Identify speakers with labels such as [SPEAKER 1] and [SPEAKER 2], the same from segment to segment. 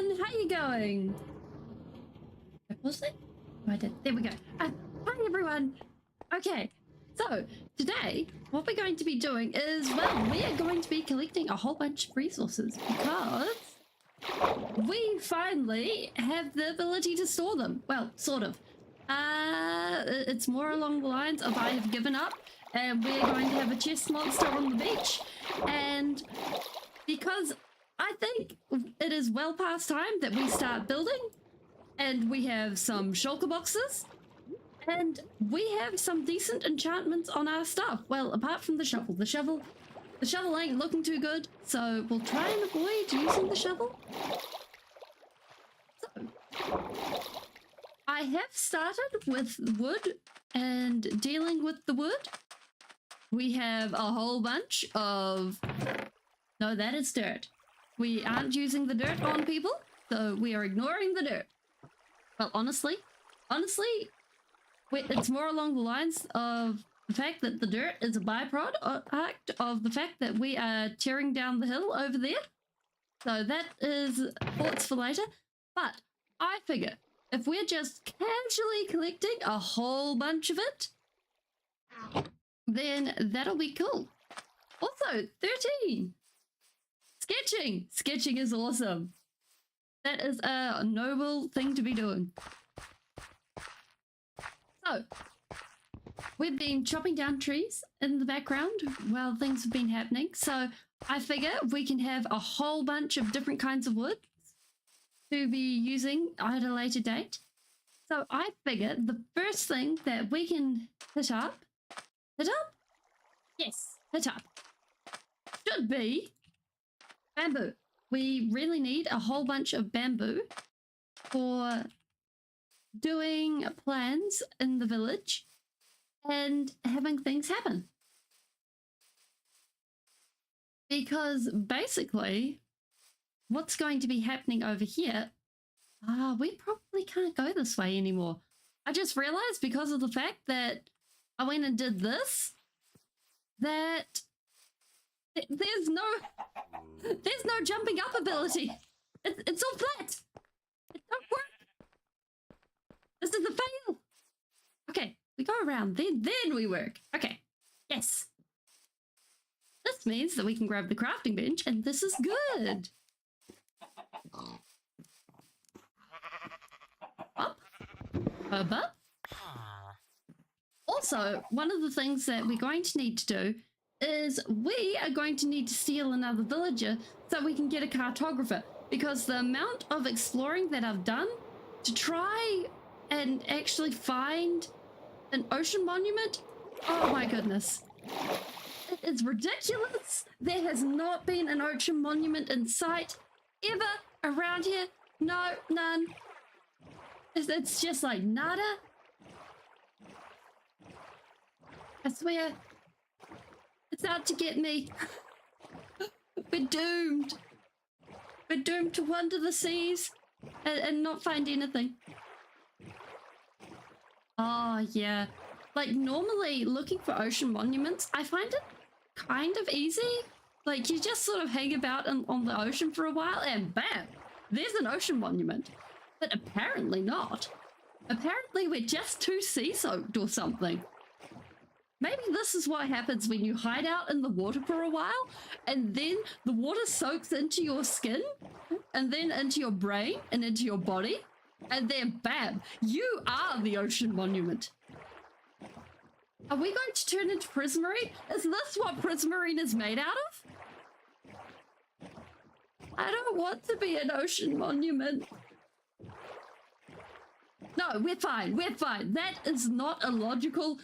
[SPEAKER 1] everyone, how you going? Was it? Oh, I did. There we go. Hi everyone. Okay, so today what we're going to be doing is, well, we are going to be collecting a whole bunch of resources because we finally have the ability to store them. Well, sort of. It's more along the lines of I have given up and we're going to have a chest monster on the beach, and because I think it is well past time that we start building, and we have some shulker boxes, and we have some decent enchantments on our stuff. Well, apart from the shovel. The shovel ain't looking too good, so we'll try and avoid using the shovel. So, I have started with wood and dealing with the wood. We have a whole bunch of... No, that is dirt. We aren't using the dirt on people, so we are ignoring the dirt. Well, honestly, it's more along the lines of the fact that the dirt is a byproduct of the fact that we are tearing down the hill over there. So that is thoughts for later. But I figure if we're just casually collecting a whole bunch of it, then that'll be cool. Also, 13. Sketching. Sketching is awesome. That is a noble thing to be doing. So, we've been chopping down trees in the background while things have been happening. So, I figure we can have a whole bunch of different kinds of wood to be using at a later date. So, I figure the first thing that we can hit up? Yes, hit up. Should be bamboo. We really need a whole bunch of bamboo for doing plans in the village and having things happen. Because basically, what's going to be happening over here, we probably can't go this way anymore. I just realized because of the fact that I went and did this, that there's no jumping up ability. It's all flat. It don't work. This is a fail. Okay, we go around, then we work. Okay, yes. This means that we can grab the crafting bench, and this is good. Up. Up. Also, one of the things that we're going to need to do is we are going to need to steal another villager so we can get a cartographer, because the amount of exploring that I've done to try and actually find an ocean monument, oh my goodness, it is ridiculous. There has not been an ocean monument in sight ever around here. No, none. It's just like nada. I swear, it's out to get me. We're doomed. We're doomed to wander the seas and not find anything. Oh, yeah. Like, normally looking for ocean monuments, I find it kind of easy. Like, you just sort of hang about on the ocean for a while and bam, there's an ocean monument. But apparently not. Apparently we're just too sea-soaked or something. Maybe this is what happens when you hide out in the water for a while, and then the water soaks into your skin, and then into your brain, and into your body, and then bam, you are the ocean monument. Are we going to turn into prismarine? Is this what prismarine is made out of? I don't want to be an ocean monument. No, we're fine, we're fine. That is not a logical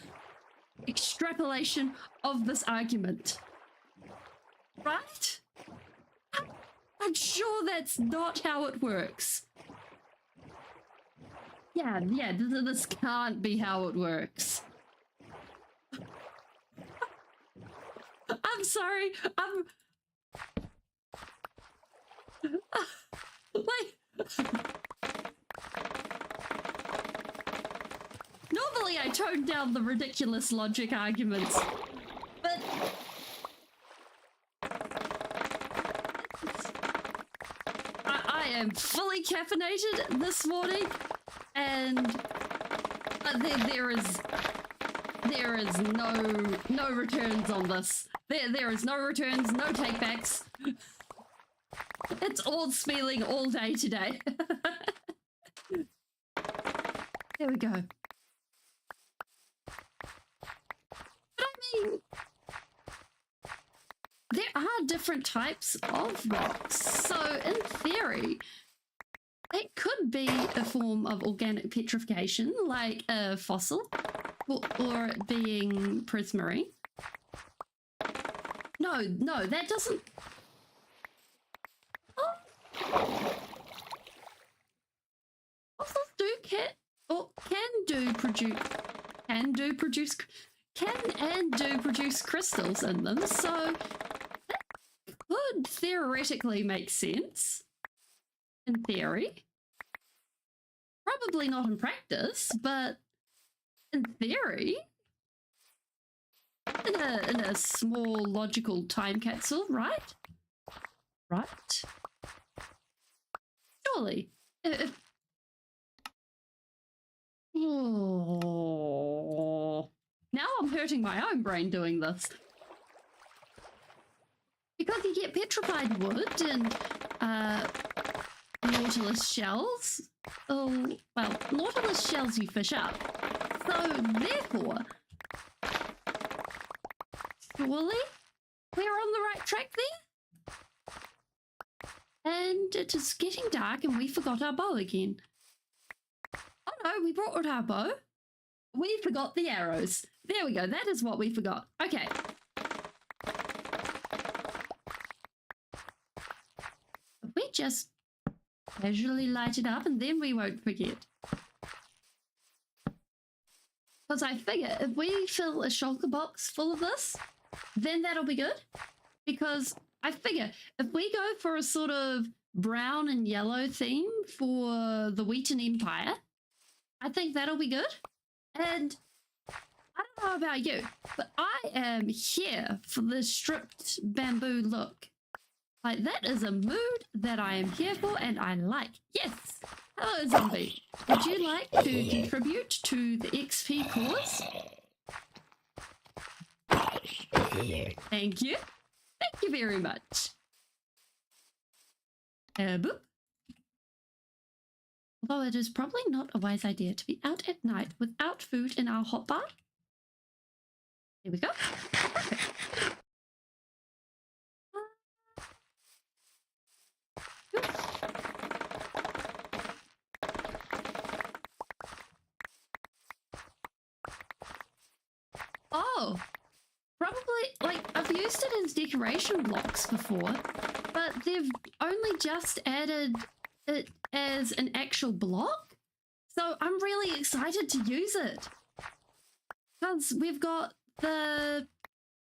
[SPEAKER 1] extrapolation of this argument, right? I'm sure that's not how it works. Yeah, this can't be how it works. I'm sorry, Normally I tone down the ridiculous logic arguments, but I am fully caffeinated this morning, and there is no returns on this. There is no returns, no takebacks. It's all spieling all day today. There we go. But I mean, there are different types of rocks, so in theory, it could be a form of organic petrification, like a fossil, or it being prismarine. No, that doesn't... Oh. Fossils can produce crystals in them, so that could theoretically make sense in theory. Probably not in practice, but in theory, in a small logical time capsule, right? Right? Surely. Oh. Now I'm hurting my own brain doing this. Because you get petrified wood and nautilus shells. Oh, well, nautilus shells you fish up. So therefore, surely we're on the right track there? And it is getting dark and we forgot our bow again. Oh no, we brought our bow. We forgot the arrows. There we go. That is what we forgot. Okay. We just casually light it up and then we won't forget. Because I figure if we fill a shulker box full of this, then that'll be good. Because I figure if we go for a sort of brown and yellow theme for the Wheaton Empire, I think that'll be good. And I don't know about you, but I am here for the stripped bamboo look. Like, that is a mood that I am here for and I like. Yes! Hello, Zombie. Would you like to contribute to the XP cause? Thank you. Thank you very much. Boop. Although it is probably not a wise idea to be out at night without food in our hotbar. There we go. Perfect. Oh, probably, like, I've used it as decoration blocks before, but they've only just added it as an actual block, so I'm really excited to use it because we've got the,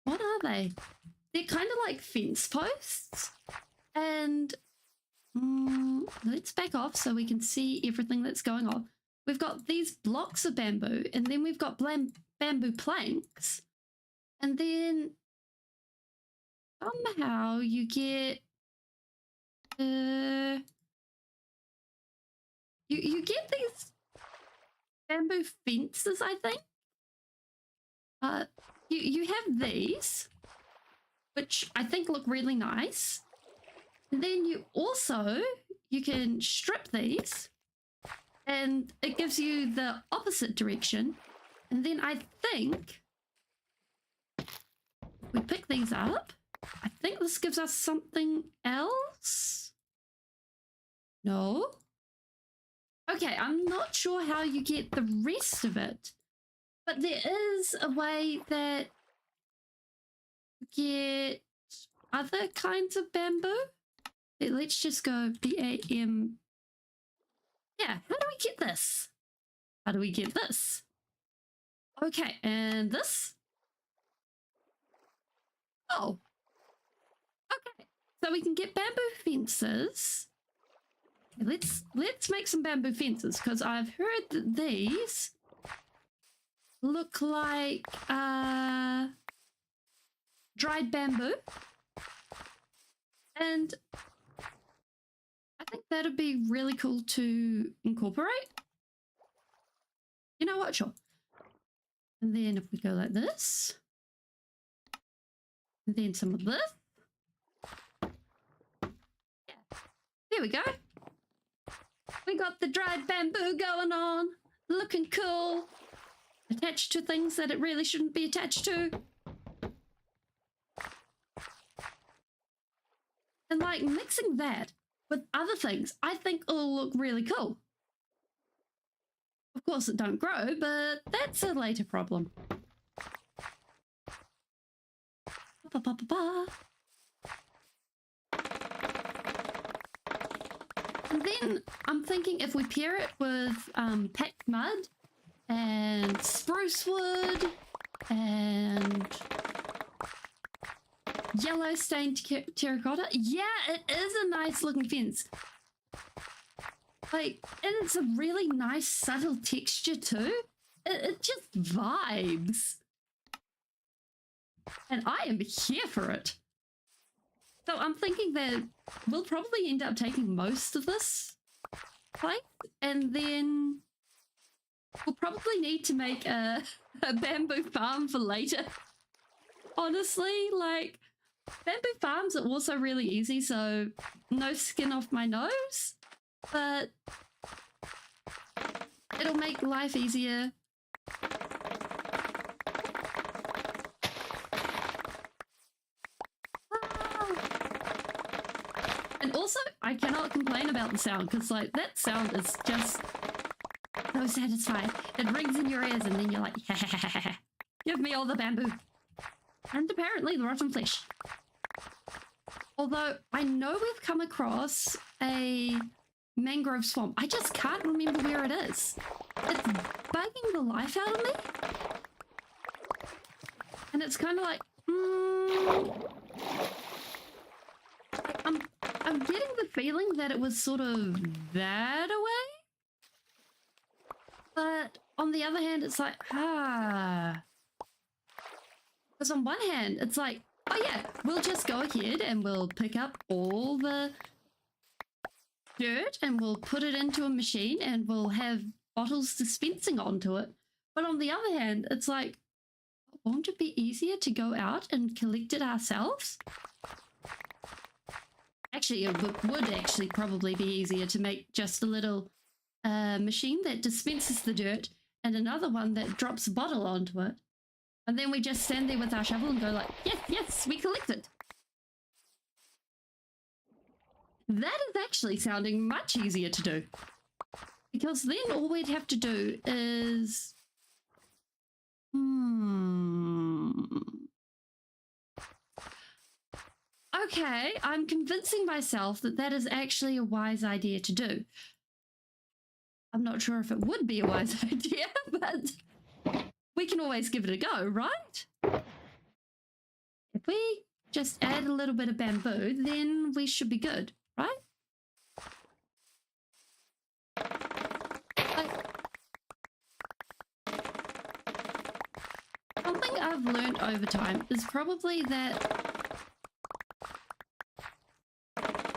[SPEAKER 1] what are they? They're kind of like fence posts, and let's back off so we can see everything that's going on. We've got these blocks of bamboo, and then we've got bamboo planks, and then somehow you get you get these bamboo fences, I think. You have these, which I think look really nice. And then you can strip these, and it gives you the opposite direction. And then I think we pick these up. I think this gives us something else. No? Okay, I'm not sure how you get the rest of it, but there is a way that you get other kinds of bamboo. Let's just go BAM. Yeah, how do we get this? How do we get this? Okay, and this? Oh. Okay, so we can get bamboo fences. Let's make some bamboo fences, because I've heard that these look like dried bamboo, and I I think that'd be really cool to incorporate. You know what? Sure. And then if we go like this, and then some of this. Yeah. There we go. We got the dried bamboo going on, looking cool, attached to things that it really shouldn't be attached to. And like mixing that with other things, I think it'll look really cool. Of course it don't grow, but that's a later problem. Ba, ba, ba, ba. And then I'm thinking if we pair it with packed mud and spruce wood and yellow stained terracotta. Yeah, it is a nice looking fence. Like, and it's a really nice subtle texture too. It just vibes. And I am here for it. So I'm thinking that we'll probably end up taking most of this place, and then we'll probably need to make a bamboo farm for later. Honestly, like, bamboo farms are also really easy, so no skin off my nose, but it'll make life easier. And also, I cannot complain about the sound, because like that sound is just so satisfying. It rings in your ears and then you're like, give me all the bamboo. And apparently the rotten flesh. Although I know we've come across a mangrove swamp. I just can't remember where it is. It's bugging the life out of me. And it's kind of like, I'm getting the feeling that it was sort of that away. But on the other hand, it's like, because on one hand, it's like, oh yeah, we'll just go ahead and we'll pick up all the dirt and we'll put it into a machine and we'll have bottles dispensing onto it. But on the other hand, it's like, won't it be easier to go out and collect it ourselves? Actually, it would actually probably be easier to make just a little machine that dispenses the dirt and another one that drops a bottle onto it. And then we just stand there with our shovel and go like, yes, yes, we collected. That is actually sounding much easier to do. Because then all we'd have to do is... Okay, I'm convincing myself that that is actually a wise idea to do. I'm not sure if it would be a wise idea, but we can always give it a go, right? If we just add a little bit of bamboo, then we should be good, right? Something I've learned over time is probably that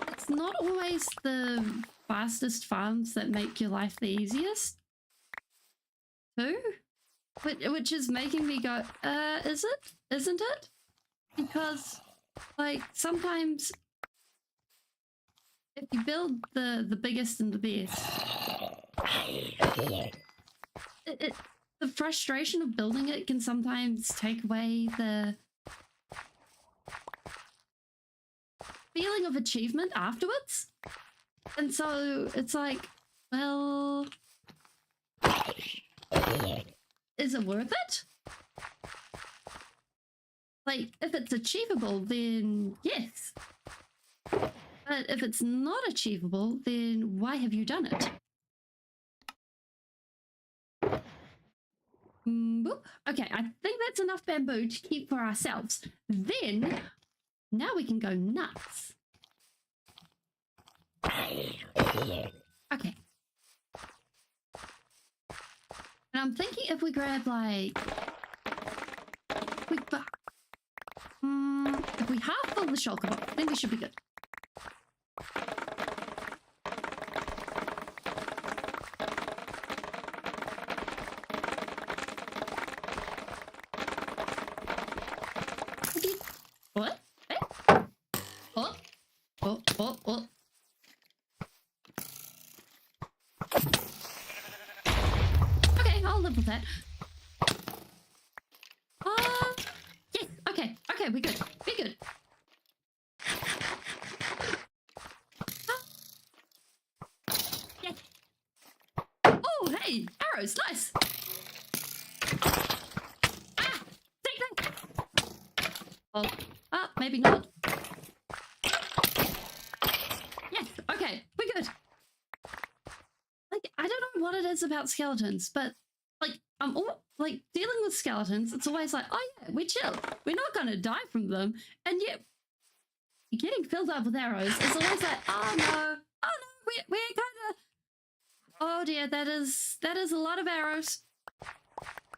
[SPEAKER 1] it's not always the fastest farms that make your life the easiest, too. Which is making me go, is it? Isn't it? Because, like, sometimes if you build the biggest and the best, the frustration of building it can sometimes take away the feeling of achievement afterwards. And so it's like, well, is it worth it? Like, if it's achievable, then yes. But if it's not achievable, then why have you done it? Boop. Okay, I think that's enough bamboo to keep for ourselves. Then, now we can go nuts. Okay. And I'm thinking if we grab like... if we half fill the shulker box, then we should be good. Oh, oh, oh. Okay, I'll live with that. Yes, okay, okay, we're good. We're good. Yes. Oh, hey, arrows, nice. Ah, take that. Oh, maybe not. Yes, okay, we're good. Like, I don't know what it is about skeletons, but like, I'm all like dealing with skeletons. It's always like, oh yeah, we're chill. We're not gonna die from them, and yet getting filled up with arrows is always like, oh no, we're kind of, oh dear, that is a lot of arrows,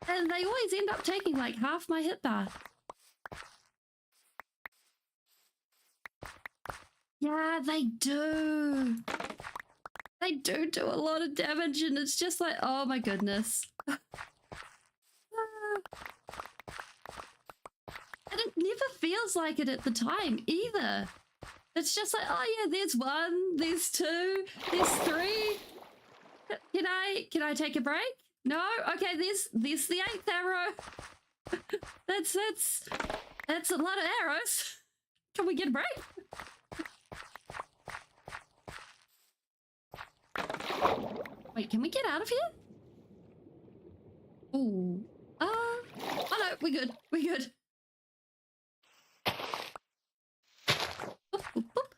[SPEAKER 1] and they always end up taking like half my hit bar. Yeah, they do. They do a lot of damage, and it's just like, oh my goodness. And it never feels like it at the time either. It's just like, oh yeah, there's one, there's two, there's three. Can I take a break? No? Okay, there's the 8th arrow. That's a lot of arrows. Can we get a break? Wait, can we get out of here? Ooh. Oh no, we're good. We're good. Boop, boop, boop.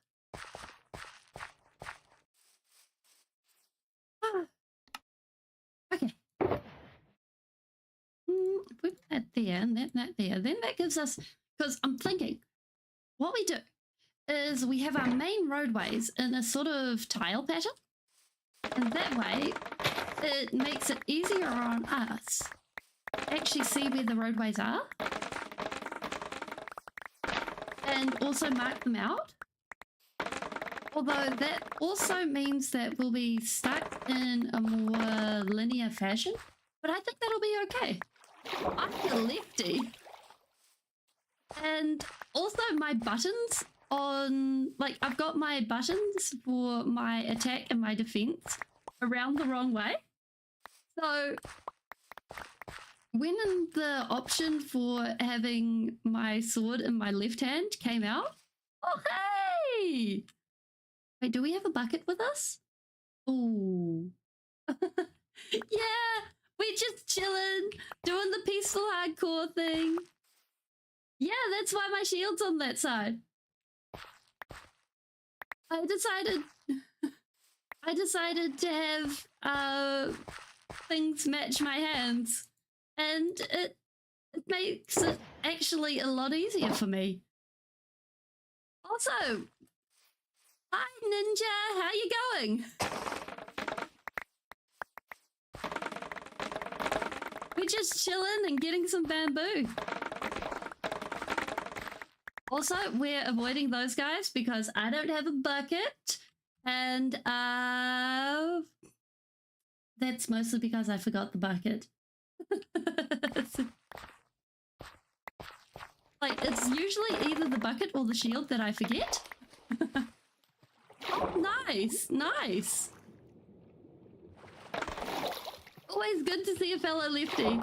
[SPEAKER 1] Ah. Okay. Put that there and that there. Then that gives us, because I'm thinking, what we do is we have our main roadways in a sort of tile pattern. And that way, it makes it easier on us to actually see where the roadways are. And also mark them out. Although that also means that we'll be stuck in a more linear fashion. But I think that'll be okay. I'm a lefty. And also my buttons on, like, I've got my buttons for my attack and my defense around the wrong way. So when the option for having my sword in my left hand came out, oh hey! Wait, do we have a bucket with us? Oh. Yeah, we're just chilling, doing the peaceful hardcore thing. Yeah, that's why my shield's on that side. I decided to have things match my hands, and it makes it actually a lot easier for me. Also, hi Ninja, how you going? We're just chilling and getting some bamboo. Also, we're avoiding those guys because I don't have a bucket, and that's mostly because I forgot the bucket. Like, it's usually either the bucket or the shield that I forget. Oh, nice, nice. Always good to see a fellow lefty.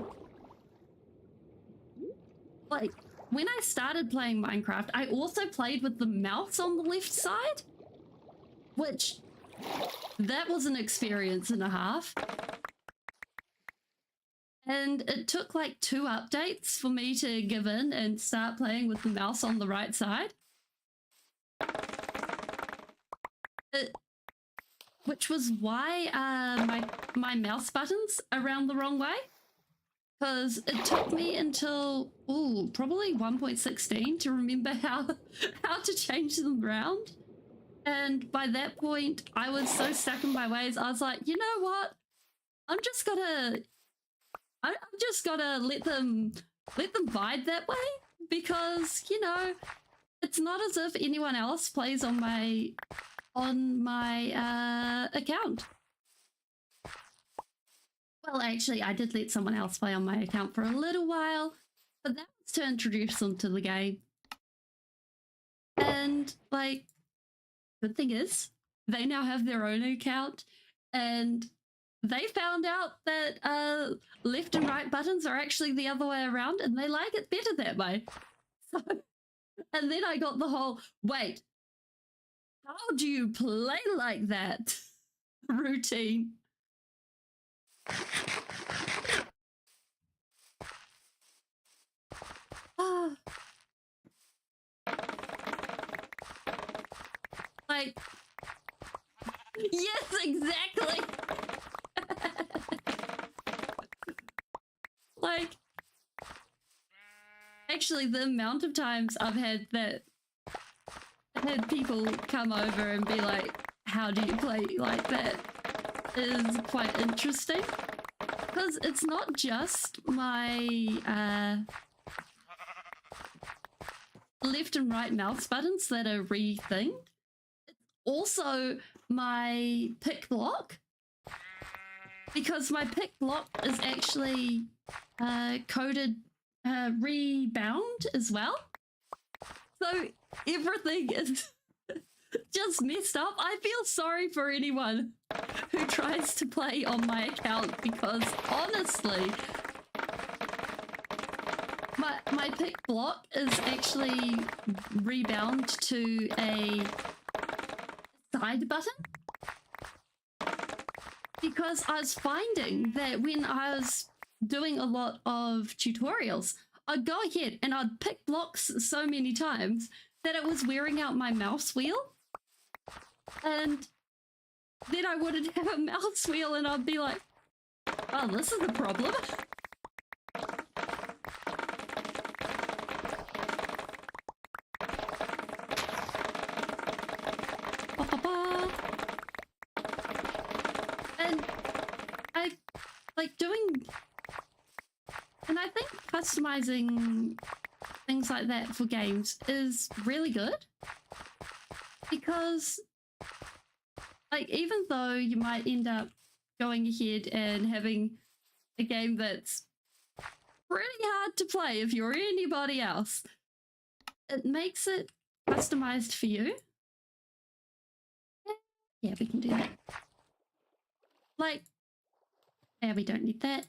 [SPEAKER 1] Like, when I started playing Minecraft, I also played with the mouse on the left side, which, that was an experience and a half. And it took like 2 updates for me to give in and start playing with the mouse on the right side. Which was why my mouse buttons are around the wrong way. Because it took me until, probably 1.16 to remember how to change them around. And by that point, I was so stuck in my ways, I was like, you know what? I'm just gonna let them vibe that way, because, you know, it's not as if anyone else plays on my account. Well, actually, I did let someone else play on my account for a little while, but that was to introduce them to the game. And, like, good thing is, they now have their own account, and they found out that left and right buttons are actually the other way around, and they like it better that way. So, and then I got the whole, wait, how do you play like that routine? Ah. Like, yes, exactly. Like, actually, the amount of times I've had people come over and be like, how do you play like that, is quite interesting. Because it's not just my left and right mouse buttons that are rethink. It's also my pick block, because my pick block is actually coded rebound as well. So everything is just messed up. I feel sorry for anyone who tries to play on my account, because honestly, my pick block is actually rebound to a side button, because I was finding that when I was doing a lot of tutorials, I'd go ahead and I'd pick blocks so many times that it was wearing out my mouse wheel, and then I wouldn't have a mouse wheel, and I'd be like, oh, this is a problem. And I like doing, and I think customizing things like that for games is really good, because like, even though you might end up going ahead and having a game that's pretty hard to play if you're anybody else, it makes it customized for you. Yeah, we can do that. Like, yeah, we don't need that.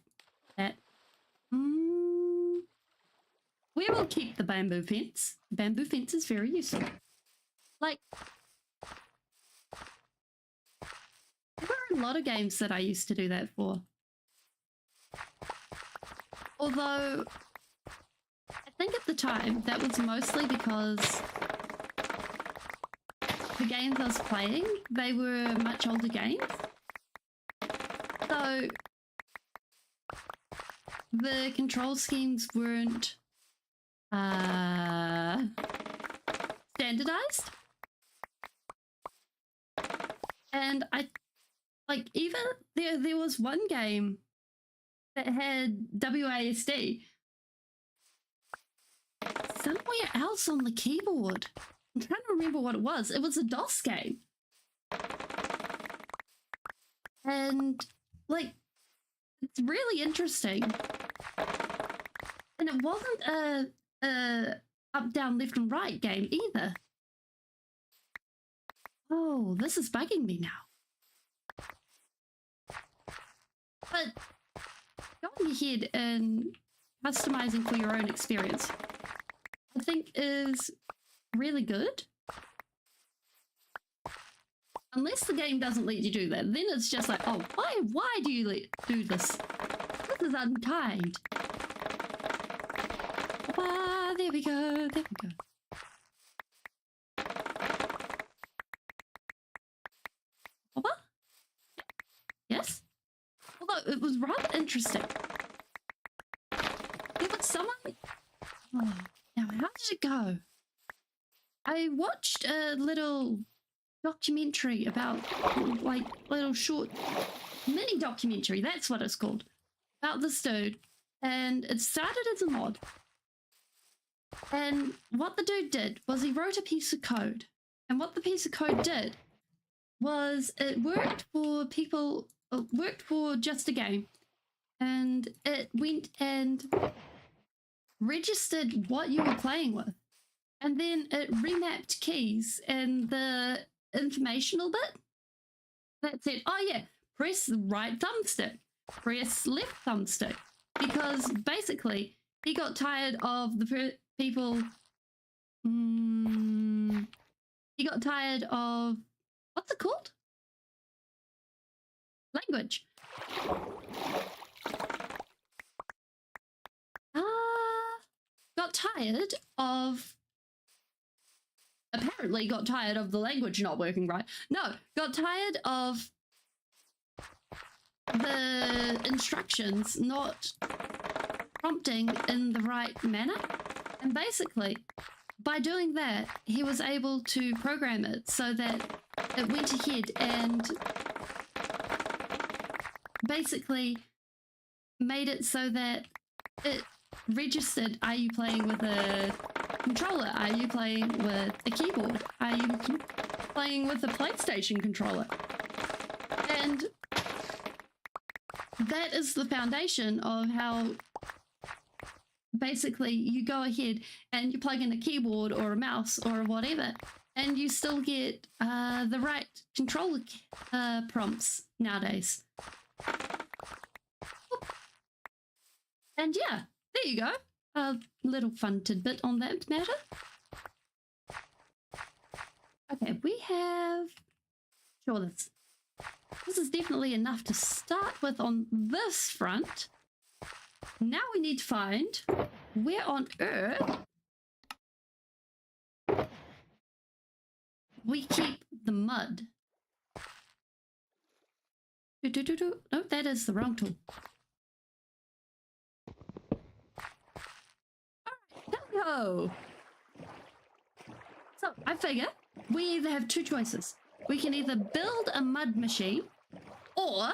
[SPEAKER 1] We will keep the bamboo fence. Bamboo fence is very useful. Like, there were a lot of games that I used to do that for. Although, I think at the time, that was mostly because the games I was playing, they were much older games. So, the control schemes weren't standardized. And I, like, even there was one game that had WASD somewhere else on the keyboard. I'm trying to remember what it was. It was a DOS game. And, like, it's really interesting. And it wasn't a up, down, left and right game either. Oh, this is bugging me now. But going ahead and customizing for your own experience, I think is really good. Unless the game doesn't let you do that, then it's just like, oh, why do you do this? This is unkind. Ah, there we go, there we go. What? Yes? Although it was rather interesting. There was someone... Oh, now how did it go? I watched a little documentary about, like, little short mini documentary, that's what it's called, about this dude, and it started as a mod. And what the dude did was he wrote a piece of code, and what the piece of code did was it worked for people, it worked for just a game, and it went and registered what you were playing with, and then it remapped keys, and the informational bit that said, oh yeah, press the right thumbstick, press left thumbstick, because basically he got tired of the people. He got tired of, what's it called? Language. Got tired of, apparently got tired of the language not working right. No, got tired of the instructions not prompting in the right manner. And basically, by doing that, he was able to program it so that it went ahead and basically made it so that it registered, are you playing with a controller? Are you playing with a keyboard? Are you playing with a PlayStation controller? And that is the foundation of how basically you go ahead and you plug in a keyboard or a mouse or whatever, and you still get the right controller prompts nowadays. And yeah, there you go. A little fun tidbit on that matter. Okay, we have... Sure, this is definitely enough to start with on this front. Now we need to find where on earth we keep the mud. No, that is the wrong tool. Go. So I figure we either have two choices. We can either build a mud machine, or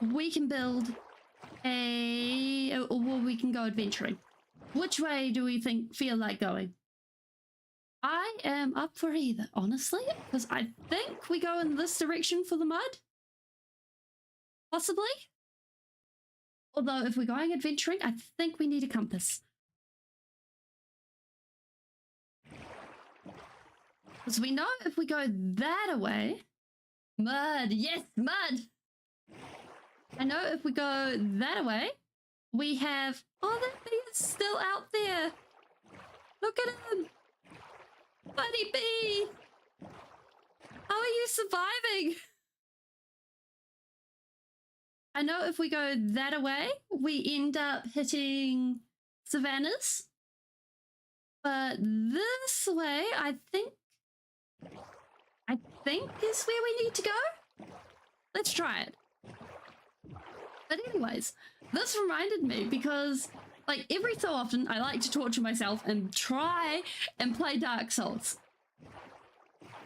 [SPEAKER 1] we can build or we can go adventuring. Which way do we feel like going? I am up for either, honestly, because I think we go in this direction for the mud. Possibly. Although if we're going adventuring, I think we need a compass. Because we know if we go that way, mud, yes, mud. I know if we go that way, we have, oh, that bee is still out there. Look at him. Buddy bee. How are you surviving? I know if we go that way, we end up hitting savannas. But this way, I think is where we need to go. Let's try it. But anyways, this reminded me because, like, every so often I like to torture myself and try and play Dark Souls.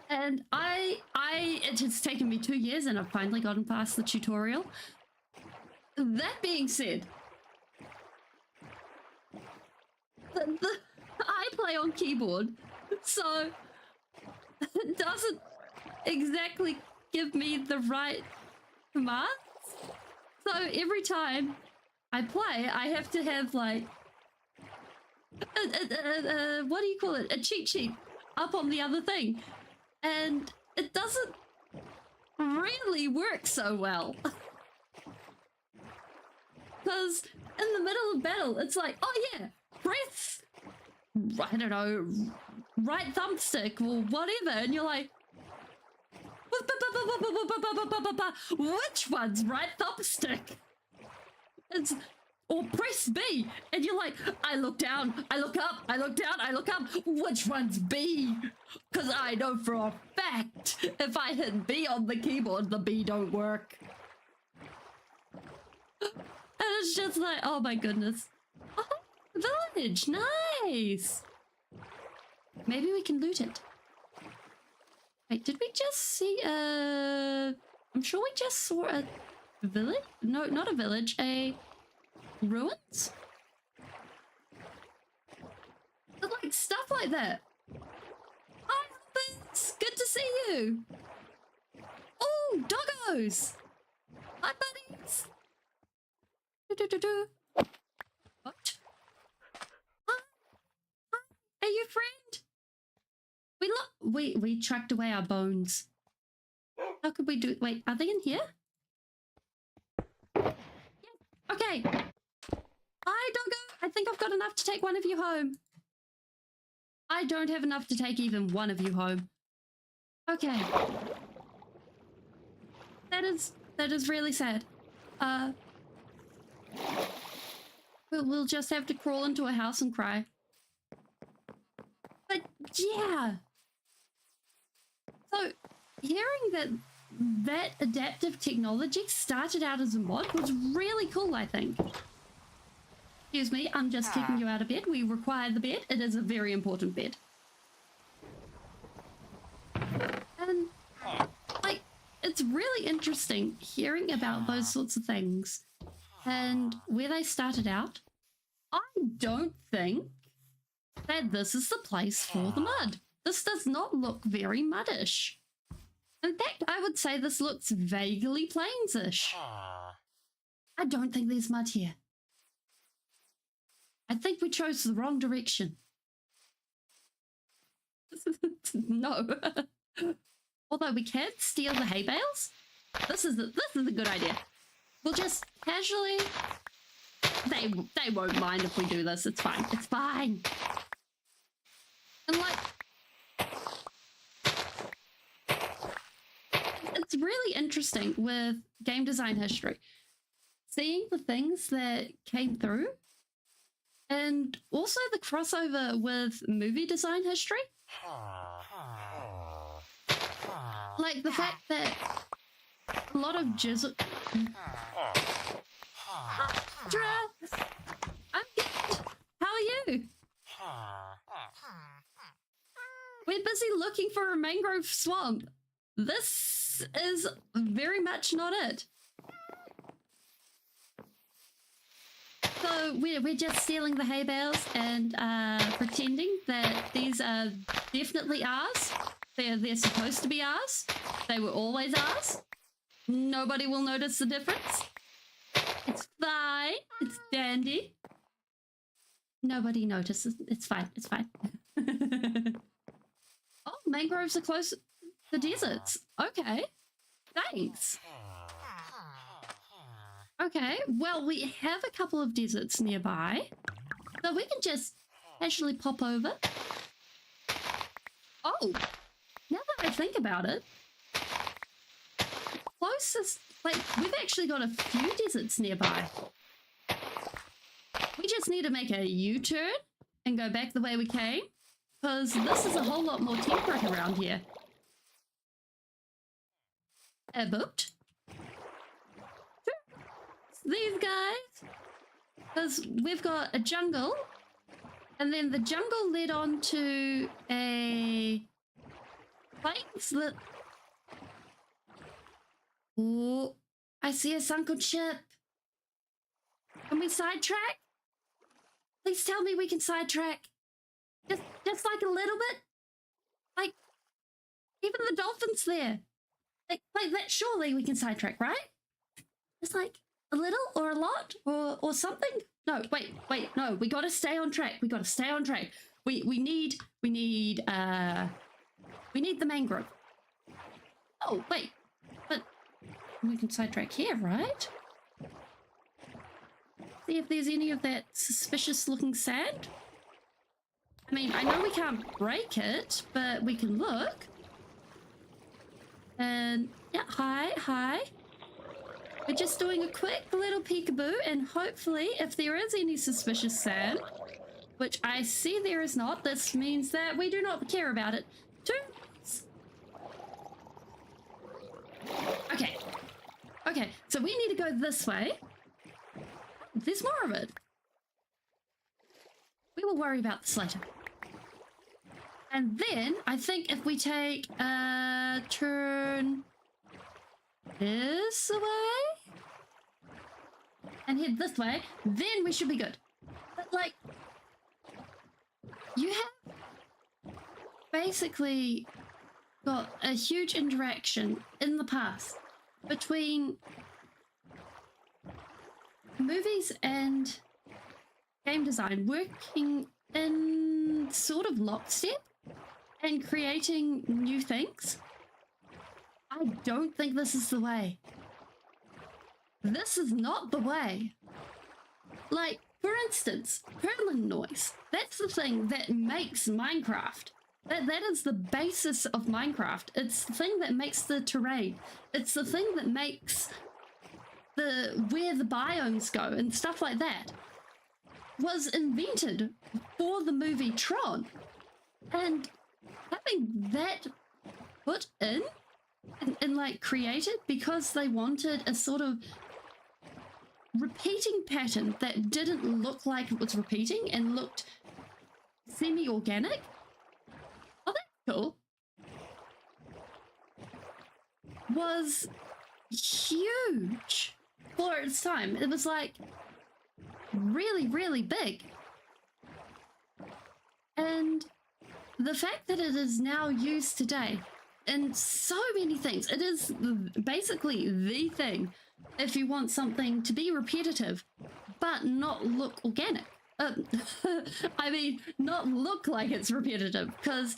[SPEAKER 1] And it has taken me 2 years and I've finally gotten past the tutorial. That being said, I play on keyboard, so it doesn't exactly give me the right commands. So every time I play, I have to have like what do you call it? A cheat sheet up on the other thing, and it doesn't really work so well. Because in the middle of battle, it's like, oh yeah, press, I don't know, right thumbstick or whatever, and you're like, which one's right thumbstick? It's, or press B, and you're like, I look down, I look up, I look down, I look up, which one's B? Because I know for a fact, if I hit B on the keyboard, the B don't work. And it's just like, oh my goodness. Oh, village, nice. Maybe we can loot it. Wait, did we just see I'm sure we just saw a village? No, not a village, a ruins? But like stuff like that. Hi, Hoppins! Good to see you! Oh, doggos! Hi, buddies! What? Hi. Hi. Are you friend? we chucked away our bones. How could we do? Wait, are they in here? Yeah. Okay. Hi, doggo. I think I've got enough to take one of you home. I don't have enough to take even one of you home. Okay. That is really sad. We'll just have to crawl into a house and cry. But yeah. So hearing that adaptive technology started out as a mod was really cool, I think. Excuse me, I'm just kicking you out of bed. We require the bed. It is a very important bed. And like, it's really interesting hearing about those sorts of things and where they started out. I don't think that this is the place for the mud. This does not look very muddish. In fact, I would say this looks vaguely plains-ish. I don't think there's mud here. I think we chose the wrong direction. No. Although we can steal the hay bales. This is a good idea. We'll just casually... They won't mind if we do this. It's fine. It's fine. And like... It's really interesting with game design history. Seeing the things that came through and also the crossover with movie design history. Like the fact that a lot of jizzle... I'm good. How are you? We're busy looking for a mangrove swamp. This is very much not it. So we're just stealing the hay bales and pretending that these are definitely ours. They're supposed to be ours. They were always ours. Nobody will notice the difference. It's fine. It's dandy. Nobody notices. It's fine. It's fine. Oh, mangroves are close to the deserts. Okay. Thanks. Okay, well, we have a couple of deserts nearby, so we can just casually pop over. Oh, now that I think about it, closest, like, we've actually got a few deserts nearby. We just need to make a U-turn and go back the way we came, because this is a whole lot more temperate around here. A boat. These guys, because we've got a jungle, and then the jungle led on to a place that... Oh, I see a sunken ship. Can we sidetrack? Please tell me we can sidetrack. Just like a little bit. Like, even the dolphins there. Like that, surely we can sidetrack, right? Just like... a little or a lot or something? No, wait, no, we gotta stay on track. We gotta stay on track. We need the mangrove. Oh, wait, but we can sidetrack here, right? See if there's any of that suspicious looking sand. I mean, I know we can't break it, but we can look. And yeah, hi. We're just doing a quick little peekaboo, and hopefully, if there is any suspicious sand, which I see there is not, this means that we do not care about it. Okay, so we need to go this way. There's more of it. We will worry about this later. And then, I think if we take a turn this way and head this way, then we should be good. But like, you have basically got a huge interaction in the past between movies and game design working in sort of lockstep. and creating new things, I don't think this is the way. This is not the way. Like, for instance, Perlin noise. That's the thing that makes Minecraft. That is the basis of Minecraft. It's the thing that makes the terrain. It's the thing that makes where the biomes go and stuff like that. Was invented for the movie Tron. And having that put in and like created because they wanted a sort of repeating pattern that didn't look like it was repeating and looked semi-organic. Oh, that's cool. Was huge for its time. It was like really, really big. And the fact that it is now used today in so many things, it is basically the thing if you want something to be repetitive but not look organic. I mean, not look like it's repetitive, because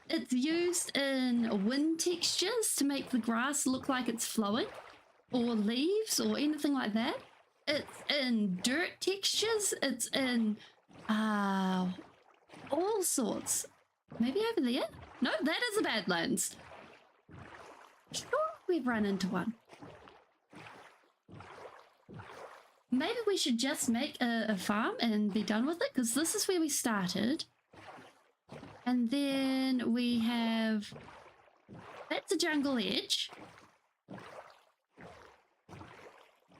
[SPEAKER 1] it's used in wind textures to make the grass look like it's flowing, or leaves, or anything like that. It's in dirt textures, it's in all sorts. Maybe over there? No, that is a Badlands. Sure, we've run into one. Maybe we should just make a farm and be done with it, because this is where we started. And then we have... That's a jungle edge.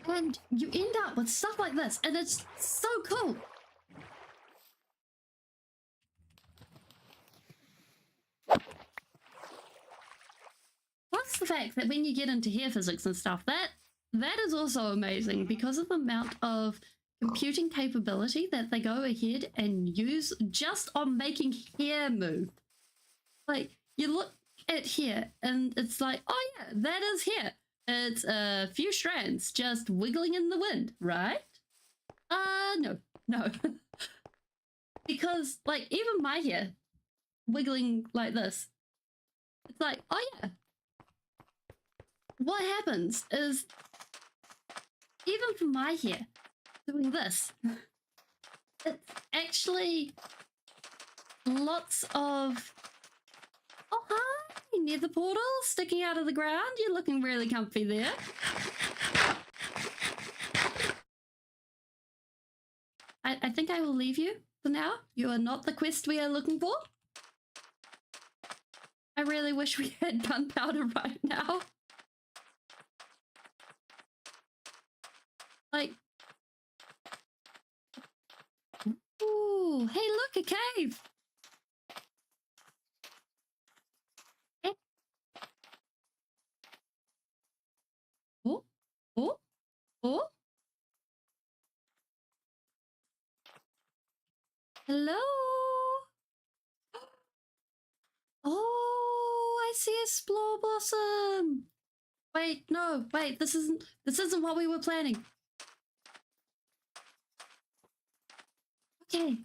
[SPEAKER 1] And you end up with stuff like this, and it's so cool. Plus the fact that when you get into hair physics and stuff, that is also amazing because of the amount of computing capability that they go ahead and use just on making hair move. Like, you look at hair and it's like, oh yeah, that is hair. It's a few strands just wiggling in the wind, right? No. Because, like, even my hair wiggling like this, it's like, oh yeah. What happens is, even for my hair, doing this, it's actually lots of... Oh, hi! Near the portal, sticking out of the ground. You're looking really comfy there. I think I will leave you for now. You are not the quest we are looking for. I really wish we had gunpowder right now. Like... Ooh, hey look, a cave! Oh. Hello? Oh, I see a Spore Blossom. Wait, no, wait, this isn't what we were planning. Okay.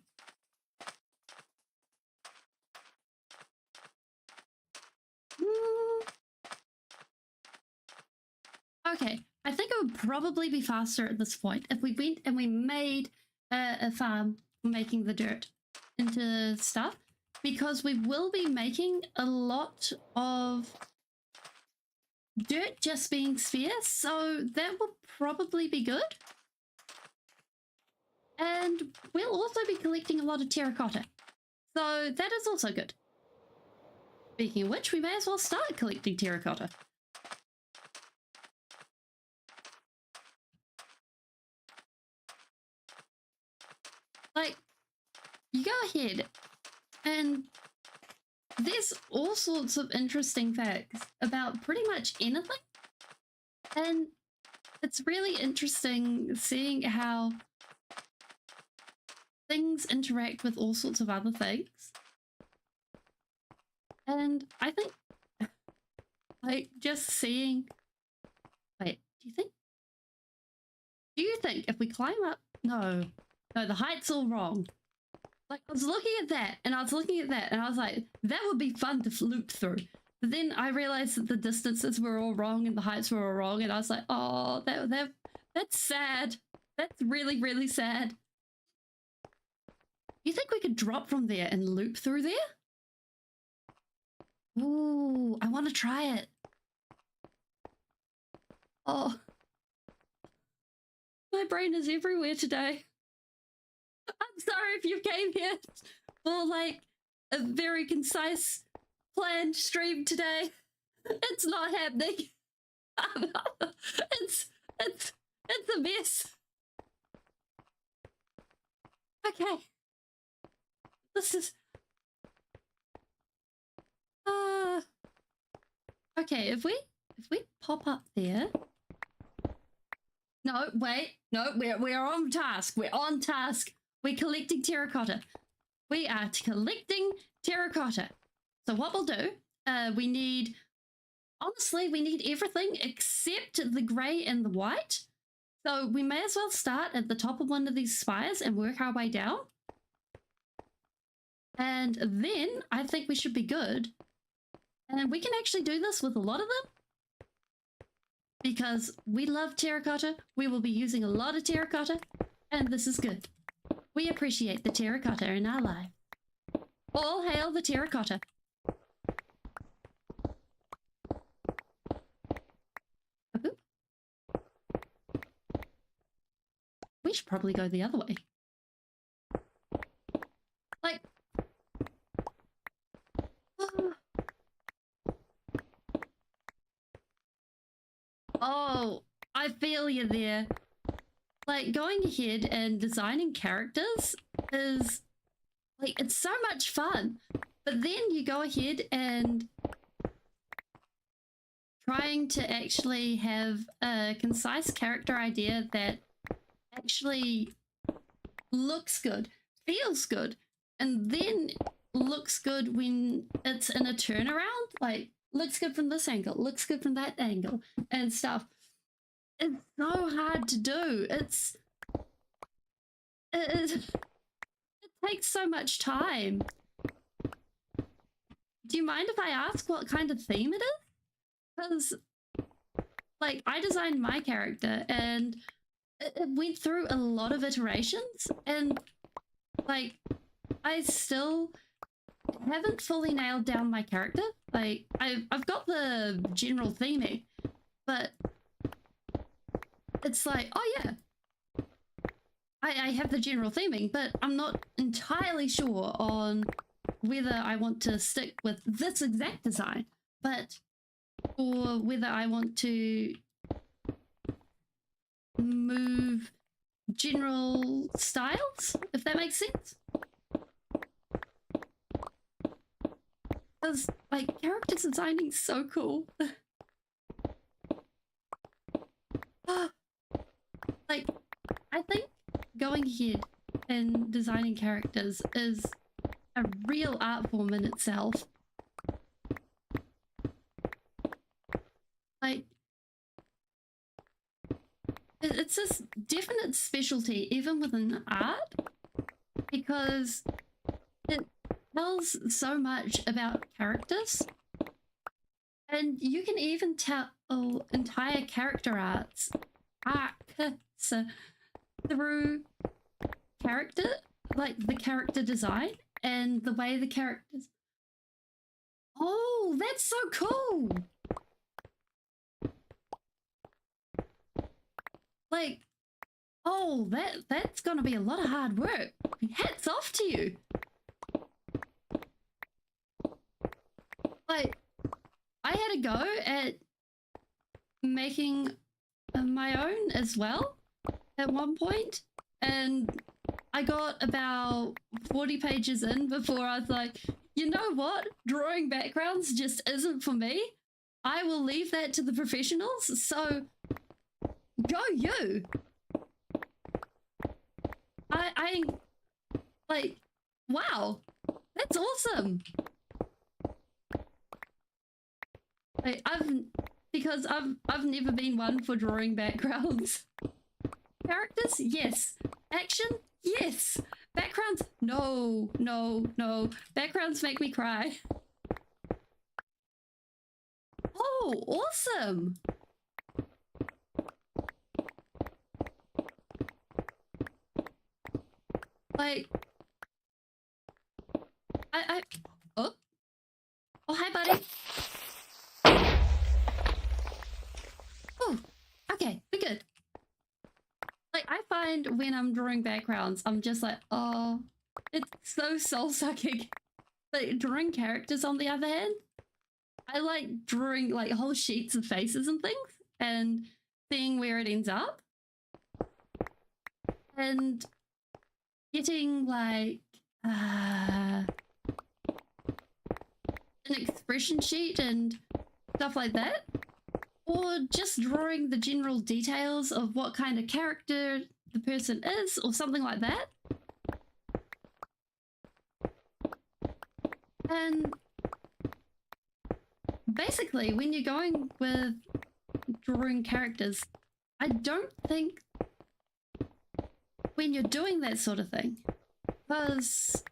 [SPEAKER 1] Okay, I think it would probably be faster at this point if we went and we made a farm for making the dirt into stuff, because we will be making a lot of dirt just being spheres, so that will probably be good. And we'll also be collecting a lot of terracotta, so that is also good. Speaking of which, we may as well start collecting terracotta. Like, you go ahead and there's all sorts of interesting facts about pretty much anything. And it's really interesting seeing how things interact with all sorts of other things. And I think, like, just seeing... Wait, do you think if we climb up... No, the height's all wrong. Like, I was looking at that, and I was looking at that, and I was like, that would be fun to loop through. But then I realized that the distances were all wrong and the heights were all wrong, and I was like, oh, that's sad. That's really, really sad. You think we could drop from there and loop through there? Ooh, I want to try it. Oh, my brain is everywhere today. I'm sorry if you came here for like a very concise planned stream today. It's not happening. it's a mess. Okay. This is okay, if we pop up there. No, wait. No, we're on task. We're on task. We're collecting terracotta. We are collecting terracotta. So what we'll do, we need, honestly, we need everything except the grey and the white. So we may as well start at the top of one of these spires and work our way down. And then I think we should be good. And we can actually do this with a lot of them. Because we love terracotta, we will be using a lot of terracotta, and this is good. We appreciate the terracotta in our life. All hail the terracotta. We should probably go the other way. Like... Oh, I feel you there. Like, going ahead and designing characters is, like, it's so much fun. But then you go ahead and trying to actually have a concise character idea that actually looks good, feels good, and then looks good when it's in a turnaround, like, looks good from this angle, looks good from that angle, and stuff. It's so hard to do. It takes so much time. Do you mind if I ask what kind of theme it is? Because, like, I designed my character, and it went through a lot of iterations, and, like, I still haven't fully nailed down my character. Like, I've got the general theming, but it's like, oh yeah, I have the general theming, but I'm not entirely sure on whether I want to stick with this exact design, or whether I want to move general styles, if that makes sense. Because, like, character designing is so cool. Like, I think going ahead and designing characters is a real art form in itself. Like, it's this definite specialty even within art, because it tells so much about characters, and you can even tell entire character arcs through character, like the character design and the way the characters. Oh, that's so cool! Like, oh, that's gonna be a lot of hard work. Hats off to you. Like, I had a go at making my own as well at one point, and I got about 40 pages in before I was like, you know what? Drawing backgrounds just isn't for me. I will leave that to the professionals, so go you. I like, wow, that's awesome. Like, I've never been one for drawing backgrounds. Characters, yes. Action, yes. Backgrounds? No, no, no. Backgrounds make me cry. Oh, awesome. Like, oh, oh, hi, buddy. Oh, okay, we're good. Like, I find when I'm drawing backgrounds, I'm just like, oh, it's so soul-sucking. Like, drawing characters, on the other hand, I like drawing, like, whole sheets of faces and things, and seeing where it ends up. And getting, like, an expression sheet and stuff like that. Or just drawing the general details of what kind of character the person is, or something like that. And basically, when you're going with drawing characters, I don't think when you're doing that sort of thing, because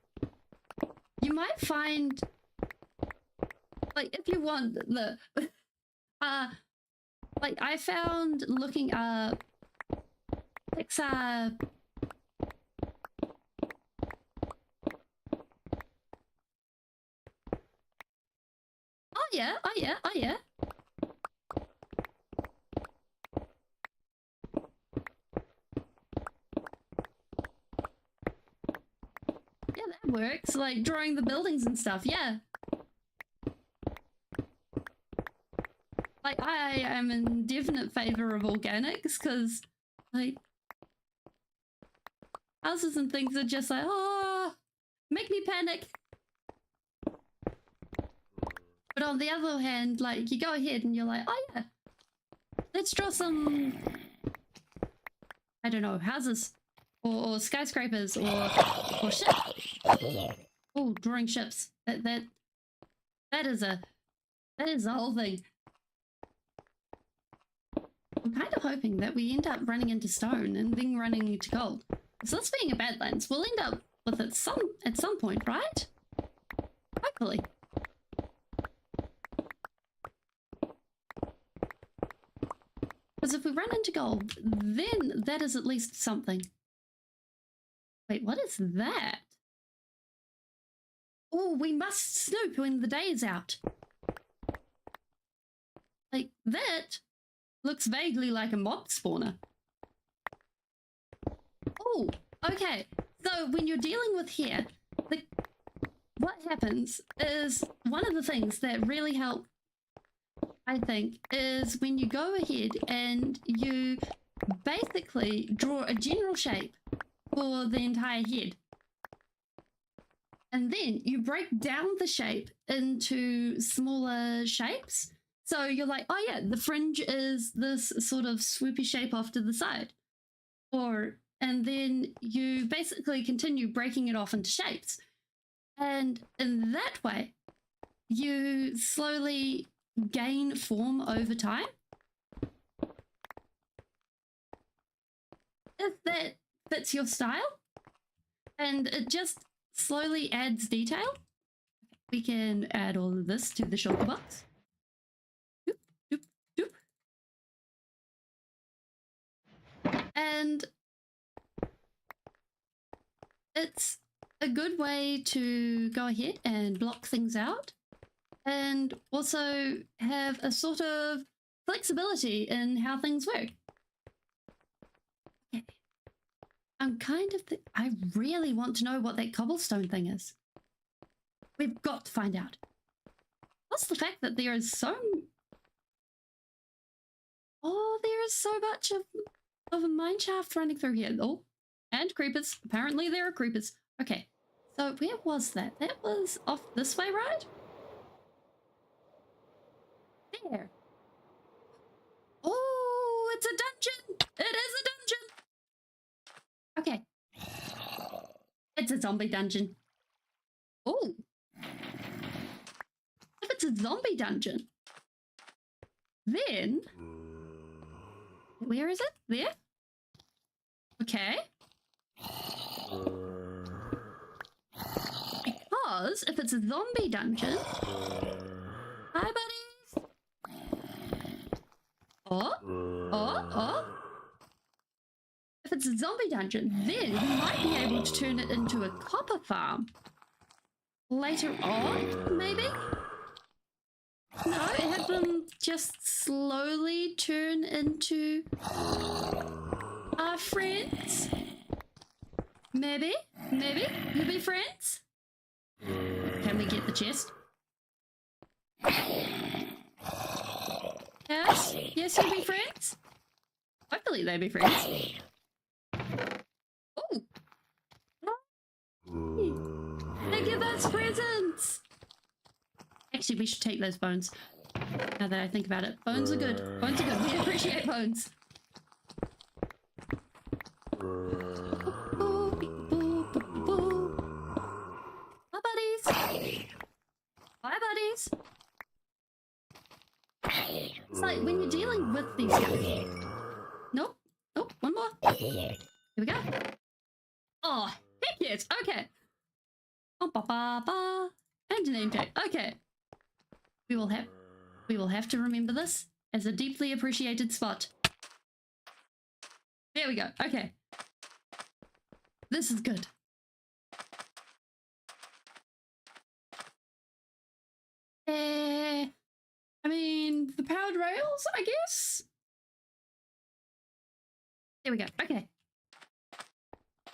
[SPEAKER 1] you might find, like, if you want the like, I found looking up Pixar. Oh yeah, oh yeah, oh yeah. Yeah, that works. Like drawing the buildings and stuff, yeah. Like, I am in definite favor of organics, because, like, houses and things are just like, oh, make me panic. But on the other hand, like, you go ahead and you're like, oh yeah, let's draw some, I don't know, houses or skyscrapers or ships. Oh, drawing ships. That is the whole thing. I'm kind of hoping that we end up running into stone and then running into gold. So this being a Badlands, we'll end up with it at some point, right? Hopefully. Because if we run into gold, then that is at least something. Wait, what is that? Oh, we must snoop when the day is out. Like, that looks vaguely like a mob spawner. Oh, okay. So when you're dealing with here, what happens is, one of the things that really help, I think, is when you go ahead and you basically draw a general shape for the entire head. And then you break down the shape into smaller shapes. So you're like, oh yeah, the fringe is this sort of swoopy shape off to the side. And then you basically continue breaking it off into shapes. And in that way, you slowly gain form over time. If that fits your style, and it just slowly adds detail. We can add all of this to the shulker box. Doop, doop, doop. And it's a good way to go ahead and block things out, and also have a sort of flexibility in how things work. Okay. I'm kind of... I really want to know what that cobblestone thing is. We've got to find out. What's the fact that there is so... Oh, there is so much of a mine shaft running through here. Oh, and creepers. Apparently there are creepers. Okay, so where was that? That was off this way, right? There. Oh, it's a dungeon! It is a dungeon! Okay. It's a zombie dungeon. Oh. If it's a zombie dungeon, then... Where is it? There? Okay. Because if it's a zombie dungeon... Hi, buddies! Oh. If it's a zombie dungeon, then we might be able to turn it into a copper farm. Later on, maybe? No, have them just slowly turn into our friends? Maybe? You'll be friends? Can we get the chest? Yes, you'll be friends? Hopefully they'll be friends. Oh! They give us presents! Actually, we should take those bones. Now that I think about it. Bones are good. We appreciate bones. Hi, buddies. Hi, buddies. It's like when you're dealing with these guys. Nope, one more. Here we go. Oh, heck yes. Okay. And a name tag. Okay. We will have to remember this as a deeply appreciated spot. There we go. Okay. This is good. I mean, the powered rails, I guess? There we go. Okay.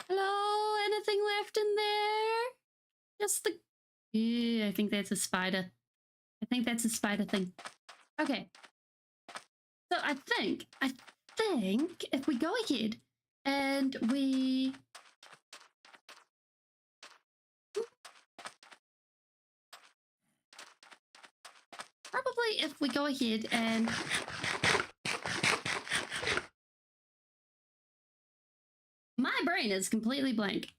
[SPEAKER 1] Hello? Anything left in there? Just the... Yeah, I think that's a spider. I think that's a spider thing. Okay. So I think if we go ahead and we... Probably if we go ahead and... My brain is completely blank.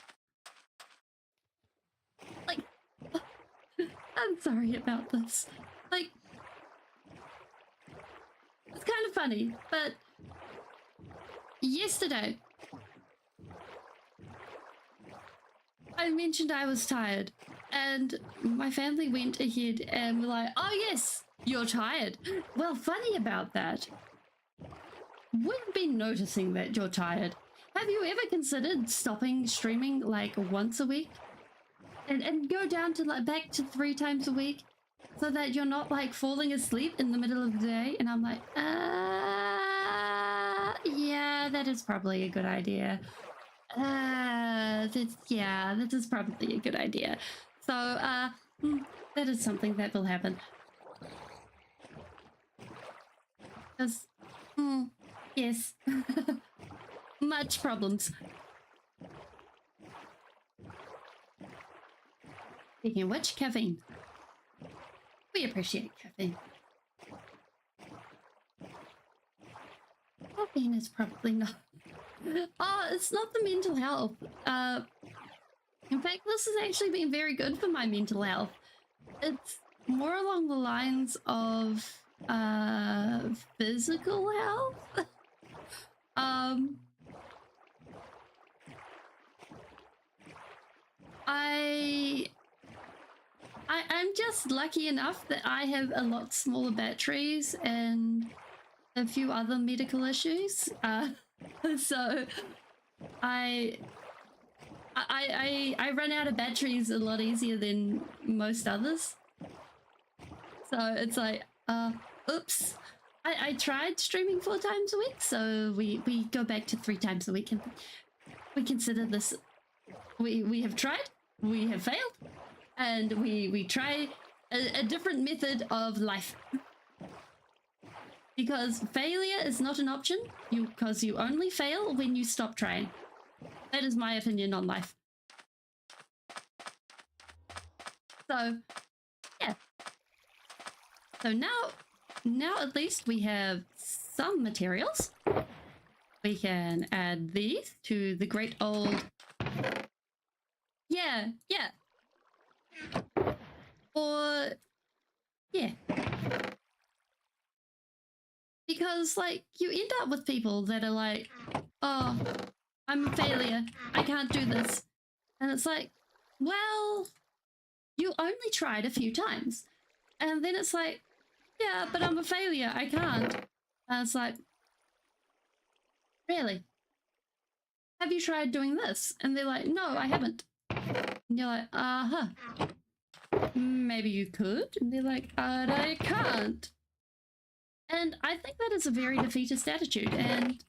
[SPEAKER 1] Like, I'm sorry about this. Like, it's kind of funny, but yesterday I mentioned I was tired, and my family went ahead and were like, oh yes, you're tired. Well, funny about that, we've been noticing that you're tired. Have you ever considered stopping streaming like once a week and go down to like back to 3 times a week so that you're not like falling asleep in the middle of the day? And I'm like, yeah, that is probably a good idea. That is probably a good idea. So, that is something that will happen. Because, yes. Much problems. Speaking of which, caffeine. We appreciate caffeine. Caffeine is probably not... Oh, it's not the mental health. In fact, this has actually been very good for my mental health. It's more along the lines of, physical health. I'm just lucky enough that I have a lot smaller batteries and a few other medical issues. So I run out of batteries a lot easier than most others. So it's like, oops. I tried streaming 4 times a week, so we go back to 3 times a week, and we consider this, we have tried, we have failed, and we try a different method of life. Because failure is not an option, because you only fail when you stop trying. That is my opinion on life. So, yeah. So now at least we have some materials. We can add these to the great old... Yeah. Or... yeah. Because, like, you end up with people that are like, oh, I'm a failure. I can't do this. And it's like, well, you only tried a few times. And then it's like, yeah, but I'm a failure. I can't. And it's like, really? Have you tried doing this? And they're like, no, I haven't. And you're like, uh-huh. Maybe you could. And they're like, I can't. And I think that is a very defeatist attitude. And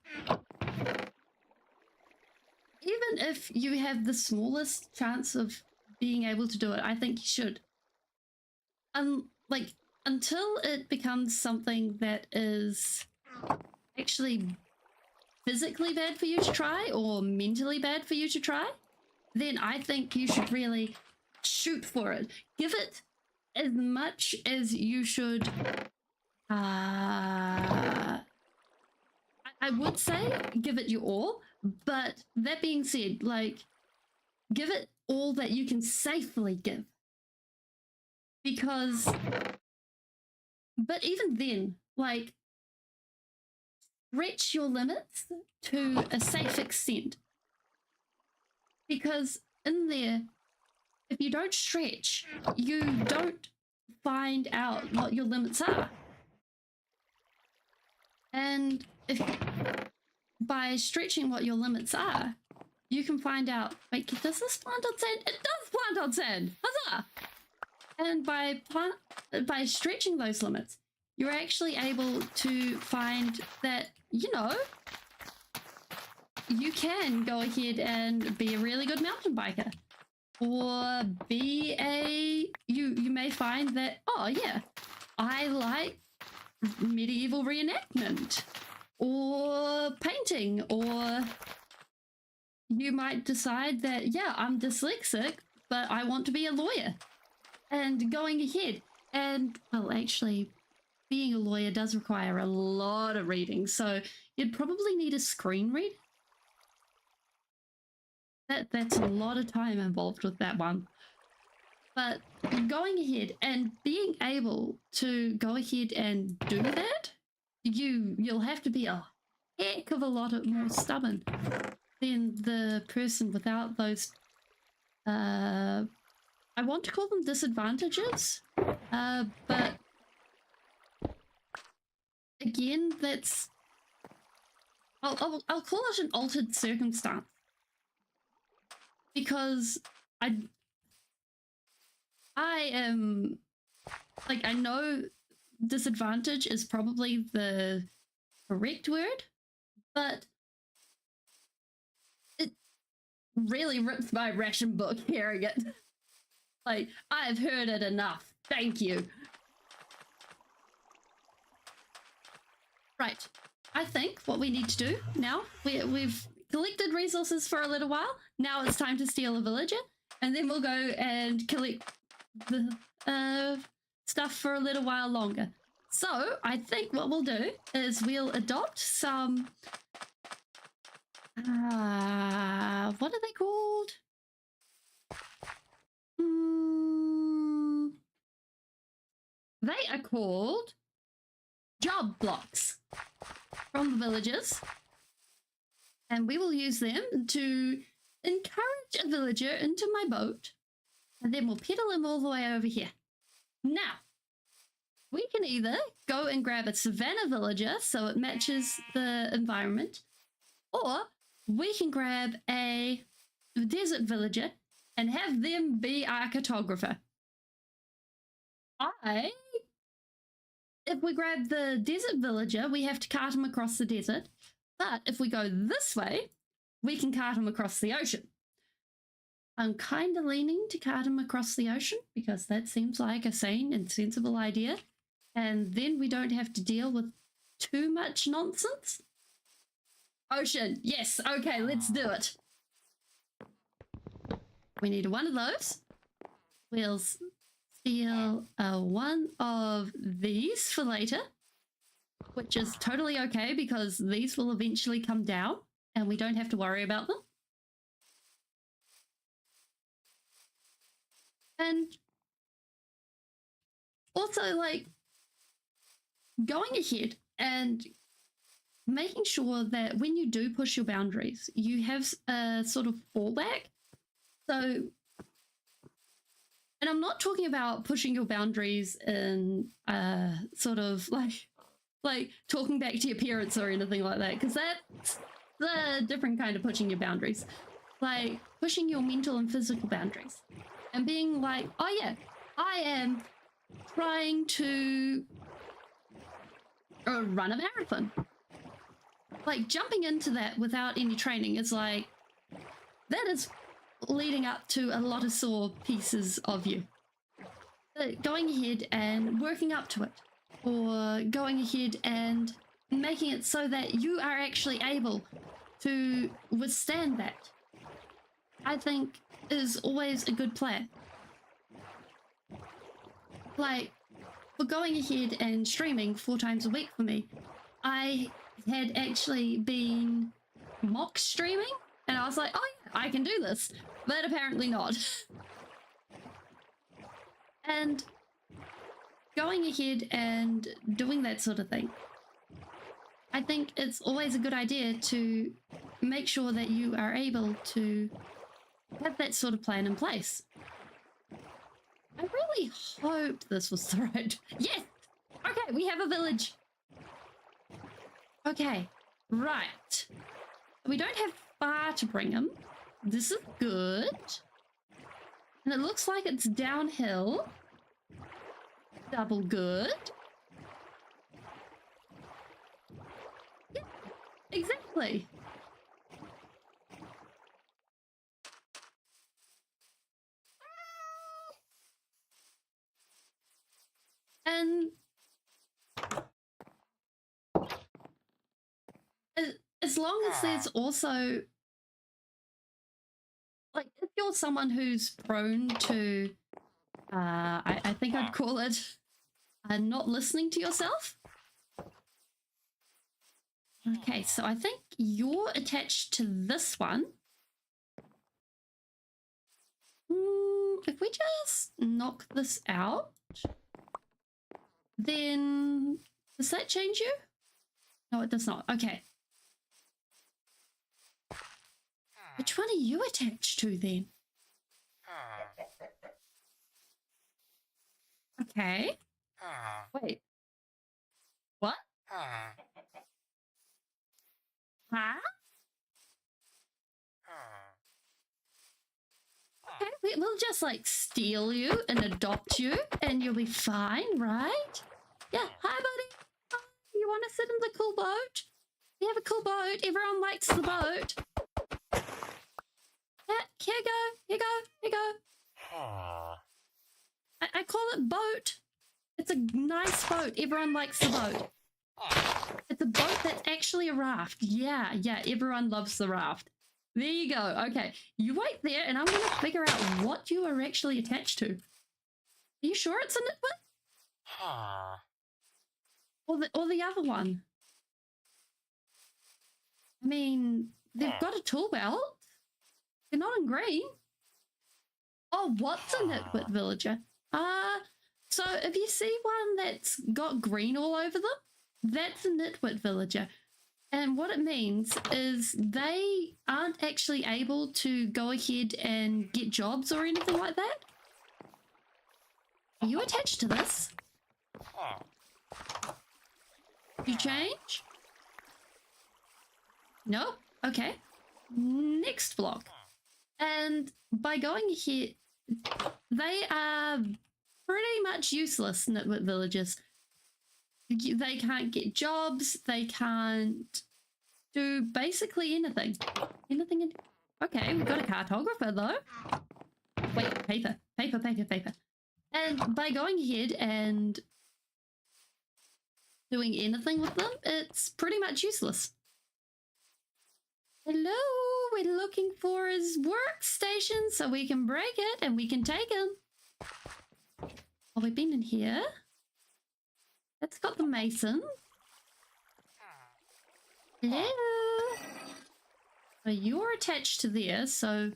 [SPEAKER 1] even if you have the smallest chance of being able to do it, I think you should. Like, until it becomes something that is actually physically bad for you to try or mentally bad for you to try, then I think you should really shoot for it. Give it as much as you should. I would say give it your all, but that being said, like, give it all that you can safely give. Because, but even then, like, stretch your limits to a safe extent. Because in there, if you don't stretch, you don't find out what your limits are. And if by stretching what your limits are, you can find out, wait, does this plant on sand? It does plant on sand! Huzzah! And by stretching those limits, you're actually able to find that, you know, you can go ahead and be a really good mountain biker. Or be you may find that, oh yeah, I like medieval reenactment or painting, or you might decide that, yeah, I'm dyslexic, but I want to be a lawyer. And going ahead and, well, actually, being a lawyer does require a lot of reading, so you'd probably need a screen read. That's a lot of time involved with that one. But going ahead and being able to go ahead and do that, you'll have to be a heck of a lot more stubborn than the person without those I want to call them disadvantages, but again, that's I'll call it an altered circumstance, because I am, like, I know disadvantage is probably the correct word, but it really rips my ration book hearing it. Like, I've heard it enough. Thank you. Right. I think what we need to do now, we've collected resources for a little while. Now it's time to steal a villager, and then we'll go and collect the stuff for a little while longer. So I think what we'll do is we'll adopt some what are they called? They are called job blocks from the villagers, and we will use them to encourage a villager into my boat, and then we'll pedal him all the way over here. Now, we can either go and grab a savannah villager so it matches the environment, or we can grab a desert villager and have them be our cartographer. If we grab the desert villager, we have to cart him across the desert. But if we go this way, we can cart him across the ocean. I'm kind of leaning to cart him across the ocean because that seems like a sane and sensible idea. And then we don't have to deal with too much nonsense. Ocean, yes, okay, let's do it. We need one of those. We'll steal one of these for later, which is totally okay because these will eventually come down and we don't have to worry about them. And also, like, going ahead and making sure that when you do push your boundaries, you have a sort of fallback. So And I'm not talking about pushing your boundaries in sort of like talking back to your parents or anything like that, because that's the different kind of pushing your boundaries. Like pushing your mental and physical boundaries and being like, oh yeah, I am trying to run a marathon. Like jumping into that without any training is like, that is leading up to a lot of sore pieces of you. Going ahead and working up to it, or going ahead and making it so that you are actually able to withstand that, I think is always a good plan. Like, for going ahead and streaming 4 times a week for me, I had actually been mock streaming, and I was like, oh yeah, I can do this, but apparently not. And going ahead and doing that sort of thing, I think it's always a good idea to make sure that you are able to have that sort of plan in place. I really hoped this was the right... Yes! Okay, we have a village. Okay, right. We don't have far to bring him. This is good. And it looks like it's downhill. Double good. Yeah, exactly. And as long as there's also, like, if you're someone who's prone to, I think I'd call it not listening to yourself. Okay, so I think you're attached to this one. If we just knock this out, then does that change you? No, it does not. Okay. Which one are you attached to then? Okay. Wait. What? Huh? Okay, we'll just like steal you and adopt you and you'll be fine, right? Yeah, hi buddy. Hi, you want to sit in the cool boat? We have a cool boat. Everyone likes the boat. Yeah, here you go. Here you go. Here you go. I call it boat. It's a nice boat. Everyone likes the boat. It's a boat that's actually a raft. Yeah, everyone loves the raft. There you go. Okay, you wait there and I'm going to figure out what you are actually attached to. Are you sure it's a nitwit? Or the other one? I mean, they've got a tool belt. They're not in green. Oh, what's a nitwit villager? So if you see one that's got green all over them, that's a nitwit villager. And what it means is they aren't actually able to go ahead and get jobs or anything like that. Are you attached to this? You change? No? Okay. Next block. And by going here, they are pretty much useless, nitwit villagers. They can't get jobs. They can't do basically anything. Okay, we've got a cartographer though. Wait, paper. And by going ahead and doing anything with them, it's pretty much useless. Hello, we're looking for his workstation so we can break it and we can take him. Oh, we've been in here. That's got the mason. Hello. So you're attached to there, so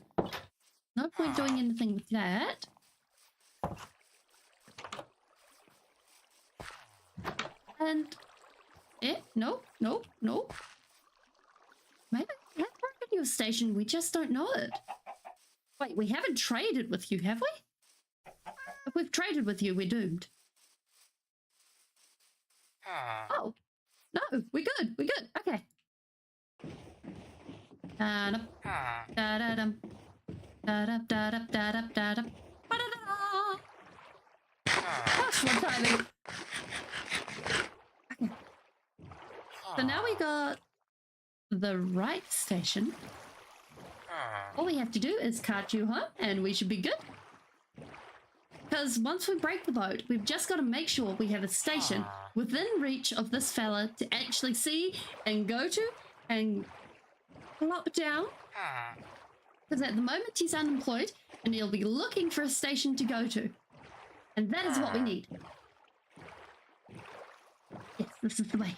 [SPEAKER 1] no point doing anything with that. And no. Maybe that's broken your station. We just don't know it. Wait, we haven't traded with you, have we? If we've traded with you, we're doomed. Oh, no, we're good. We're good. Okay. Da-dum, da-da-dum, da-dum, da-dum, da-dum, da-dum, ba-da-da-da. Gosh, what timing. Okay. So now we got the right station. All we have to do is cart you home and we should be good. Because once we break the boat, we've just got to make sure we have a station within reach of this fella to actually see and go to and plop down. Because at the moment he's unemployed and he'll be looking for a station to go to. And that is what we need. Yes, this is the way.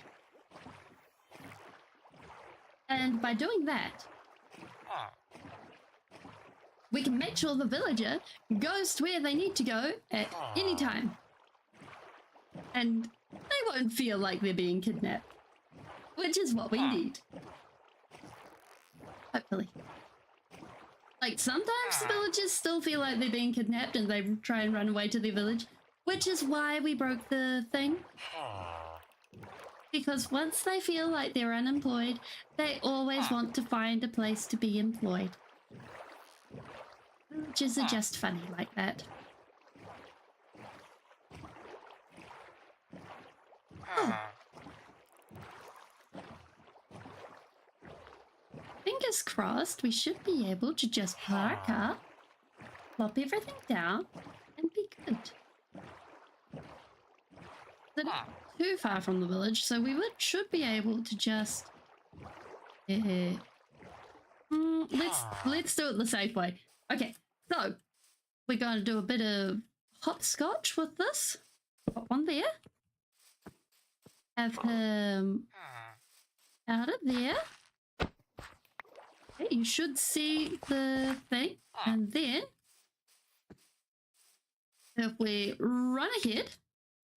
[SPEAKER 1] And by doing that, we can make sure the villager goes to where they need to go at any time. And they won't feel like they're being kidnapped, which is what we need. Hopefully. Like, sometimes the villagers still feel like they're being kidnapped and they try and run away to their village, which is why we broke the thing. Because once they feel like they're unemployed, they always want to find a place to be employed. Villages are just funny like that. Oh. Fingers crossed, we should be able to just park up, plop everything down, and be good. They're not too far from the village, so we should be able to just... let's do it the safe way. Okay, so we're going to do a bit of hopscotch with this. Put one there. Have him out of there. Okay, you should see the thing. And then if we run ahead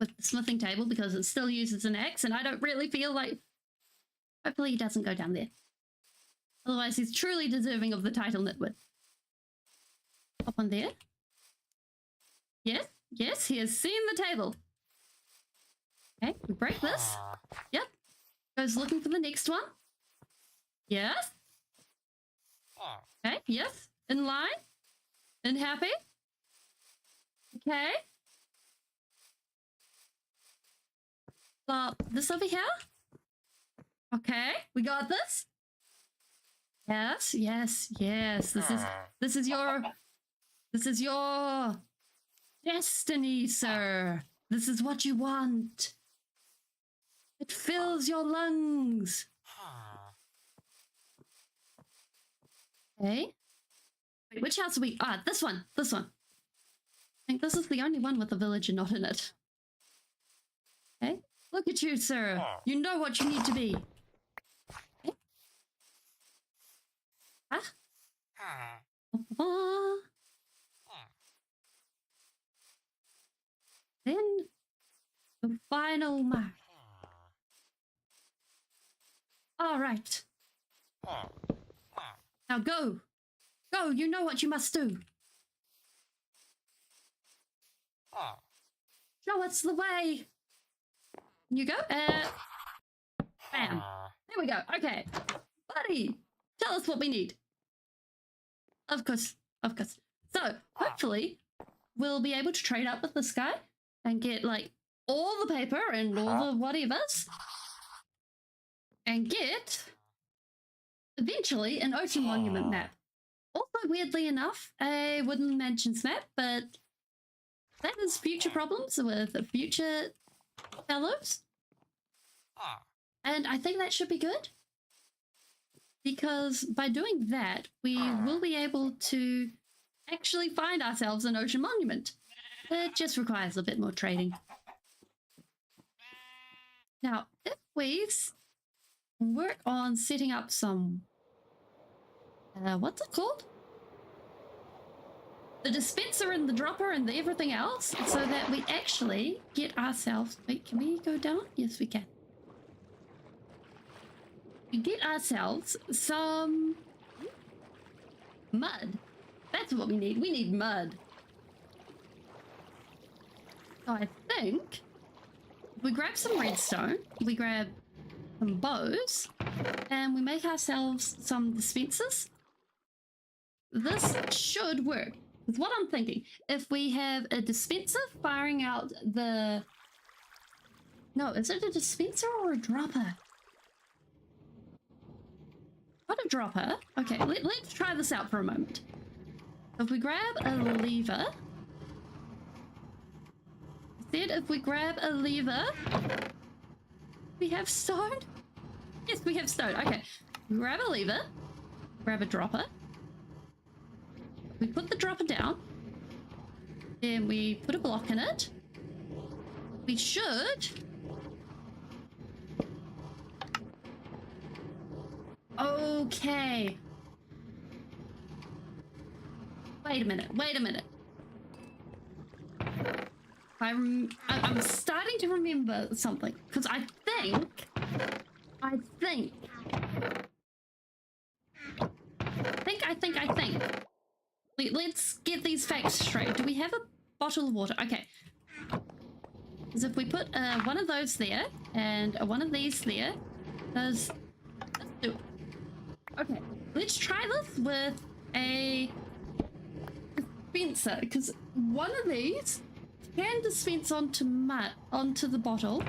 [SPEAKER 1] with the smithing table, because it still uses an axe, and I don't really feel like... Hopefully he doesn't go down there. Otherwise he's truly deserving of the title Nitwit. Up on there. Yes, yes, he has seen the table. Okay, we break this. Yep. Goes looking for the next one. Yes. Okay, yes. In line. And happy. Okay. This over here. Okay, we got this. Yes, yes, yes. This is your destiny, sir. This is what you want. It fills your lungs. Okay. Wait, which house are we? Ah, this one. This one. I think this is the only one with a villager not in it. Okay. Look at you, sir. You know what you need to be. Okay. Then the final mark. All right. Now go. Go, you know what you must do. Show us the way. You go. Bam. There we go. Okay. Buddy, tell us what we need. Of course. Of course. So, hopefully, we'll be able to trade up with this guy and get, like, all the paper and all the whatevers. And get, eventually, an ocean monument map. Also, weirdly enough, a wooden mansions map, but that is future problems with future fellows. And I think that should be good. Because by doing that, we will be able to actually find ourselves an ocean monument. It just requires a bit more trading. Now, if we work on setting up some... what's it called? The dispenser and the dropper and the everything else, so that we actually get ourselves... Wait, can we go down? Yes, we can. We get ourselves some mud. That's what we need. We need mud. So I think we grab some redstone, we grab some bows, and we make ourselves some dispensers. This should work. That's what I'm thinking. If we have a dispenser firing out the... No, is it a dispenser or a dropper? Not a dropper. Okay, let's try this out for a moment. If we grab a lever... Then if we grab a lever... We have stone? Yes, we have stone. Okay. Grab a lever. Grab a dropper. We put the dropper down. Then we put a block in it. We should... Okay. Wait a minute. Wait a minute. I'm starting to remember something, because I think let's get these facts straight. Do we have a bottle of water? Okay. Because if we put one of those there and one of these there, let's do it. Okay, let's try this with a dispenser, because one of these can dispense onto the bottle,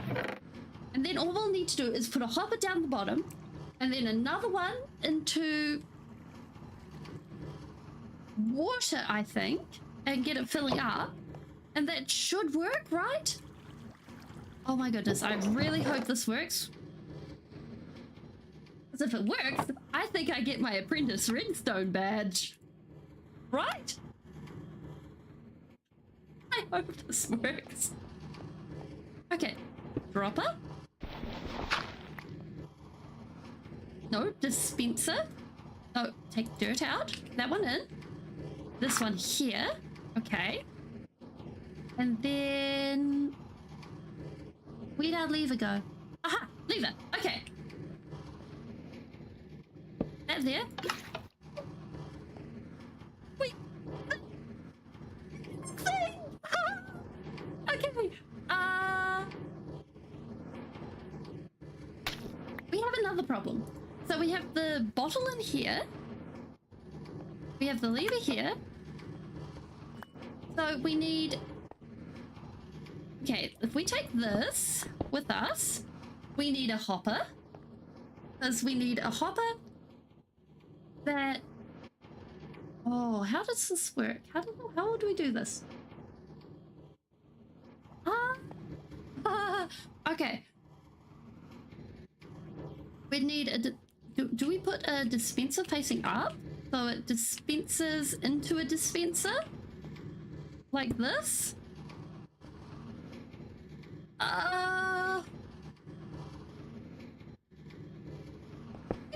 [SPEAKER 1] and then all we'll need to do is put a hopper down the bottom, and then another one into water, I think, and get it filling up, and that should work, right? Oh my goodness, I really hope this works. Because if it works, I think I get my apprentice redstone badge. Right? I hope this works. Okay, dropper. No, dispenser. Oh, take dirt out. That one in. This one here. Okay. And then... where'd our lever go? Aha! Lever! Okay. That there. Wait. Thing! Okay. We have another problem. So we have the bottle in here. We have the lever here. So we need... okay, if we take this with us, we need a hopper. Because we need a hopper that... oh, how does this work? How would we do this? Okay. We need a... do we put a dispenser facing up? So it dispenses into a dispenser? Like this? You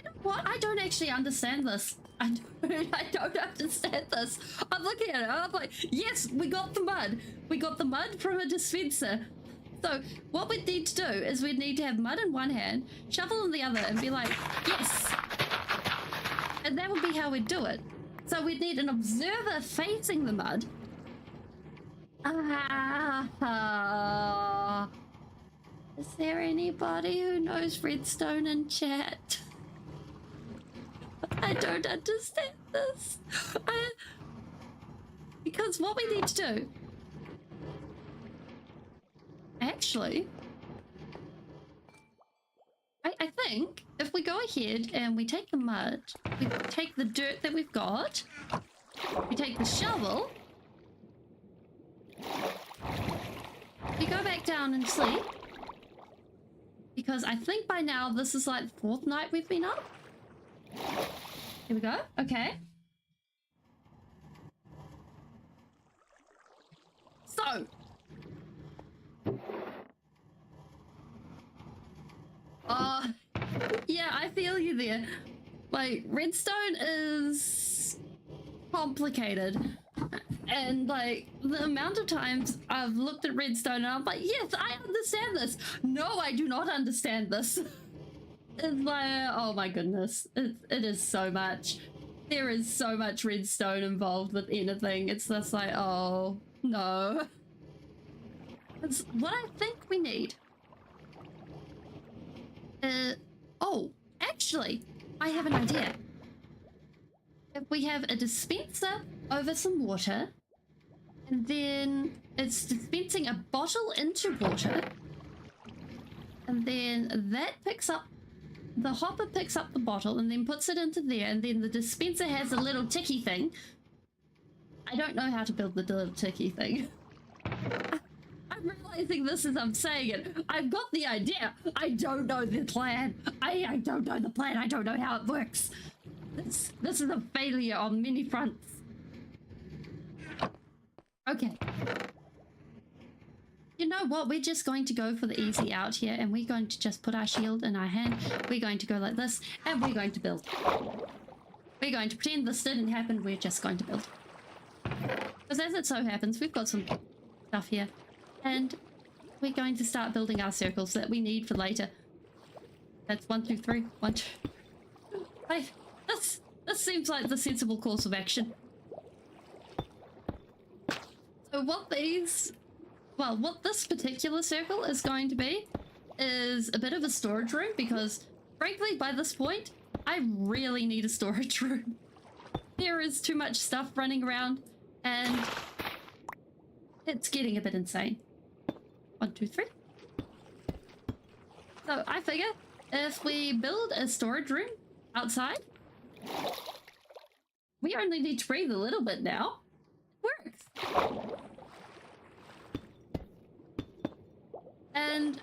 [SPEAKER 1] know what? I don't actually understand this. I don't understand this. I'm looking at it and I'm like, yes, we got the mud. We got the mud from a dispenser. So what we need to do is we need to have mud in one hand, shovel in the other, and be like, yes. And that would be how we'd do it. So we'd need an observer facing the mud. Is there anybody who knows redstone in chat? I don't understand this. Because what we need to do... actually... I think if we go ahead and we take the mud, we take the dirt that we've got, we take the shovel, we go back down and sleep, because I think by now this is like the 4th night we've been up. Here we go. Okay. So. Yeah, I feel you there. Like, redstone is complicated. And, like, the amount of times I've looked at redstone and I'm like, yes, I understand this. No, I do not understand this. It's like, oh my goodness. It is so much. There is so much redstone involved with anything. It's just like, oh, no. Because what I think we need... oh, actually, I have an idea. If we have a dispenser over some water, and then it's dispensing a bottle into water, and then that picks up, the hopper picks up the bottle and then puts it into there, and then the dispenser has a little ticky thing. I don't know how to build the little ticky thing. I'm realizing this as I'm saying it. I've got the idea. I don't know the plan. I don't know the plan. I don't know how it works. This is a failure on many fronts. Okay. You know what? We're just going to go for the easy out here, and we're going to just put our shield in our hand. We're going to go like this, and we're going to build. We're going to pretend this didn't happen. We're just going to build. Because as it so happens, we've got some stuff here, and we're going to start building our circles that we need for later. That's 1, 2, 3. 1, 2. Hey, this seems like the sensible course of action. So what this particular circle is going to be is a bit of a storage room, because frankly by this point I really need a storage room. There is too much stuff running around and it's getting a bit insane. 1, 2, 3. So I figure if we build a storage room outside, we only need to breathe a little bit now. It works. And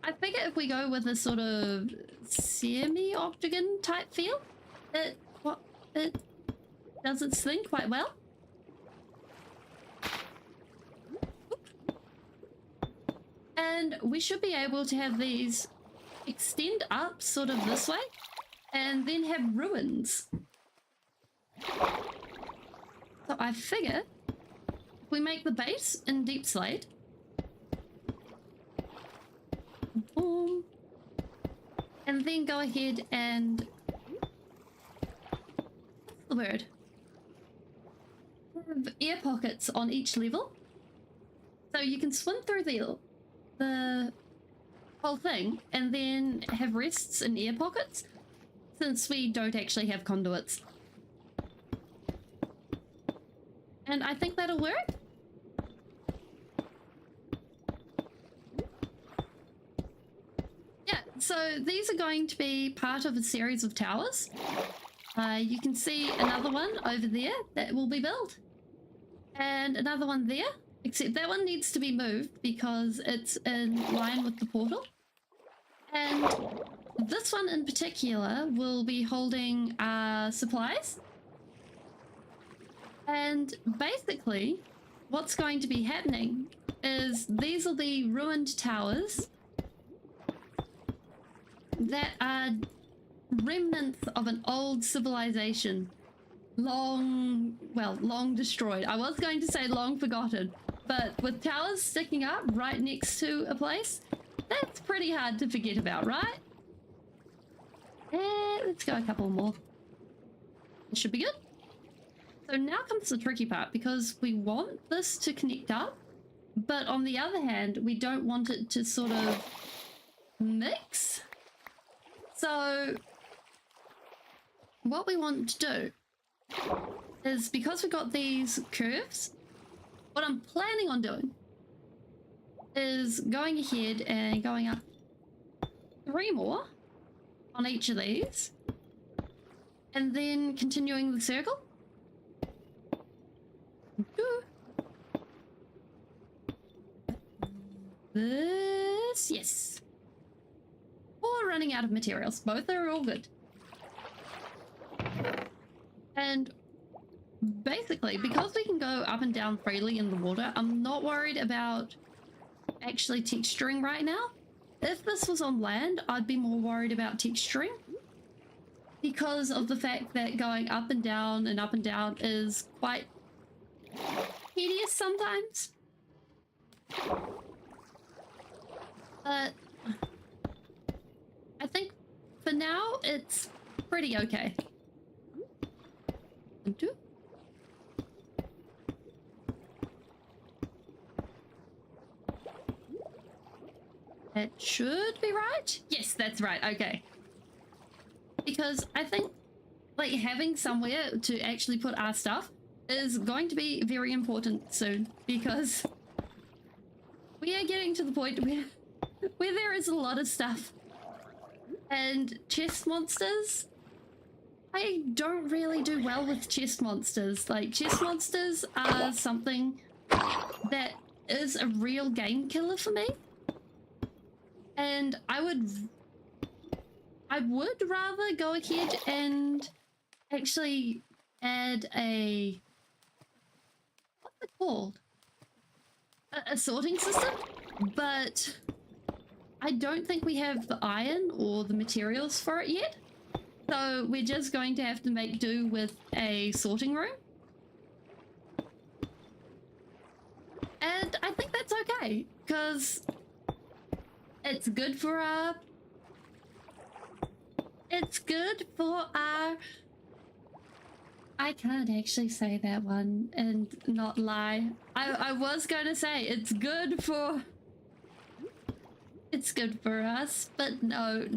[SPEAKER 1] I figure if we go with a sort of semi-octagon type feel, it does its thing quite well. And we should be able to have these extend up sort of this way and then have ruins. So I figure if we make the base in deep slate, boom, and then go ahead and what's the word? Have air pockets on each level, so you can swim through the whole thing and then have rests in air pockets, since we don't actually have conduits. And I think that'll work. Yeah, so these are going to be part of a series of towers. You can see another one over there that will be built. And another one there, except that one needs to be moved because it's in line with the portal. And this one in particular will be holding supplies. And basically, what's going to be happening is these will be ruined towers that are remnants of an old civilization. Long destroyed. I was going to say long forgotten, but with towers sticking up right next to a place, that's pretty hard to forget about, right? Let's go a couple more. This should be good. So now comes the tricky part, because we want this to connect up, but on the other hand, we don't want it to sort of mix. So what we want to do is, because we've got these curves, what I'm planning on doing is going ahead and going up 3 more on each of these, and then continuing the circle. This, yes. Or running out of materials. Both are all good. And basically, because we can go up and down freely in the water, I'm not worried about actually texturing right now. If this was on land, I'd be more worried about texturing, because of the fact that going up and down is quite tedious sometimes. But I think for now it's pretty okay. 1, 2. That should be right. Yes, that's right. Okay. Because I think like having somewhere to actually put our stuff is going to be very important soon, because we are getting to the point where there is a lot of stuff. And chest monsters, I don't really do well with chest monsters. Like, chest monsters are something that is a real game killer for me. And I would rather go ahead and actually add a, what's it called? A sorting system, but I don't think we have the iron or the materials for it yet. So we're just going to have to make do with a sorting room. And I think that's okay, because it's good for our... It's good for our... I can't actually say that one and not lie. I was going to say it's good for... It's good for us, but no,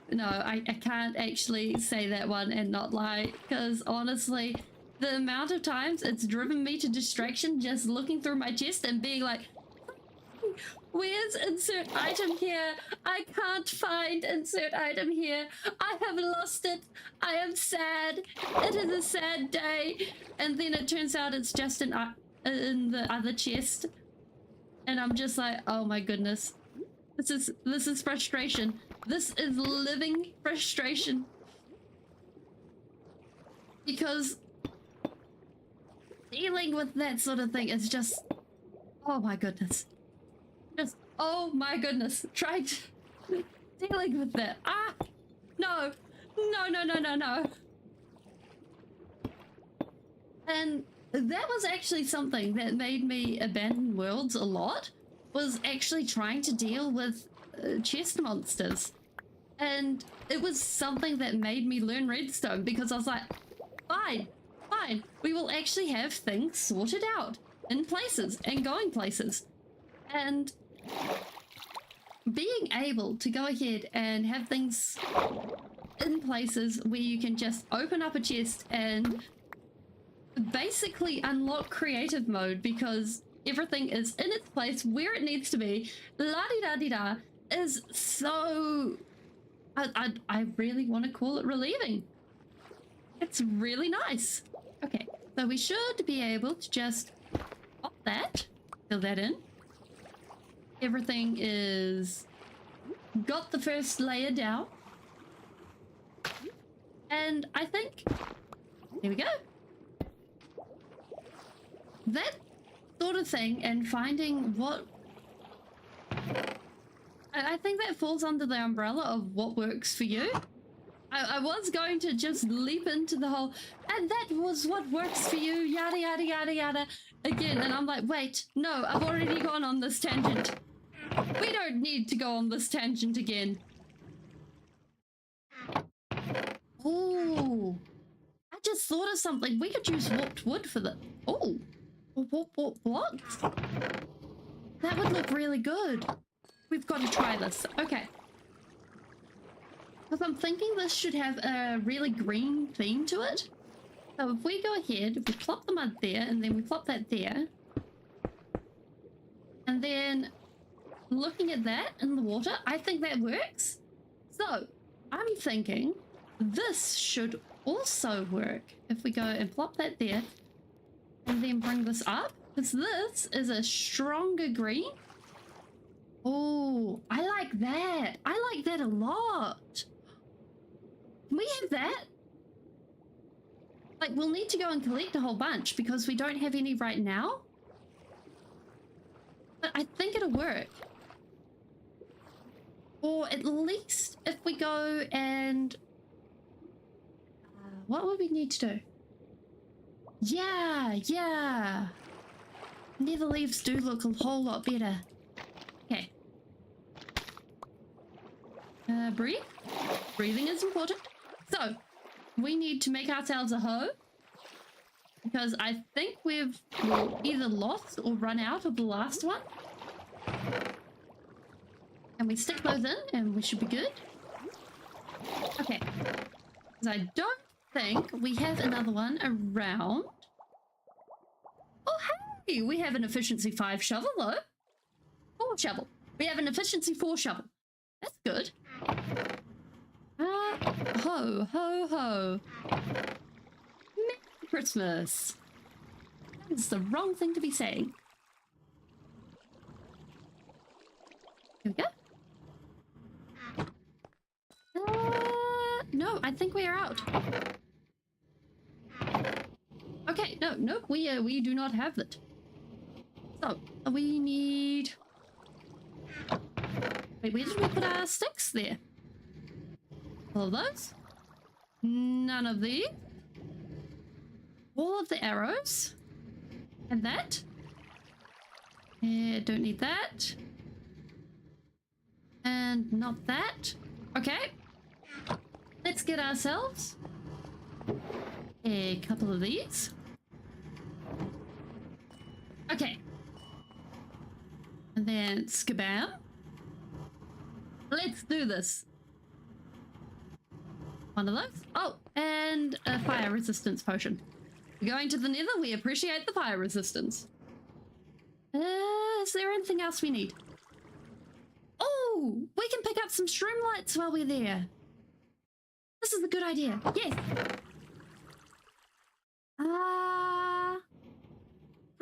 [SPEAKER 1] I can't actually say that one and not lie, because honestly, the amount of times it's driven me to distraction just looking through my chest and being like, where's insert item here? I can't find insert item here. I have lost it. I am sad. It is a sad day. And then it turns out it's just in the other chest. And I'm just like, oh my goodness. This is frustration. This is living frustration. Because dealing with that sort of thing is just, oh my goodness. Just, oh my goodness. Trying to, dealing with that. Ah, no. No. And that was actually something that made me abandon worlds a lot, was actually trying to deal with chest monsters. And it was something that made me learn redstone, because I was like, fine, we will actually have things sorted out in places and going places. And being able to go ahead and have things in places where you can just open up a chest and basically unlock creative mode, because everything is in its place where it needs to be, la-di-da-di-da, is so... I really want to call it relieving. It's really nice. Okay, so we should be able to just pop that, fill that in. Everything is... got the first layer down. And I think... here we go. That sort of thing, and finding what... I think that falls under the umbrella of what works for you. I was going to just leap into the whole, and that was what works for you, yada yada yada yada, again, and I'm like, wait, no, I've already gone on this tangent. We don't need to go on this tangent again. Oh, I just thought of something. We could use warped wood for the... oh, what? That would look really good. We've got to try this. Okay. Because I'm thinking this should have a really green theme to it. So if we go ahead, we plop the mud there, and then we plop that there. And then looking at that in the water, I think that works. So I'm thinking this should also work. If we go and plop that there, and then bring this up, because this is a stronger green. Oh, I like that. I like that a lot. Can we have that? Like, we'll need to go and collect a whole bunch because we don't have any right now. But I think it'll work. Or at least if we go and... what would we need to do? Yeah. Nether leaves do look a whole lot better. Okay. Breathe. Breathing is important. So, we need to make ourselves a hoe. Because I think we've either lost or run out of the last one. And we stick those in and we should be good. Okay. Because I don't think we have another one around. Oh, hey! We have an efficiency 5 shovel, though. 4 shovel. We have an efficiency 4 shovel. That's good. Ho, ho, ho. Merry Christmas. That's the wrong thing to be saying. Here we go. No, I think we are out. Okay, no, we do not have it. So, we need... Wait, where did we put our sticks? There. All of those? None of these. All of the arrows. And that. Don't need that. And not that. Okay. Let's get ourselves a couple of these. Okay. And then skabam. Let's do this. One of those. Oh, and a fire resistance potion. Going to the nether, we appreciate the fire resistance. Is there anything else we need? Oh, we can pick up some shroom lights while we're there. This is a good idea. Yes.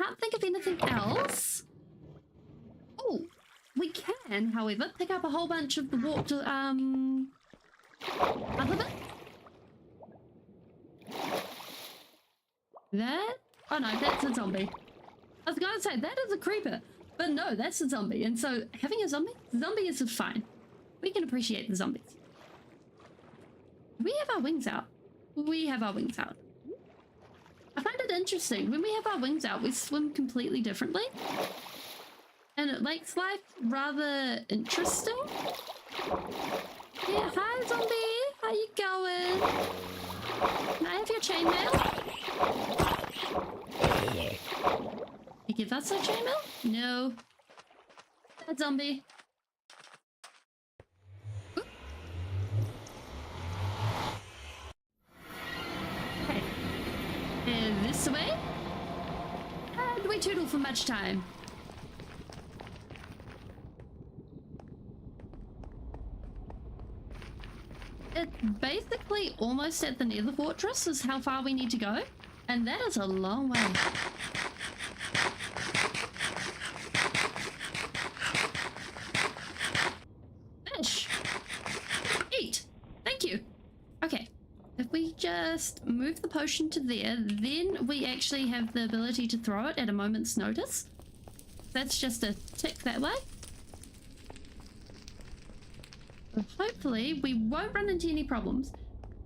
[SPEAKER 1] Can't think of anything else. Oh, we can, however, pick up a whole bunch of the warped, other bit. That? Oh no, that's a zombie. I was gonna say, that is a creeper. But no, that's a zombie. And so, having a zombie is fine. We can appreciate the zombies. We have our wings out. We have our wings out. I find it interesting. When we have our wings out, we swim completely differently. And it makes life rather interesting. Yeah, hi zombie. How you going? Can I have your chainmail? You give us a chainmail? No. A zombie. Oop. Okay. And this way? And we toodle for much time. It's basically almost at the Nether Fortress is how far we need to go. And that is a long way. Fish! Eat! Thank you! Okay. If we just move the potion to there, then we actually have the ability to throw it at a moment's notice. That's just a tick that way. Hopefully we won't run into any problems.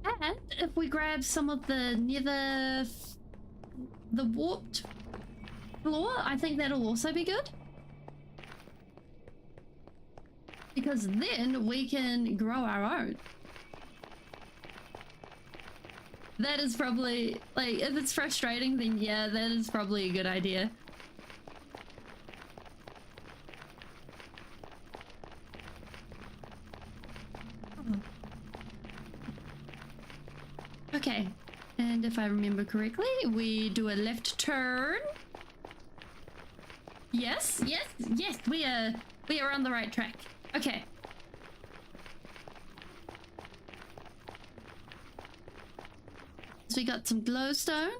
[SPEAKER 1] And if we grab some of the the warped floor, I think that'll also be good. Because then we can grow our own. That is probably, like, if it's frustrating, then yeah, that is probably a good idea. Okay, and if I remember correctly, we do a left turn. Yes, we are on the right track. Okay. So we got some glowstone,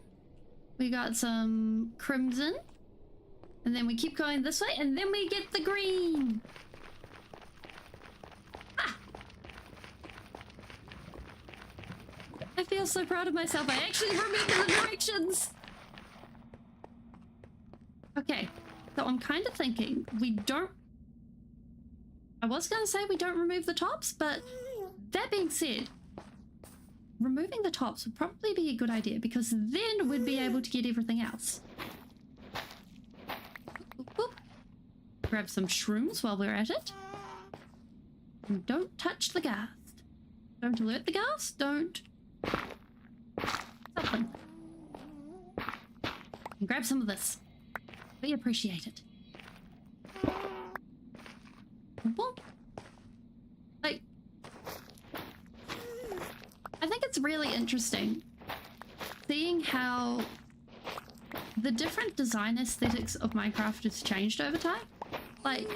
[SPEAKER 1] we got some crimson, and then we keep going this way, and then we get the green. I feel so proud of myself. I actually remember the directions. Okay, so I'm kind of thinking we don't... I was going to say we don't remove the tops, but that being said, removing the tops would probably be a good idea because then we'd be able to get everything else. Boop, boop. Grab some shrooms while we're at it. And don't touch the ghast. Don't alert the ghast. Don't... Something. And grab some of this. We appreciate it. Boop. interesting seeing how the different design aesthetics of Minecraft has changed over time. Like,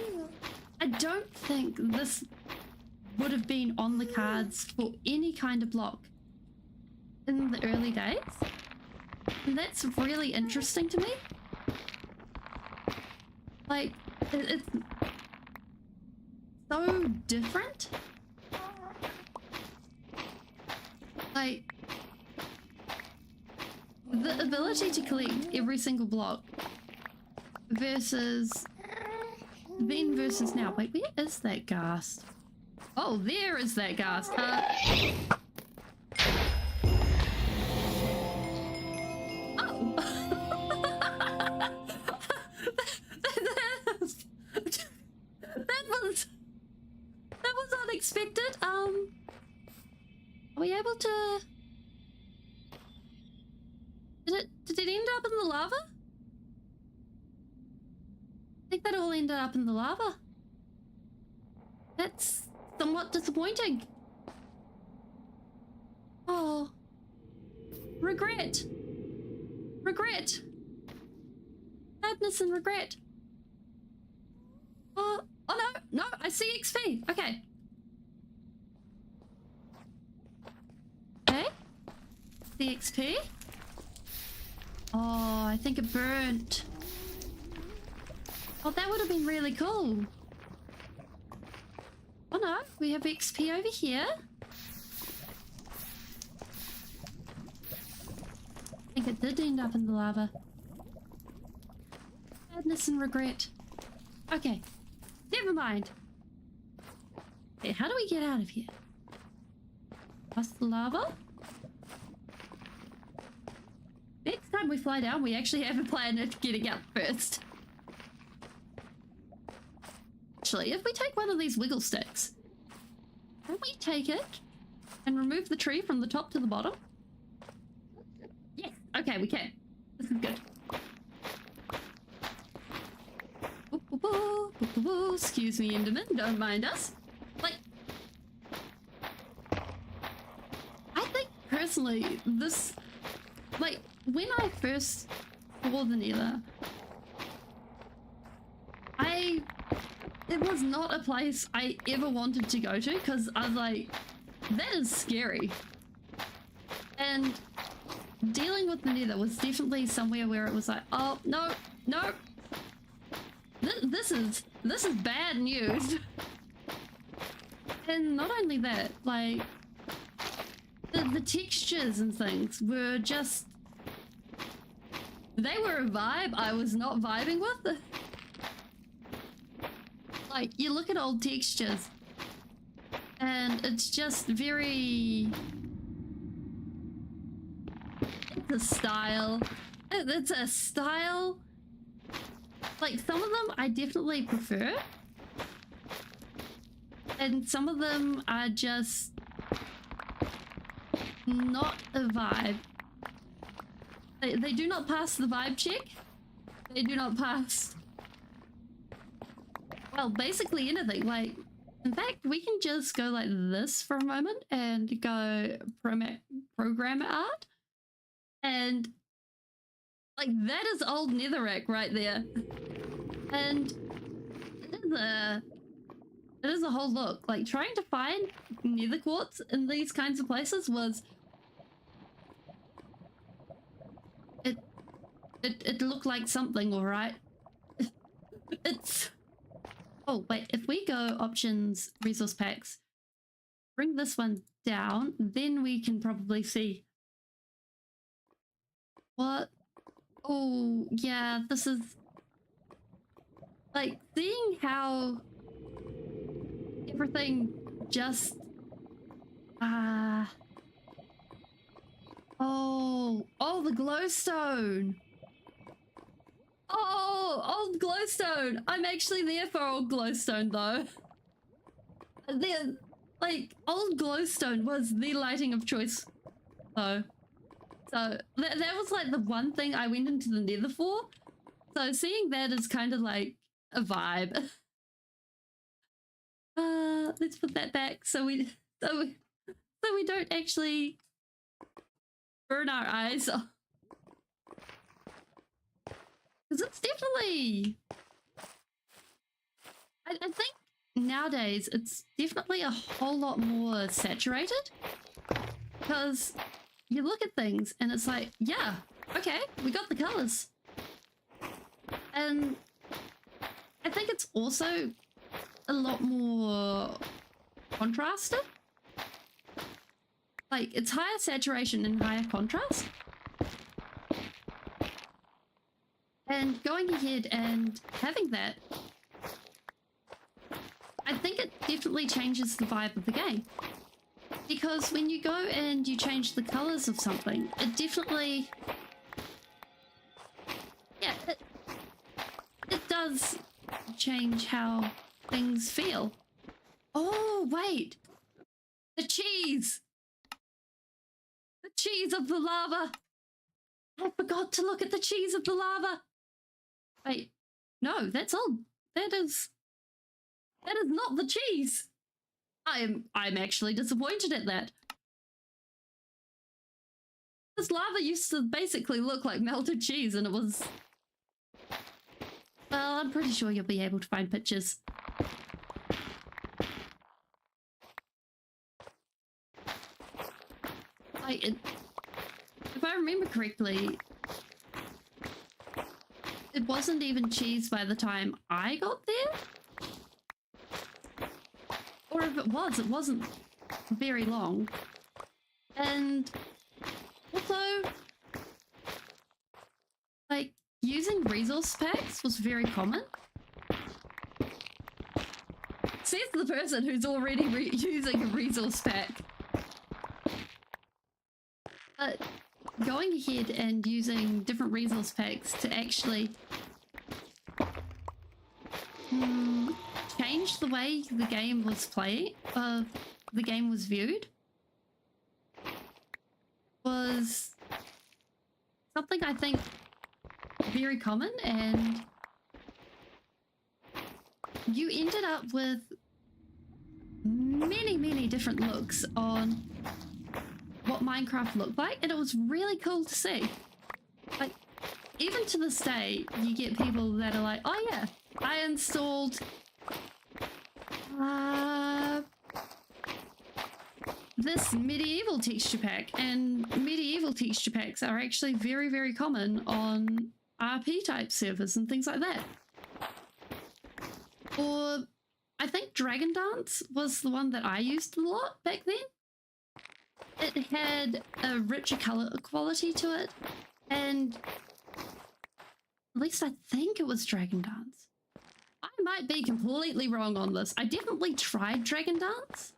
[SPEAKER 1] I don't think this would have been on the cards for any kind of block in the early days. And that's really interesting to me. Like, it's so different. Like, the ability to collect every single block versus then versus now. Wait, where is that ghast? Oh, there is that ghast. That was unexpected. Are we able to? Did it end up in the lava? I think that all ended up in the lava. That's somewhat disappointing. Oh. Regret. Regret. Sadness and regret. Oh no, I see XP. Okay. Okay. The XP. Oh, I think it burnt. Oh, that would have been really cool. Oh no, we have XP over here. I think it did end up in the lava. Sadness and regret. Okay, never mind. Okay, how do we get out of here? Past the lava? Next time we fly down, we actually have a plan of getting out first. Actually, if we take one of these wiggle sticks, can we take it and remove the tree from the top to the bottom? Yes, okay, we can. This is good. Excuse me, Enderman, don't mind us. Like, I think personally, this, like, when I first saw the Nether, it was not a place I ever wanted to go to because I was like, that is scary. And dealing with the Nether was definitely somewhere where it was like, oh, no. This is bad news. And not only that, like, the textures and things were just, they were a vibe I was not vibing with. Like, you look at old textures and it's just very, it's a style. It's a style. Like, some of them I definitely prefer, and some of them are just not a vibe. They do not pass the vibe check. They do not pass, well, basically anything. Like, in fact, we can just go like this for a moment and go program art, and like, that is old netherrack right there. And it is a whole look. Like, trying to find nether quartz in these kinds of places was, it looked like something, all right. It's, oh wait, if we go options, resource packs, bring this one down, then we can probably see what. Oh yeah, this is like seeing how everything just oh, the glowstone. Oh, old glowstone. I'm actually there for old glowstone though. The, like, old glowstone was the lighting of choice though. So that was like the one thing I went into the Nether for. So seeing that is kind of like a vibe. Let's put that back so we don't actually burn our eyes off. Because it's definitely... I think nowadays it's definitely a whole lot more saturated. Because you look at things and it's like, yeah, okay, we got the colors. And I think it's also a lot more contrasted. Like, it's higher saturation and higher contrast. And going ahead and having that, I think it definitely changes the vibe of the game. Because when you go and you change the colors of something, it definitely... yeah, it does change how things feel. Oh, wait! The cheese! The cheese of the lava! I forgot to look at the cheese of the lava! Wait, no, that's all. That is not the cheese! I'm actually disappointed at that. This lava used to basically look like melted cheese, and it was... well, I'm pretty sure you'll be able to find pictures. If I remember correctly, it wasn't even cheese by the time I got there. Or if it wasn't very long. And also, like, using resource packs was very common. Says the person who's already using a resource pack. But going ahead and using different resource packs to actually change the way the game was played, the game was viewed, was something I think very common, and you ended up with many different looks on what Minecraft looked like, and it was really cool to see. Like, even to this day, you get people that are like, oh yeah, I installed this medieval texture pack, and medieval texture packs are actually very common on RP type servers and things like that. Or I think Dragon Dance was the one that I used a lot back then. It had a richer color quality to it, and at least I think it was Dragon Dance. I might be completely wrong on this. I definitely tried Dragon Dance.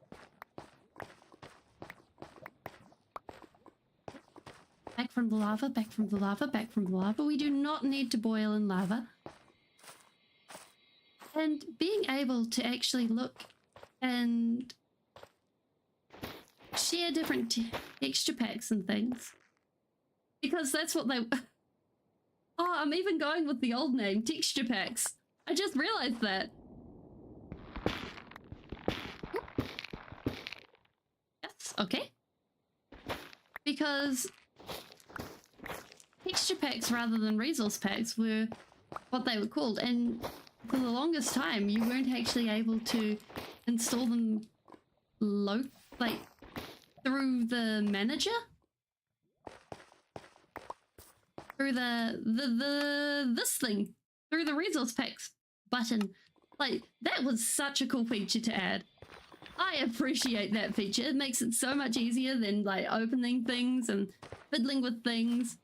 [SPEAKER 1] Back from the lava, back from the lava, back from the lava. We do not need to boil in lava. And being able to actually look and share different texture packs and things. Because that's what they... oh, I'm even going with the old name, texture packs. I just realized that. Yes, okay. Because texture packs rather than resource packs were what they were called, and for the longest time you weren't actually able to install them through the manager, through this thing, through the resource packs button. Like, that was such a cool feature to add. I appreciate that feature. It makes it so much easier than like opening things and fiddling with things.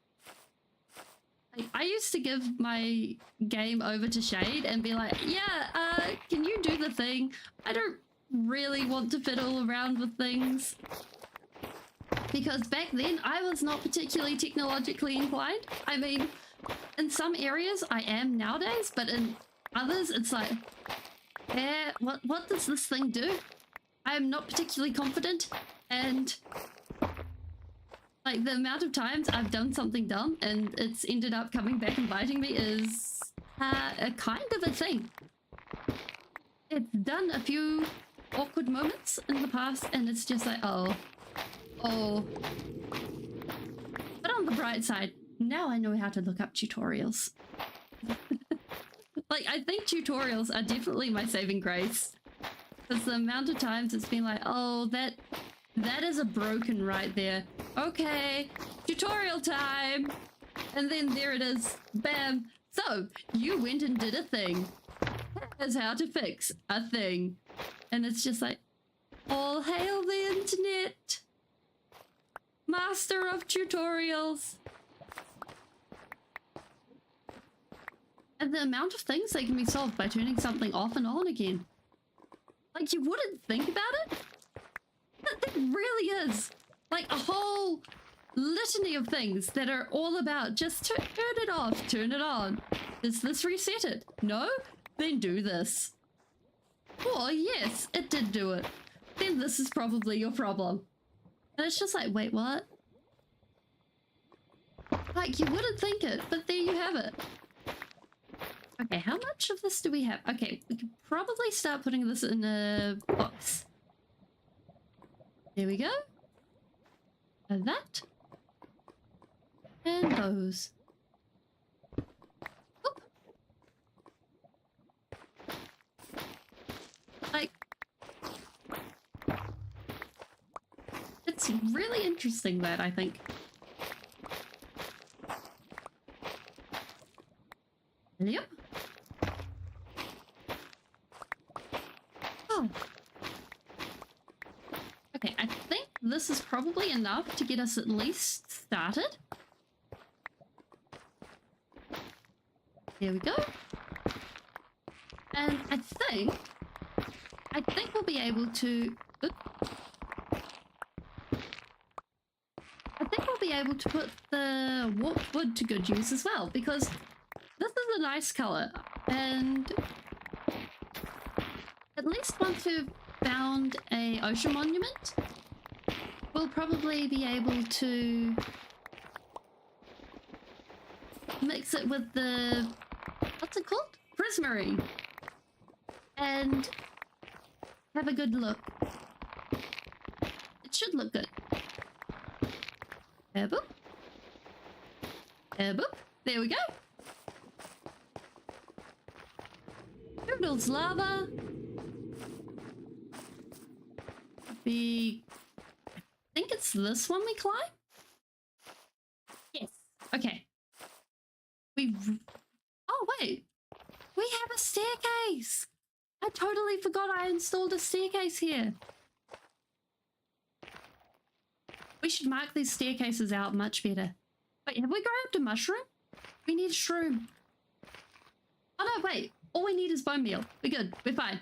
[SPEAKER 1] Like, I used to give my game over to Shade and be like, yeah, can you do the thing? I don't really want to fiddle around with things. Because back then, I was not particularly technologically inclined. I mean, in some areas I am nowadays, but in others it's like, what does this thing do? I am not particularly confident, and like the amount of times I've done something dumb and it's ended up coming back and biting me is a kind of a thing. It's done a few awkward moments in the past, and it's just like, oh. on the bright side, now I know how to look up tutorials. Like, I think tutorials are definitely my saving grace. Because the amount of times it's been like, oh, that is a broken right there. Okay, tutorial time. And then there it is. Bam. So, you went and did a thing. Here's how to fix a thing. And it's just like, all hail the internet. Master of tutorials. And the amount of things that can be solved by turning something off and on again. Like, you wouldn't think about it, but there really is. Like, a whole litany of things that are all about just turn it off, turn it on. Does this reset it? No? Then do this. Or, yes, it did do it. Then this is probably your problem. And it's just like, wait, what? Like, you wouldn't think it, but there you have it. Okay, how much of this do we have? Okay, we could probably start putting this in a box. There we go. And that. And those. Oop. Like, it's really interesting that, I think. Yep. Oh. Okay, I think this is probably enough to get us at least started. There we go. And I think we'll be able to... I think we'll be able to put the warped wood to good use as well, because this is a nice color, and at least once we've found a ocean monument, we'll probably be able to mix it with the, what's it called? Prismarine, and have a good look. It should look good. Boop. Boop. There we go. Noodles lava. I think it's this one we climb? Yes. Okay. Oh, wait. We have a staircase. I totally forgot I installed a staircase here. We should mark these staircases out much better. Wait, have we grabbed a mushroom? We need a shroom. Oh no, wait. All we need is bone meal. We're good. We're fine.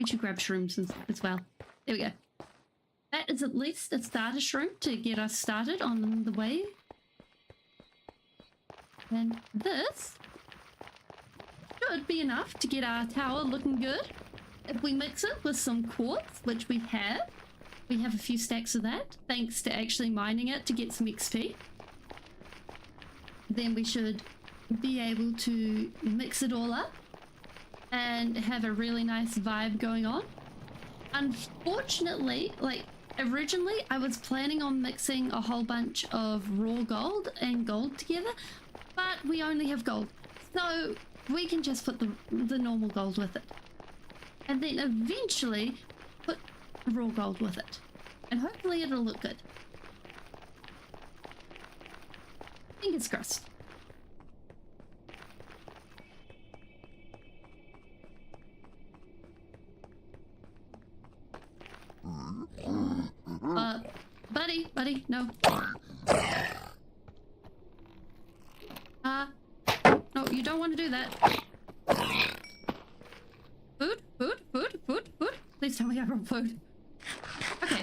[SPEAKER 1] We should grab shrooms as well. There we go. That is at least a starter shroom to get us started on the way. And this should be enough to get our tower looking good. If we mix it with some quartz, which we have a few stacks of that, thanks to actually mining it to get some XP. Then we should be able to mix it all up and have a really nice vibe going on. Unfortunately, like originally I was planning on mixing a whole bunch of raw gold and gold together, but we only have gold, so we can just put the normal gold with it and then eventually put raw gold with it, and hopefully it'll look good. Fingers crossed. Buddy, no. No, you don't want to do that. Food. Please tell me I brought food. Okay.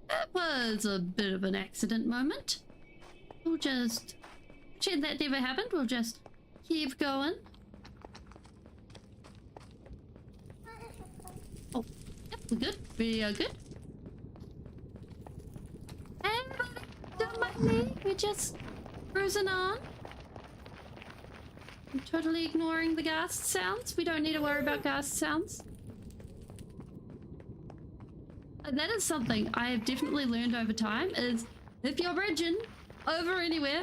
[SPEAKER 1] That was a bit of an accident moment. We'll just pretend that never happened. We'll just keep going. Oh, yep, we're good. We are good. And don't mind me. We're just cruising on. I'm totally ignoring the ghast sounds. We don't need to worry about ghast sounds. And that is something I have definitely learned over time is if you're bridging over anywhere,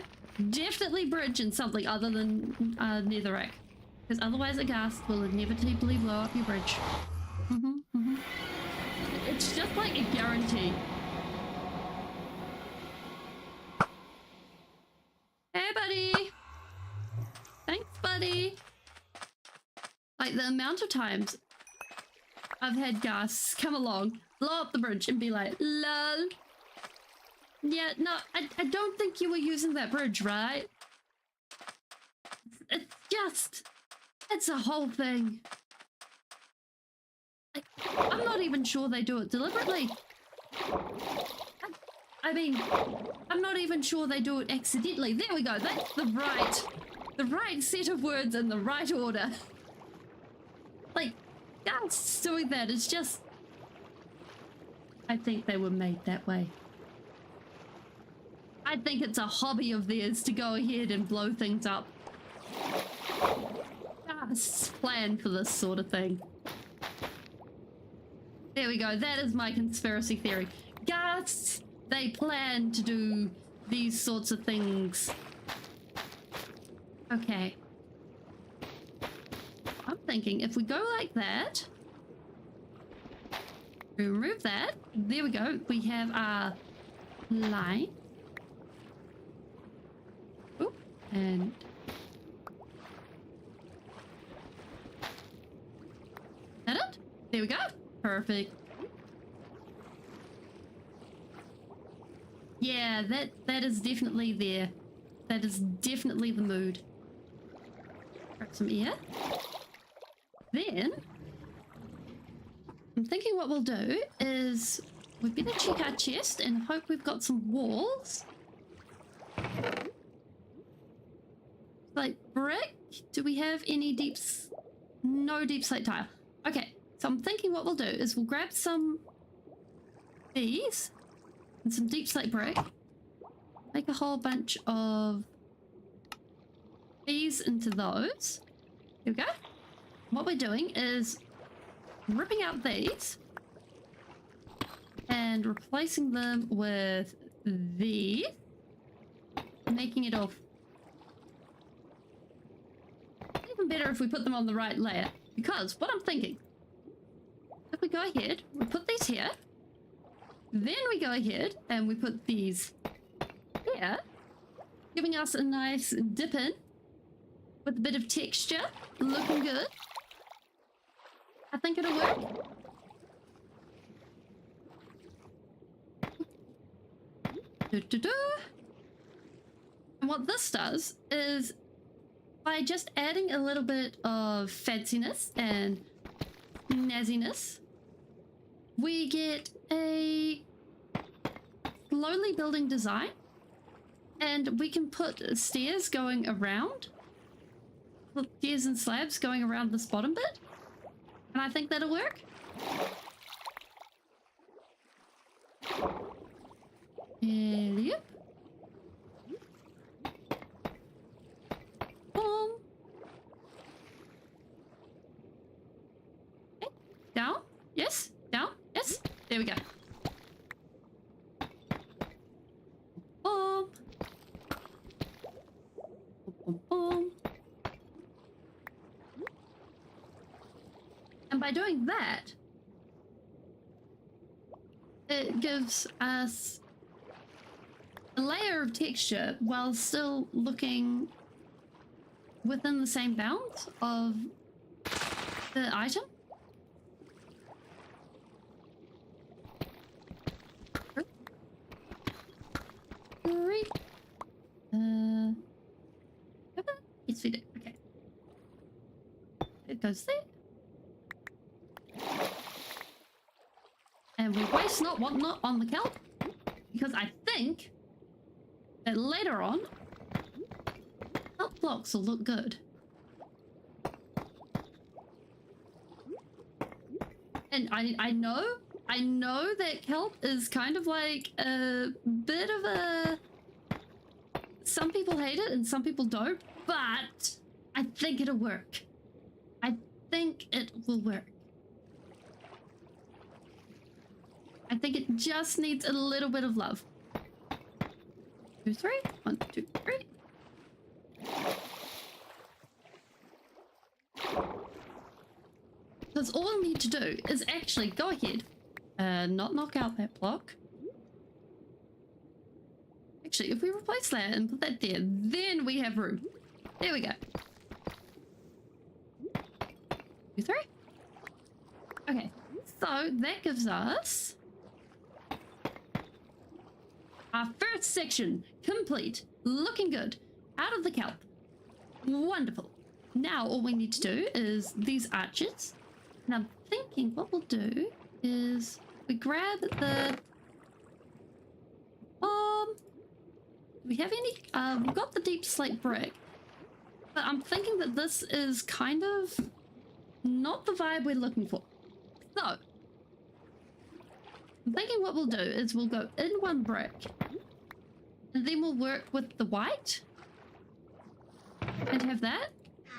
[SPEAKER 1] definitely bridge in something other than netherrack. Because otherwise a ghast will inevitably blow up your bridge. It's just like a guarantee. Hey, buddy. Thanks, buddy. Like the amount of times I've had ghasts come along, blow up the bridge and be like, lol. Yeah, no, I don't think you were using that bridge, right? It's a whole thing. Like, I'm not even sure they do it deliberately. I mean, I'm not even sure they do it accidentally. There we go. That's the right set of words in the right order. Like, ghasts doing that is just... I think they were made that way. I think it's a hobby of theirs to go ahead and blow things up. Ghasts plan for this sort of thing. There we go. That is my conspiracy theory. Ghasts, they plan to do these sorts of things. Okay. I'm thinking if we go like that, remove that. There we go. We have our line. Oop, and that it? There we go. Perfect. Yeah, that is definitely there. That is definitely the mood. Grab some air. Then I'm thinking what we'll do is we better check our chest and hope we've got some walls. Like brick? Do we have any no deep slate tile. Okay, so I'm thinking what we'll do is we'll grab some these and some deep slate brick. Make a whole bunch of these into those. Here we go. What we're doing is ripping out these and replacing them with these, making it off. Even better if we put them on the right layer, because what I'm thinking, if we go ahead, we put these here, then we go ahead and we put these here, giving us a nice dip in with a bit of texture, looking good. I think it'll work. And what this does is, by just adding a little bit of fanciness and snazziness, we get a slowly building design, and we can put stairs going around, stairs and slabs going around this bottom bit. And I think that'll work. Yep. Boom. Okay. Down. Yes. Down. Yes. There we go. Boom. Boom, boom, boom. And by doing that, it gives us a layer of texture while still looking within the same bounds of the item. Great. Yes, we do. Okay. It goes there. And we waste not, want not on the kelp, because I think that later on, kelp blocks will look good. And I know that kelp is kind of like a bit of a... Some people hate it and some people don't, but I think it'll work. I think it will work. I think it just needs a little bit of love. 2, 3. 1, 2, 3. Because all we'll need to do is actually go ahead and not knock out that block. Actually, if we replace that and put that there, then we have room. There we go. 2, 3. Okay, so that gives us our first section complete. Looking good. Out of the kelp. Wonderful. Now all we need to do is these arches. And I'm thinking what we'll do is we grab the... do we have any? We've got the deep slate brick. But I'm thinking that this is kind of not the vibe we're looking for. So, I'm thinking what we'll do is we'll go in one brick. And then we'll work with the white. And have that.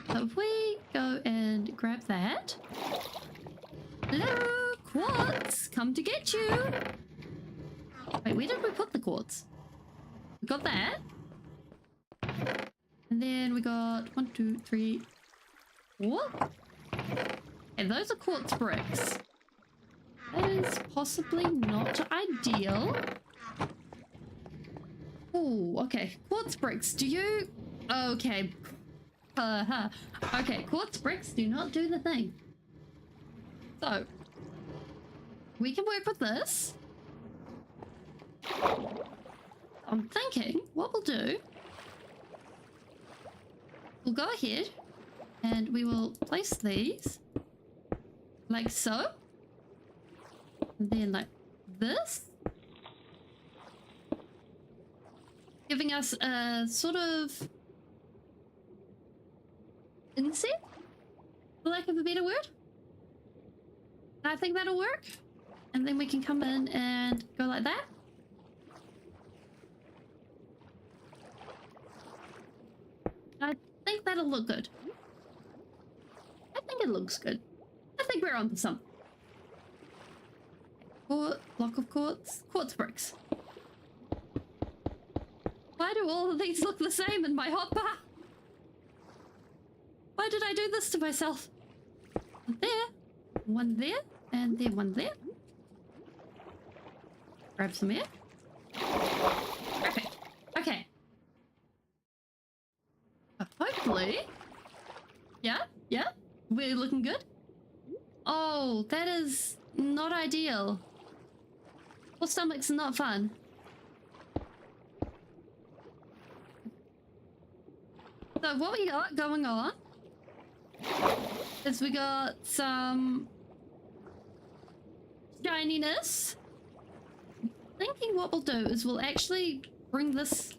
[SPEAKER 1] So if we go and grab that. Hello, quartz! Come to get you! Wait, where did we put the quartz? We got that. And then we got 1, 2, 3, 4. And those are quartz bricks. That is possibly not ideal. Oh, okay. Quartz bricks, do you... Okay. Okay, quartz bricks do not do the thing. So, we can work with this. I'm thinking what we'll do, we'll go ahead and we will place these like so. And then like this. Giving us a sort of inset, for lack of a better word. I think that'll work. And then we can come in and go like that. I think that'll look good. I think it looks good. I think we're onto something. Block of quartz bricks. Why do all of these look the same in my hotbar? Why did I do this to myself? One there, one there, and then one there. Grab some air. Okay, okay. Hopefully. Yeah, we're looking good. Oh, that is not ideal. Full stomach's not fun. So what we got going on is we got some shininess. Thinking what we'll do is we'll actually bring this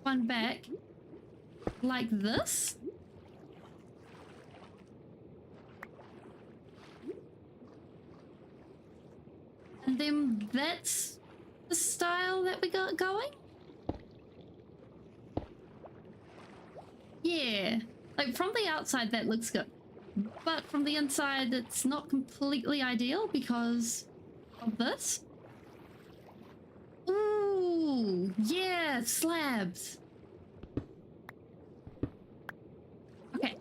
[SPEAKER 1] one back like this. And then that's the style that we got going. Yeah, like from the outside that looks good, but from the inside it's not completely ideal because of this. Ooh, yeah, slabs. Okay.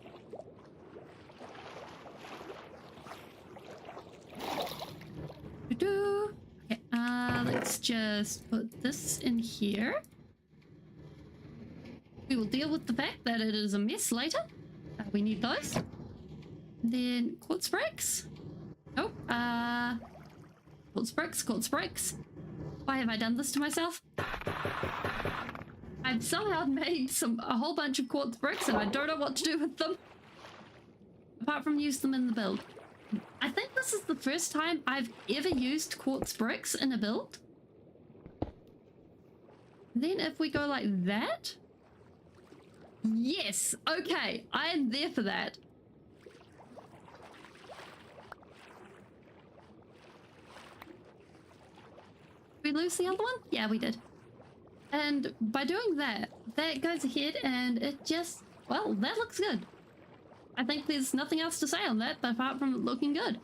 [SPEAKER 1] Okay, let's just put this in here. We will deal with the fact that it is a mess later. We need those. And then quartz bricks. Oh, quartz bricks. Why have I done this to myself? I've somehow made a whole bunch of quartz bricks and I don't know what to do with them. Apart from use them in the build. I think this is the first time I've ever used quartz bricks in a build. Then if we go like that. Yes, okay, I am there for that. Did we lose the other one? Yeah, we did. And by doing that, that goes ahead and it just, well, that looks good. I think there's nothing else to say on that apart from it looking good.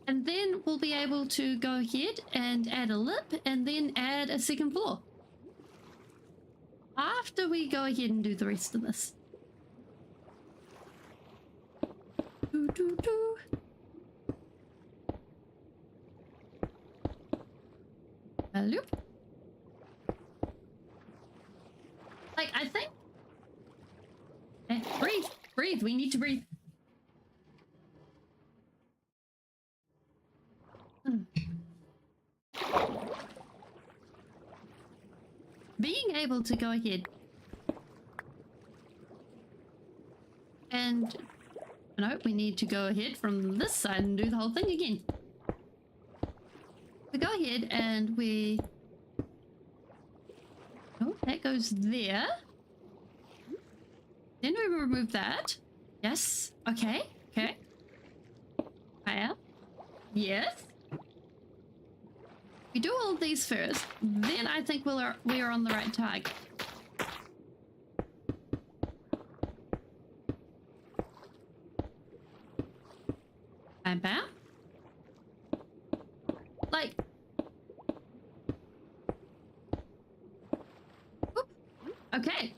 [SPEAKER 1] And then we'll be able to go ahead and add a lip and then add a second floor. After we go ahead and do the rest of this. Doo, doo, doo. Hello? Like, I think... breathe! Breathe! We need to breathe. Being able to go ahead and... No, we need to go ahead from this side and do the whole thing again. We go ahead and we... Oh, that goes there. Then we remove that. Yes. Okay. Okay. Higher. Yes. We do all of these first. Then I think we are on the right target. Bam, bam. Like... Oop. Okay.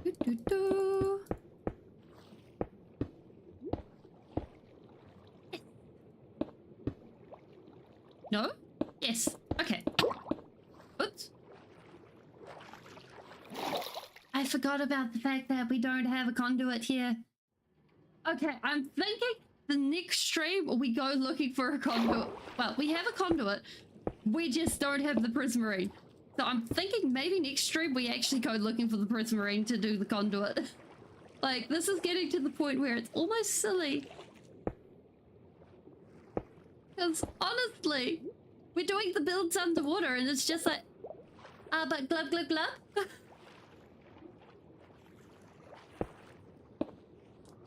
[SPEAKER 1] Doo, doo, doo. No? Yes. Okay. Oops. I forgot about the fact that we don't have a conduit here. Okay, I'm thinking the next stream we go looking for a conduit. Well, we have a conduit. We just don't have the prismarine. So I'm thinking maybe next stream we actually go looking for the prismarine to do the conduit. Like, this is getting to the point where it's almost silly. Because honestly, we're doing the builds underwater and it's just like, but glub glub glub.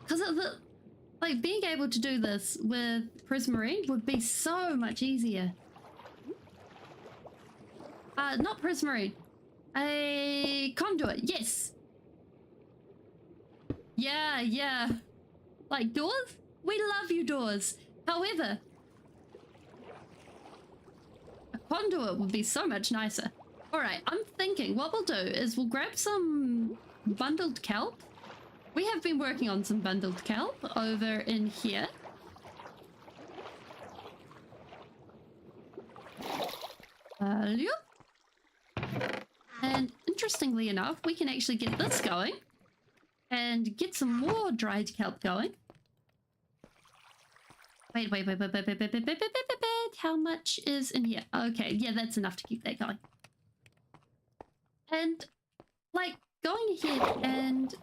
[SPEAKER 1] Because of the, like, being able to do this with prismarine would be so much easier. Not prismarine. A conduit, yes. Yeah, yeah. Like, doors? We love you, doors. However, a conduit would be so much nicer. Alright, I'm thinking what we'll do is we'll grab some bundled kelp. We have been working on some bundled kelp over in here. And interestingly enough, we can actually get this going and get some more dried kelp going. Wait. How much is in here? Okay, yeah, that's enough to keep that going. And, like, going ahead and...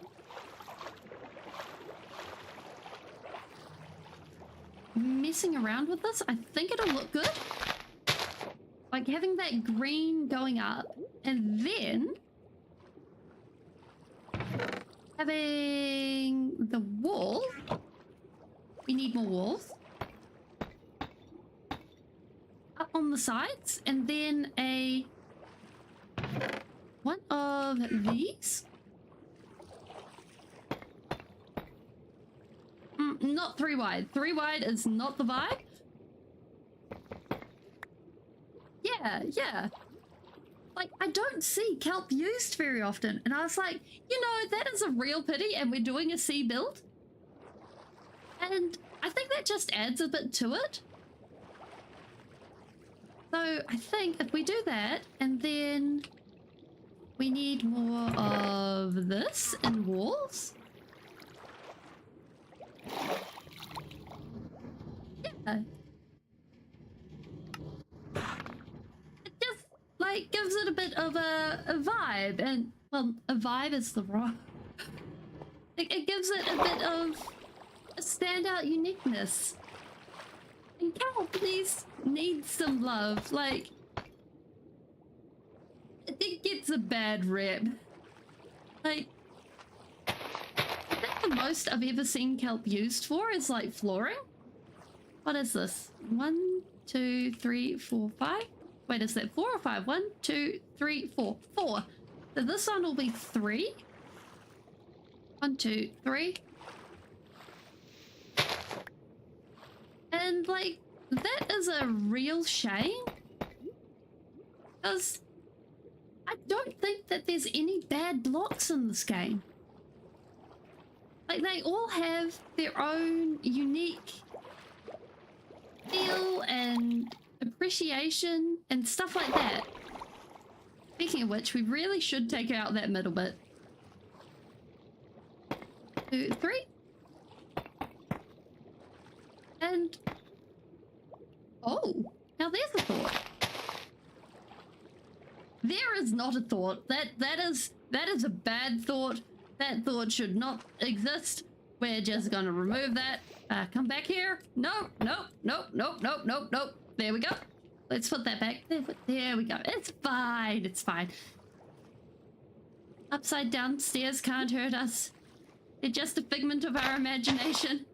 [SPEAKER 1] messing around with this, I think it'll look good. Like, having that green going up, and then... having the wall. We need more walls. Up on the sides, and then a... one of these. Not 3 wide. 3 wide is not the vibe. Yeah. Like, I don't see kelp used very often. And I was like, you know, that is a real pity and we're doing a sea build. And I think that just adds a bit to it. So I think if we do that, and then we need more of this in walls. Yeah. It just, like, gives it a bit of a vibe, and, well, a vibe is the wrong... It gives it a bit of a standout uniqueness. And kelp needs some love, like... it gets a bad rep. Like... I think the most I've ever seen kelp used for is, like, flooring. What is this? 1, 2, 3, 4, 5? Wait, is that 4 or 5? 1, 2, 3, 4. 4. So this one will be 3. 1, 2, 3. And like, that is a real shame. Because I don't think that there's any bad blocks in this game. Like, they all have their own unique feel and appreciation and stuff like that. Speaking of which, we really should take out that middle bit. 2, 3. And... oh, now there's a thought. There is not a thought. That is a bad thought. That thought should not exist. We're just gonna remove that. Come back here. No, no, no, no, no, no, no. There we go. Let's put that back. There we go. It's fine. It's fine. Upside down stairs can't hurt us. They're just a figment of our imagination.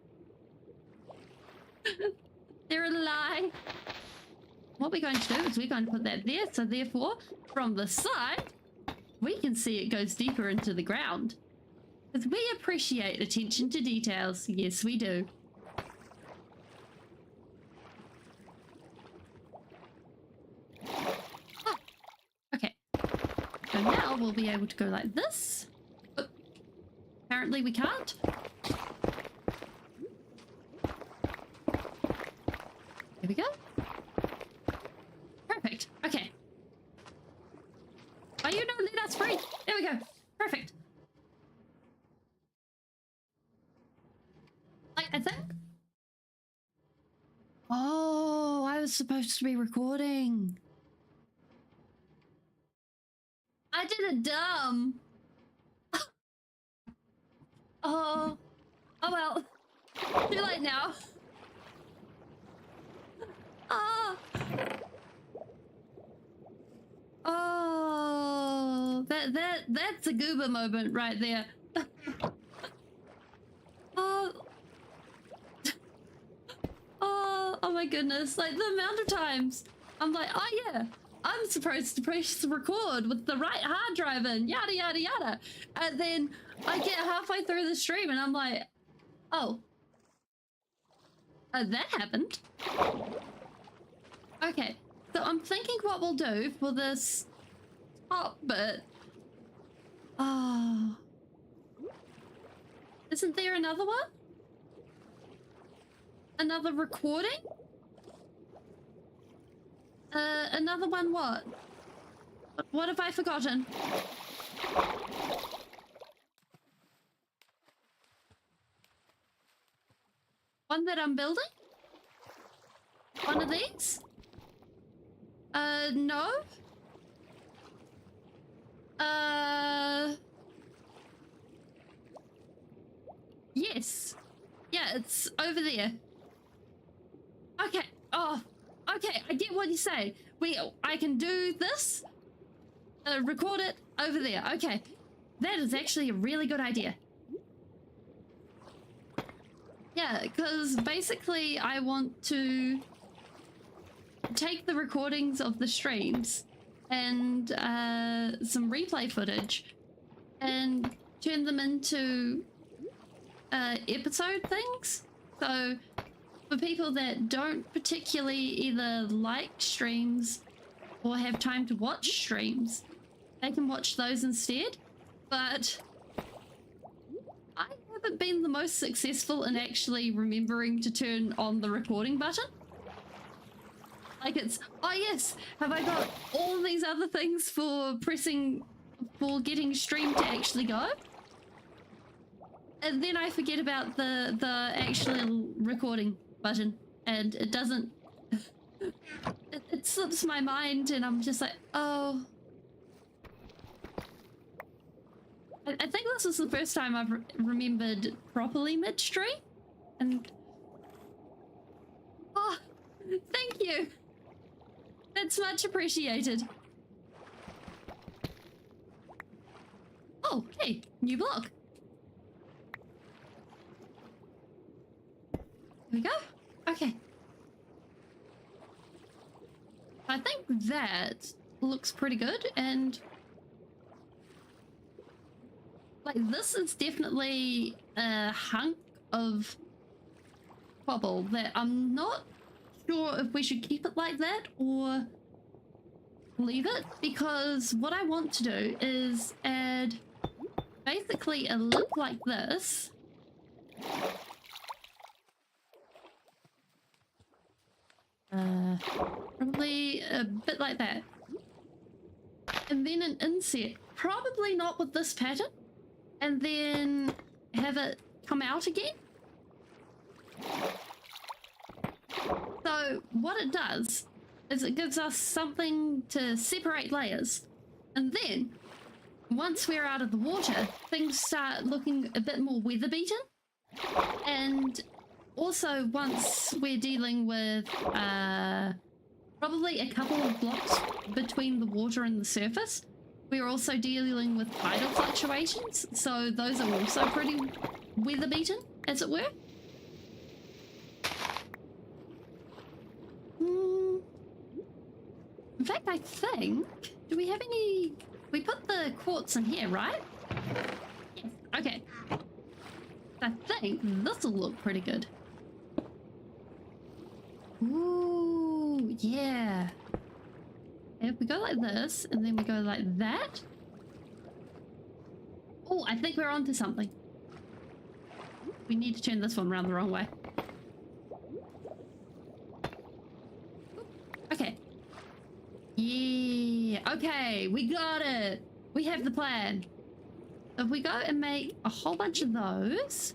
[SPEAKER 1] They're a lie. What we're going to do is we're going to put that there, so therefore, from the side, we can see it goes deeper into the ground. Because we appreciate attention to details. Yes, we do. Ah, okay. So now we'll be able to go like this. But apparently we can't. There we go. Perfect. Okay. Oh, you don't let us free. There we go. Perfect. I think. Oh, I was supposed to be recording. I did it dumb. Oh. Oh well. Too late now. Oh. Oh, that's a goober moment right there. Oh. Oh my goodness, like the amount of times I'm like, oh yeah, I'm supposed to press record with the right hard drive in, yada yada yada. And then I get halfway through the stream and I'm like, oh, that happened. Okay, so I'm thinking what we'll do for this top bit. Oh, isn't there another one? Another recording? Another one what? What have I forgotten? One that I'm building? One of these? No? Yes. Yeah, it's over there. Okay. Oh, okay. I get what you say. I can do this. Record it over there. Okay. That is actually a really good idea. Yeah, because basically I want to take the recordings of the streams and some replay footage and turn them into episode things. So for people that don't particularly either like streams or have time to watch streams, they can watch those instead. But I haven't been the most successful in actually remembering to turn on the recording button. Like it's, oh yes, have I got all these other things for getting stream to actually go? And then I forget about the actual recording button, and it doesn't, it slips my mind, and I'm just like, oh. I think this is the first time I've remembered properly midstream, and oh, thank you. That's much appreciated. Oh, hey, new block. Here we go. Okay. I think that looks pretty good, and like this is definitely a hunk of cobble that I'm not sure if we should keep it like that or leave it, because what I want to do is add basically a lip like this. Probably a bit like that. And then an inset, probably not with this pattern, and then have it come out again. So what it does is it gives us something to separate layers, and then once we're out of the water, things start looking a bit more weather beaten. And also once we're dealing with probably a couple of blocks between the water and the surface, we're also dealing with tidal fluctuations, so those are also pretty weather beaten, as it were. In fact, I think, do we have any, we put the quartz in here, right? Yes, okay. I think this will look pretty good. Ooh, yeah. If we go like this, and then we go like that. Oh, I think we're onto something. We need to turn this one around the wrong way. Okay. Yeah, okay, we got it. We have the plan. If we go and make a whole bunch of those.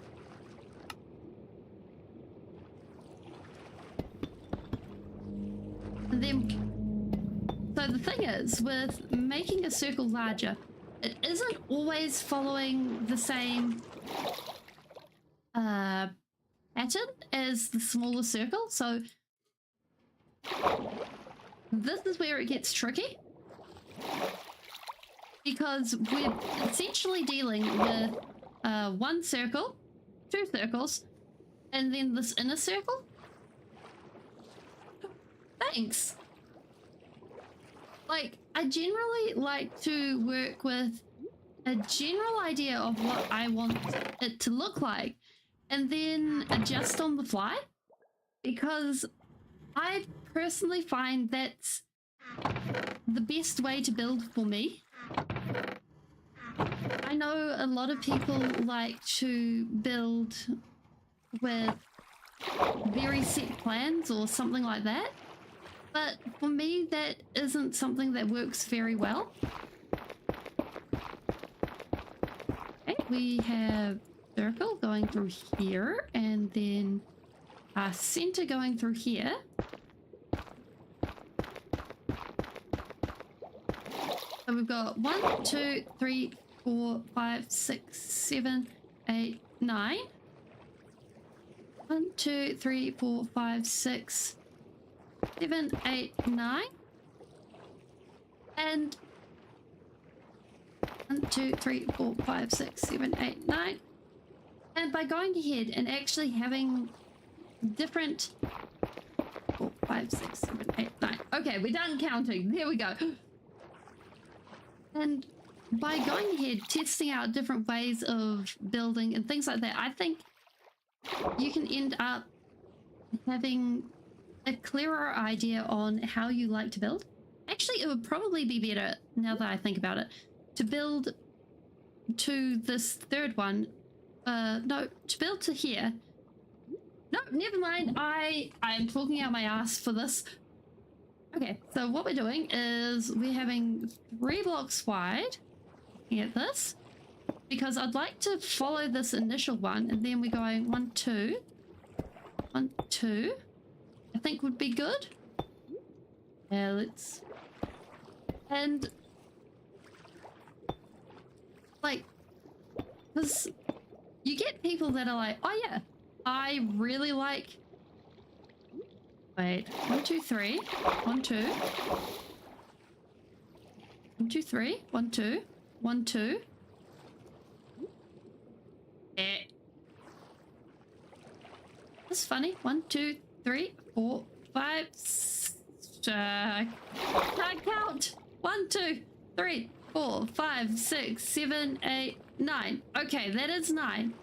[SPEAKER 1] And then, so the thing is, with making a circle larger, it isn't always following the same pattern as the smaller circle. So this is where it gets tricky, because we're essentially dealing with one circle, two circles, and then this inner circle. Thanks. Like, I generally like to work with a general idea of what I want it to look like, and then adjust on the fly, because I personally find that's the best way to build for me. I know a lot of people like to build with very set plans or something like that, but for me that isn't something that works very well. Okay, we have circle going through here, and then our center going through here. So we've got 1, 2, 3, 4, 5, 6, 7, 8, 9. 1, 2, 3, 4, 5, 6, 7, 8, 9. And 1, 2, 3, 4, 5, 6, 7, 8, 9. And by going ahead and actually having different 4, 5, 6, 7, 8, 9. Okay, we're done counting. There we go. And by going ahead, testing out different ways of building and things like that, I think you can end up having a clearer idea on how you like to build. Actually, it would probably be better, now that I think about it, to build to this third one. No, to build to here. No, never mind. I'm talking out my ass for this. Okay, so what we're doing is we're having 3 blocks wide. Get this? Because I'd like to follow this initial one, and then we're going 1, 2. 1, 2. I think would be good. Yeah, let's... And... like... because you get people that are like, oh yeah, I really like... Wait, 1, 2, 3. 1, 2. 1, 2, 3. 1, 2. 1, 2. That's funny. 1, 2, 3, 4, 5. Can't count. 1, 2, 3, 4, 5, 6, 7, 8, 9. Okay, that is 9.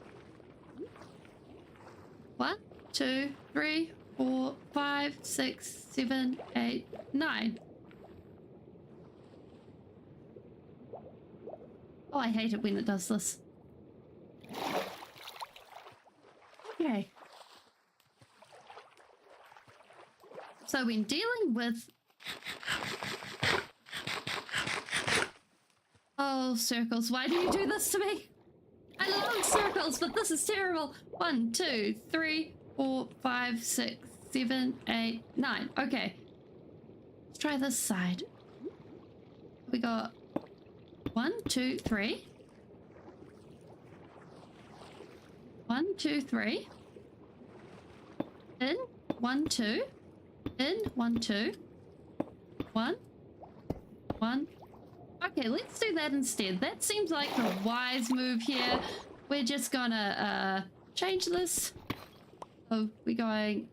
[SPEAKER 1] 1, 2, 3, 4, 5, 6, 7, 8, 9. Oh, I hate it when it does this. Okay. So when dealing with... Oh, circles, why do you do this to me? I love circles, but this is terrible. 1, 2, 3, 4, 5, 6, 7, 8, 9. Okay. Let's try this side. We got 1, 2, 3. 1, 2, 3. In, 1, 2. In, 1, 2. 1. 1. Okay, let's do that instead. That seems like the wise move here. We're just gonna change this. So we're going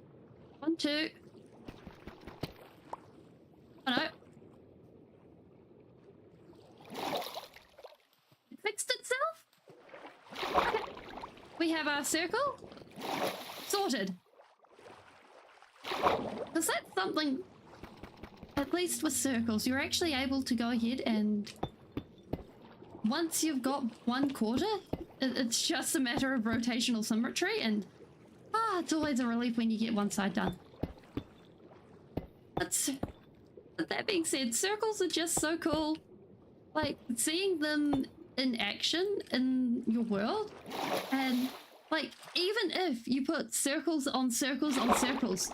[SPEAKER 1] 1, 2. Oh no. It fixed itself? Okay. We have our circle. Sorted. Because that's something, at least with circles, you're actually able to go ahead and once you've got 1/4, it's just a matter of rotational symmetry, and it's always a relief when you get one side done. But that being said, circles are just so cool. Like, seeing them in action in your world, and like, even if you put circles on circles on circles,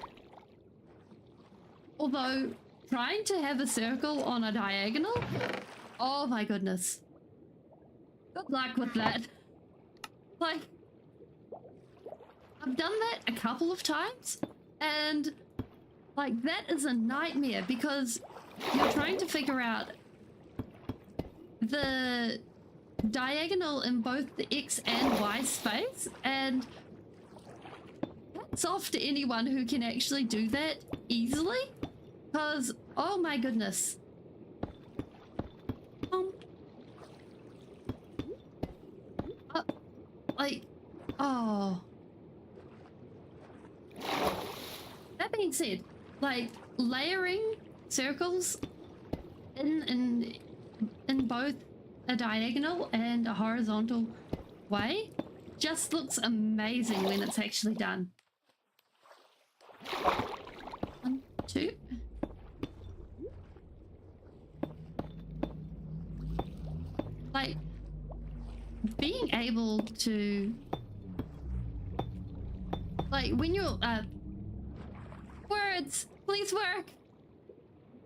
[SPEAKER 1] although trying to have a circle on a diagonal, oh my goodness. Good luck with that. Like, I've done that a couple of times, and like, that is a nightmare because you're trying to figure out the diagonal in both the X and Y space, and hats off to anyone who can actually do that easily, because oh my goodness. Like, oh. That being said, like, layering circles in both a diagonal and a horizontal way just looks amazing when it's actually done. 1, 2. Like, being able to, like, when you're words, please work.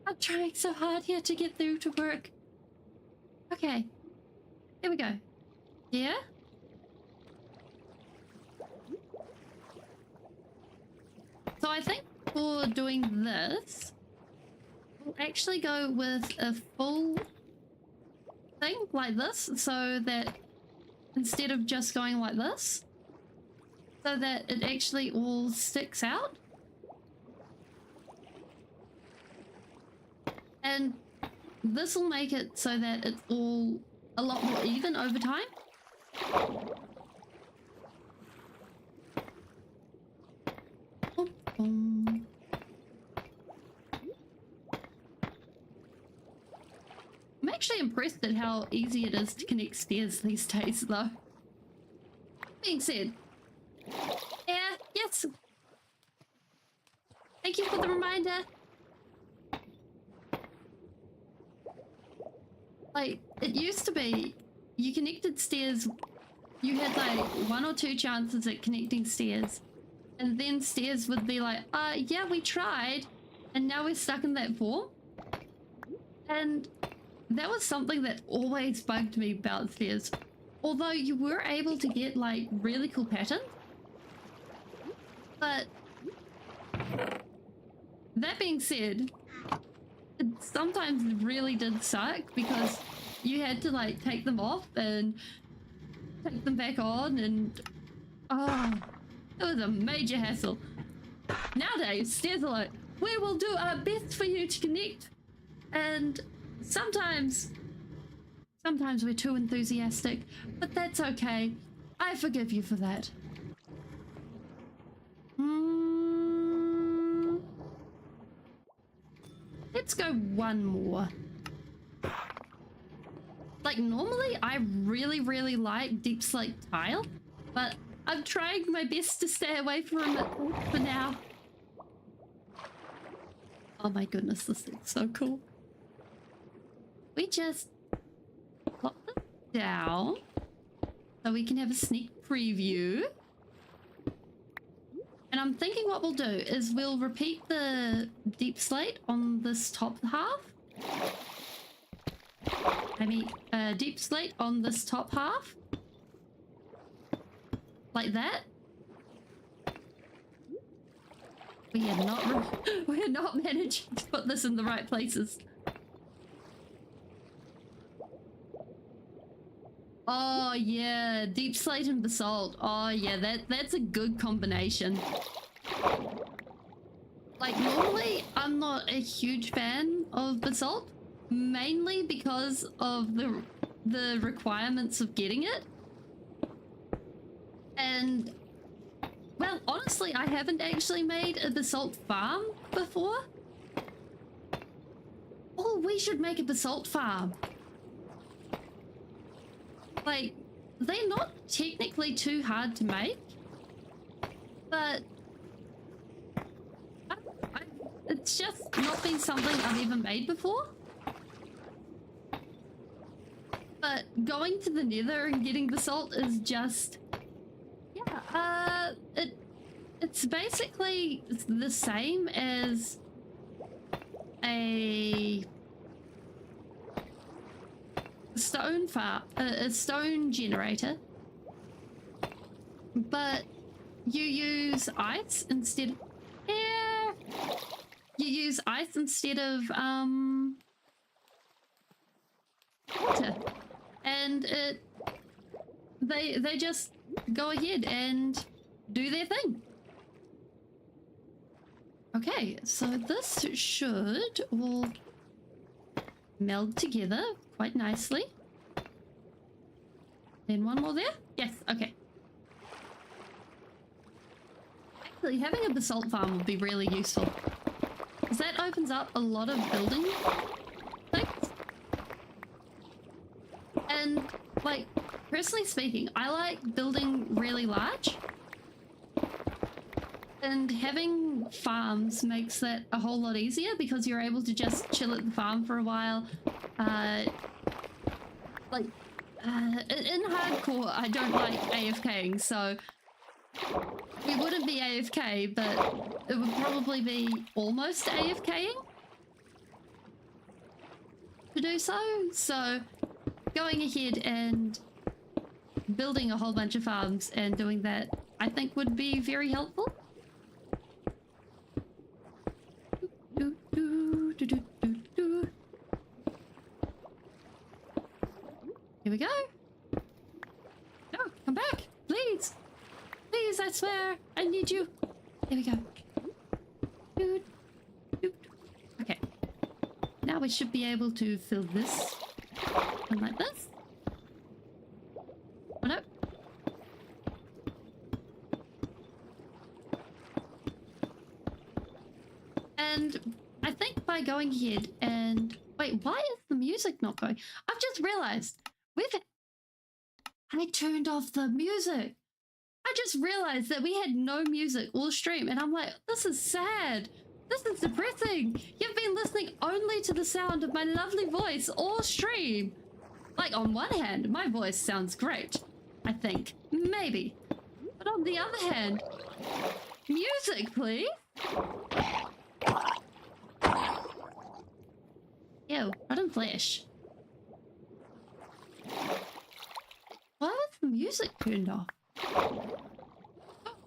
[SPEAKER 1] I'm trying so hard here to get through to work. Okay, here we go. Yeah. So I think for doing this, we'll actually go with a full thing like this, so that instead of just going like this, so that it actually all sticks out. And this will make it so that it's all a lot more even over time. Boom, boom. I'm actually impressed at how easy it is to connect stairs these days, though. Being said, yeah, yes. Thank you for the reminder. Like, it used to be, you connected stairs, you had like 1 or 2 chances at connecting stairs, and then stairs would be like, yeah, we tried, and now we're stuck in that form. And that was something that always bugged me about stairs. Although you were able to get like really cool patterns, but that being said, it sometimes really did suck because you had to like take them off and take them back on, and it was a major hassle. Nowadays, stairs are like, we will do our best for you to connect, and sometimes we're too enthusiastic, but that's okay. I forgive you for that. Let's go one more. Like, normally I really like deep slate tile, but I'm trying my best to stay away from it for now. Oh my goodness, this looks so cool. We just plop this down so we can have a sneak preview. And I'm thinking what we'll do is we'll repeat the deep slate on this top half. Maybe deep slate on this top half. Like that. We are not managing to put this in the right places. Oh yeah, deep slate and basalt. Oh yeah, that's a good combination. Like, normally I'm not a huge fan of basalt, mainly because of the requirements of getting it. And well, honestly, I haven't actually made a basalt farm before. Oh, we should make a basalt farm. Like, they're not technically too hard to make, but it's just not been something I've ever made before. But going to the nether and getting basalt is just, yeah, it's basically the same as a stone farm, a stone generator, but you use ice instead. Yeah, you use ice instead of water, and they just go ahead and do their thing. Okay, so this should all meld together quite nicely. Then one more there. Yes, okay. Actually, having a basalt farm would be really useful, because that opens up a lot of building things. And, like, personally speaking, I like building really large. And having farms makes that a whole lot easier, because you're able to just chill at the farm for a while. In hardcore, I don't like AFKing, so we wouldn't be AFK, but it would probably be almost AFKing to do so. So going ahead and building a whole bunch of farms and doing that, I think, would be very helpful. Here we go. No, come back, please. Please, I swear, I need you. There we go. Okay. Now we should be able to fill this one like this. Oh no. And I think by going ahead and... Wait, why is the music not going? I've just realized I turned off the music. I just realized that we had no music all stream, and I'm like, this is sad. This is depressing. You've been listening only to the sound of my lovely voice all stream. Like, on one hand, my voice sounds great, I think. Maybe. But on the other hand, music, please. Ew, rotten flesh. Why was the music turned off?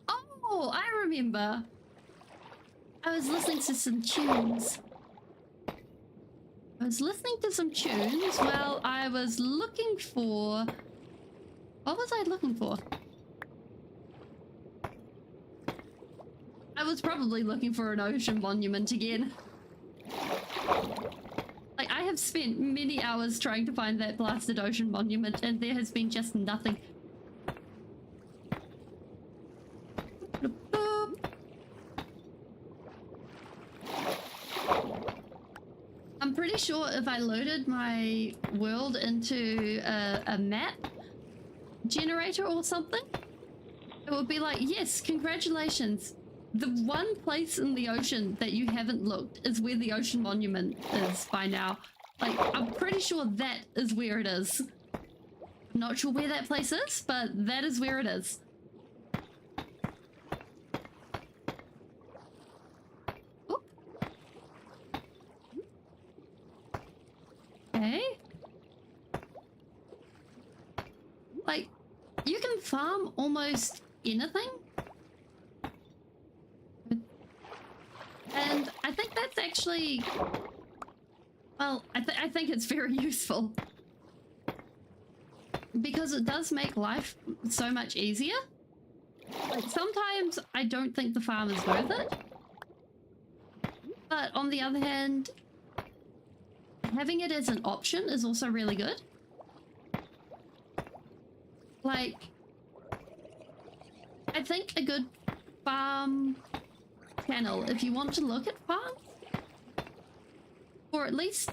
[SPEAKER 1] Oh, I remember. I was listening to some tunes. While I was looking for... What was I looking for? I was probably looking for an ocean monument again. Like, I have spent many hours trying to find that blasted ocean monument, and there has been just nothing. I'm pretty sure if I loaded my world into a map generator or something, it would be like, yes, congratulations. The one place in the ocean that you haven't looked is where the ocean monument is by now. Like, I'm pretty sure that is where it is. I'm not sure where that place is, but that is where it is. Oh. Okay. Like, you can farm almost anything. And I think that's actually, well, I think it's very useful. Because it does make life so much easier. Like, sometimes I don't think the farm is worth it. But on the other hand, having it as an option is also really good. Like, I think a good farm channel, if you want to look at farms, or at least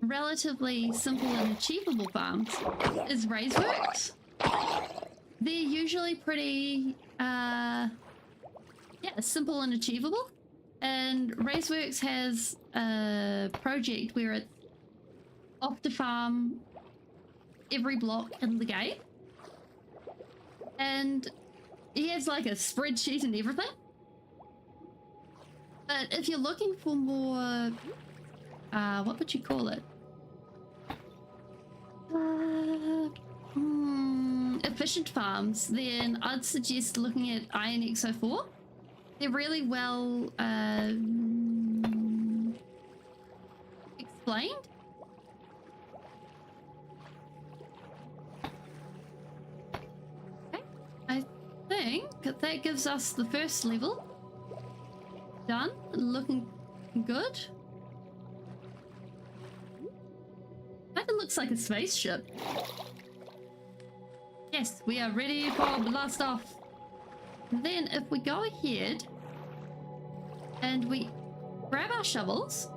[SPEAKER 1] relatively simple and achievable farms, is RaiseWorks. They're usually pretty, yeah, simple and achievable. And RaiseWorks has a project where it's off to farm every block in the game. And he has like a spreadsheet and everything. But if you're looking for more, what would you call it? Efficient farms, then I'd suggest looking at INX04. They're really well explained. Okay, I think that gives us the first level. Done, looking good. That looks like a spaceship. Yes, we are ready for blast off. Then if we go ahead and we grab our shovels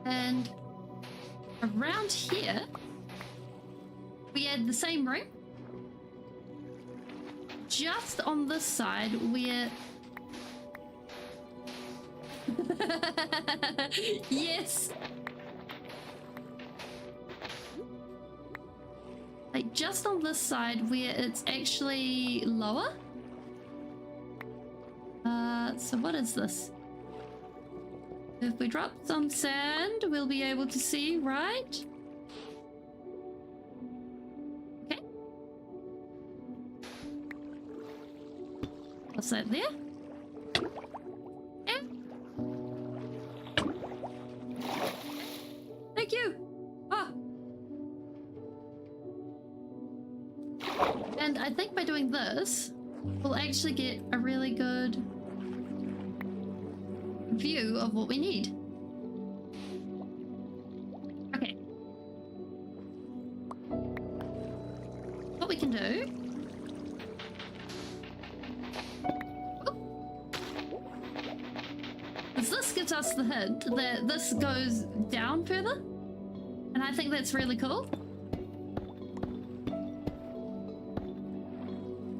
[SPEAKER 1] and around here we add the same ring. Just on this side where yes, like just on this side where it's actually lower. So what is this? If we drop some sand, we'll be able to see, right? Okay. What's that there? Yeah. Thank you. Ah. And I think by doing this, we'll actually get a really good view of what we need. Okay. What we can do... is this gives us the hint that this goes down further. And I think that's really cool.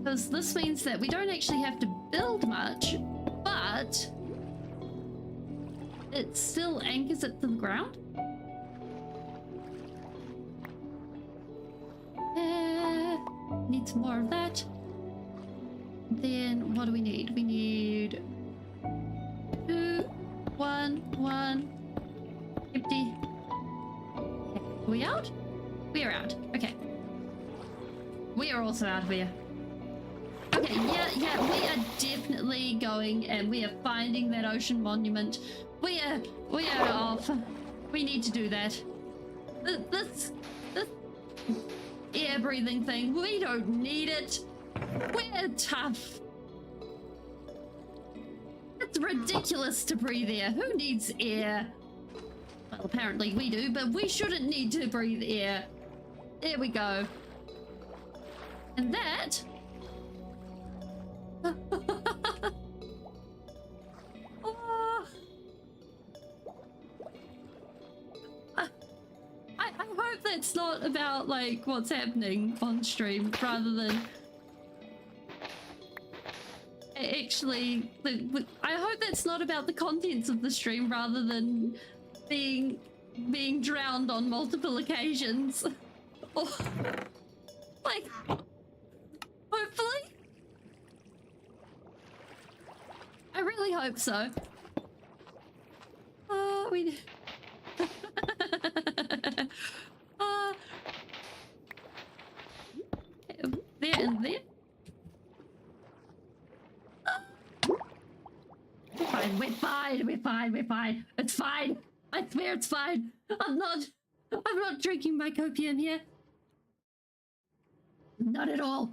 [SPEAKER 1] Because this means that we don't actually have to build much, but it still anchors it to the ground. Need some more of that. Then what do we need? We need 2, 1, 1, empty. Okay. Are we out? We are out. Okay. We are also out of here. Okay, yeah, we are definitely going and we are finding that ocean monument. We are off. We need to do that. This air breathing thing, we don't need it. We're tough. It's ridiculous to breathe air. Who needs air? Well, apparently we do, but we shouldn't need to breathe air. There we go. And that... that's not about like what's happening on stream rather than actually I hope that's not about the contents of the stream rather than being drowned on multiple occasions. Or like hopefully. I really hope so. We there and there. We're fine. It's fine. I swear it's fine. I'm not drinking my copium here. Not at all.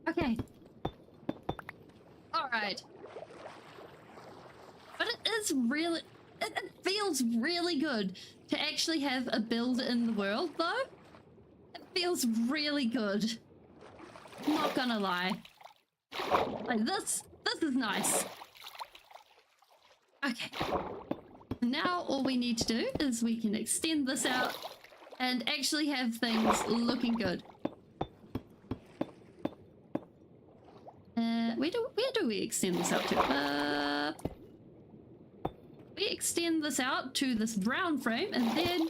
[SPEAKER 1] Okay. All right. But it is really, it feels really good to actually have a build in the world, though. It feels really good. Not gonna lie. Like this is nice. Okay. Now all we need to do is we can extend this out and actually have things looking good. Where do we extend this out to? We extend this out to this brown frame and then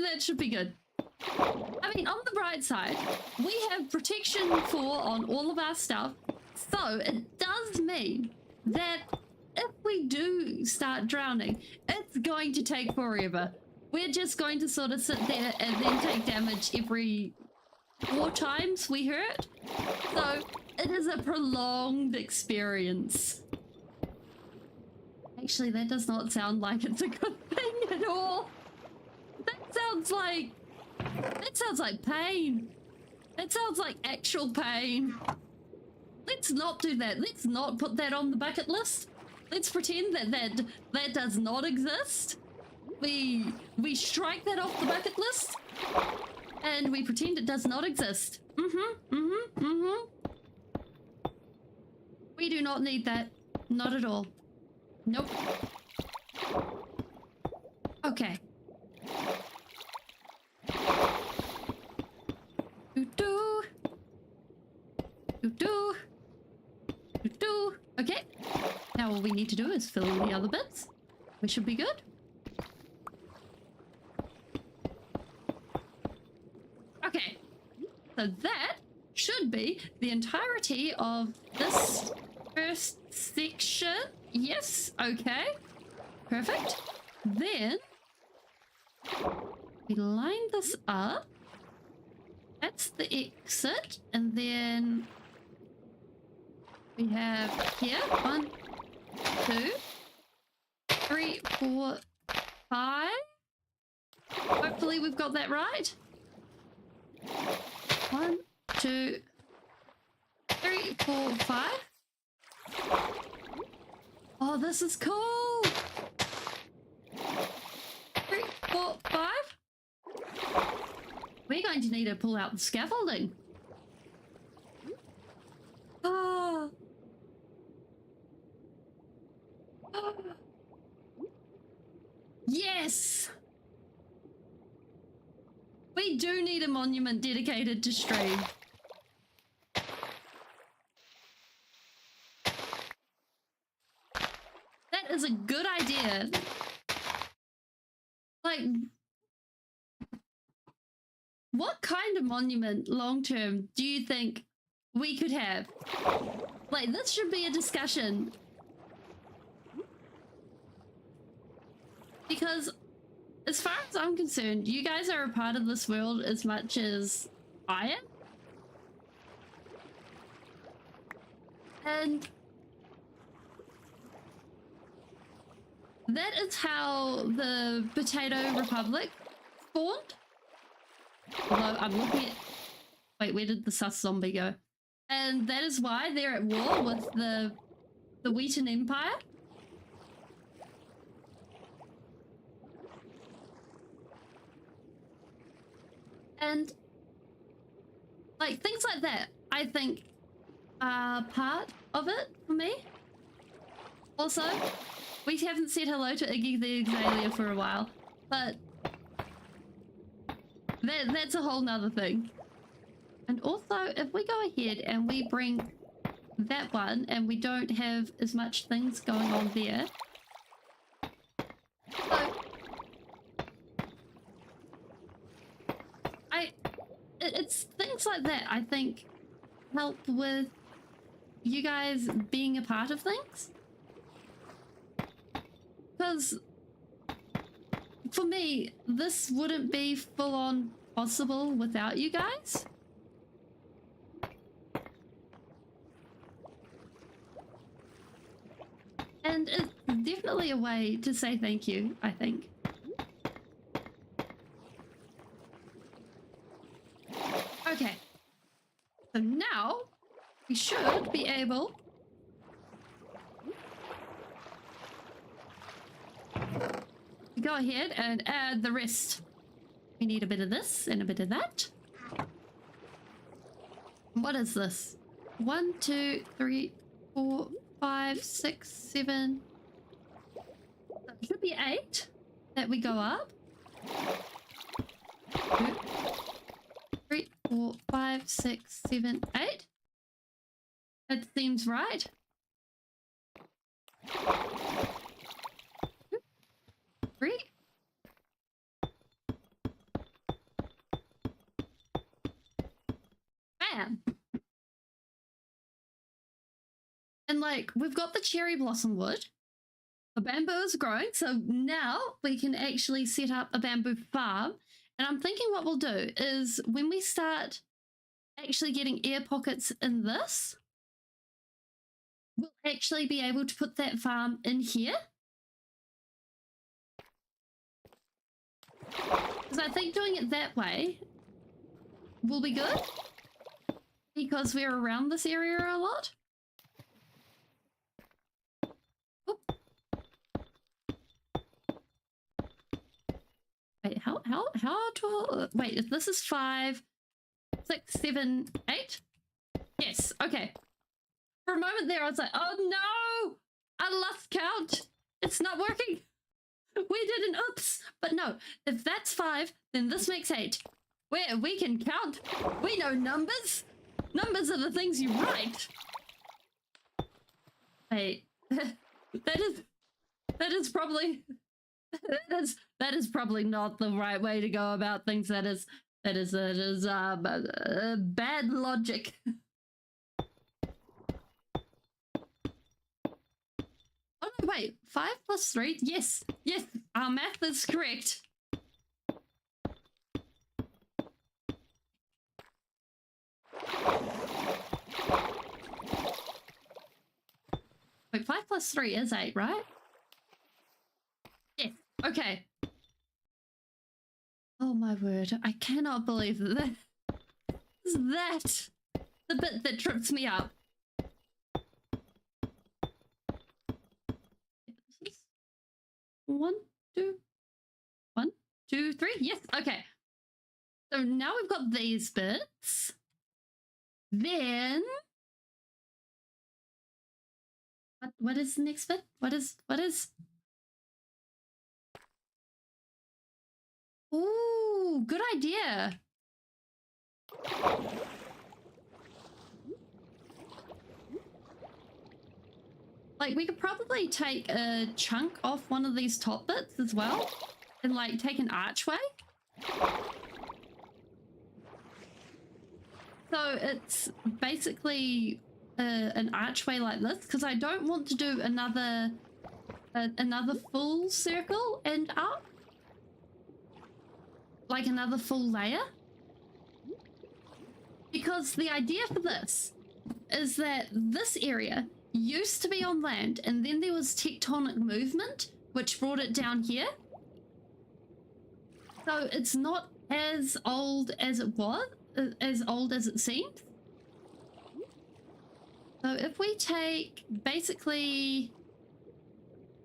[SPEAKER 1] that should be good. I mean, on the bright side, we have protection 4 on all of our stuff, so it does mean that if we do start drowning, it's going to take forever. We're just going to sort of sit there and then take damage every 4 times we hurt. So it is a prolonged experience. Actually, that does not sound like it's a good thing at all. That sounds like pain. That sounds like actual pain. Let's not do that. Let's not put that on the bucket list. Let's pretend that does not exist. We strike that off the bucket list and we pretend it does not exist. We do not need that. Not at all. Nope. Okay. Okay. Now all we need to do is fill in the other bits. We should be good. Okay. So that should be the entirety of this first section. Yes. Okay. Perfect. Then we line this up. That's the exit, and then we have here 1, 2, 3, 4, 5. Hopefully we've got that right. 1, 2, 3, 4, 5. Oh, this is cool. 3, 4, 5. We're going to need to pull out the scaffolding. Oh. Yes! We do need a monument dedicated to stream. That is a good idea. Like, what kind of monument long term do you think we could have? Like, this should be a discussion. Because as far as I'm concerned, you guys are a part of this world as much as I am. And that is how the Potato Republic spawned. Although I'm looking at... Wait, where did the sus zombie go? And that is why they're at war with the Wheaton Empire. And like things like that, I think are part of it for me. Also, we haven't said hello to Iggy the Exalia for a while, but that's a whole nother thing. And also, if we go ahead and we bring that one and we don't have as much things going on there. So, it's things like that I think help with you guys being a part of things. Because for me, this wouldn't be full on possible without you guys. And it's definitely a way to say thank you, I think. Okay. So now we should be able to go ahead and add the rest. We need a bit of this and a bit of that. What is this? 1, 2, 3, 4, 5, 6, 7. That should be 8 that we go up. 2, 3, 4, 5, 6, 7, 8. That seems right. 2, 3. Bam. And like, we've got the cherry blossom wood. The bamboo is growing, so now we can actually set up a bamboo farm. And I'm thinking what we'll do is when we start actually getting air pockets in this, we'll actually be able to put that farm in here. Because I think doing it that way will be good. Because we're around this area a lot. Wait, how to wait, if this is 5, 6, 7, 8? Yes, okay. For a moment there I was like, oh no! I lost count! It's not working! We did an oops! But no, if that's 5, then this makes 8. Where we can count. We know numbers! Numbers are the things you write! Wait. that is probably that is probably not the right way to go about things. That is bad logic. Oh no, wait, 5 plus 3? Yes, our math is correct. Wait, 5 plus 3 is 8, right? Yes, okay. Oh my word, I cannot believe that is that the bit that trips me up. One, two, 1, 2, 3. Yes, okay. So now we've got these bits. Then what is the next bit? What is? Ooh, good idea. Like, we could probably take a chunk off one of these top bits as well and like take an archway. So it's basically an archway like this, because I don't want to do another full circle and up. Like another full layer. Because the idea for this is that this area used to be on land and then there was tectonic movement which brought it down here. So it's not as old as it was, as old as it seems. So if we take basically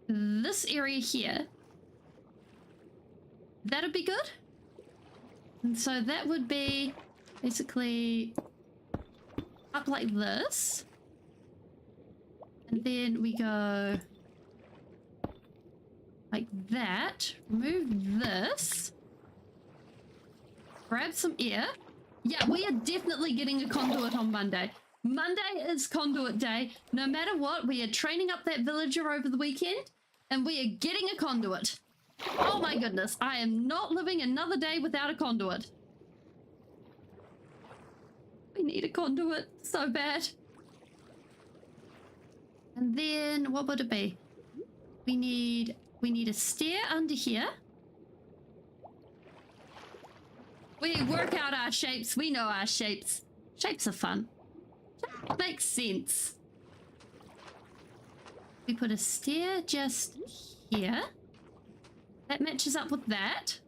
[SPEAKER 1] this area here, that'd be good. And so that would be basically up like this. And then we go like that. Remove this. Grab some air. Yeah, we are definitely getting a conduit on Monday. Monday is conduit day. No matter what, we are training up that villager over the weekend and we are getting a conduit. Oh my goodness, I am not living another day without a conduit. We need a conduit so bad. And then what would it be? We need a stair under here. We work out our shapes. We know our shapes. Shapes are fun. It makes sense. We put a stair just here. That matches up with that.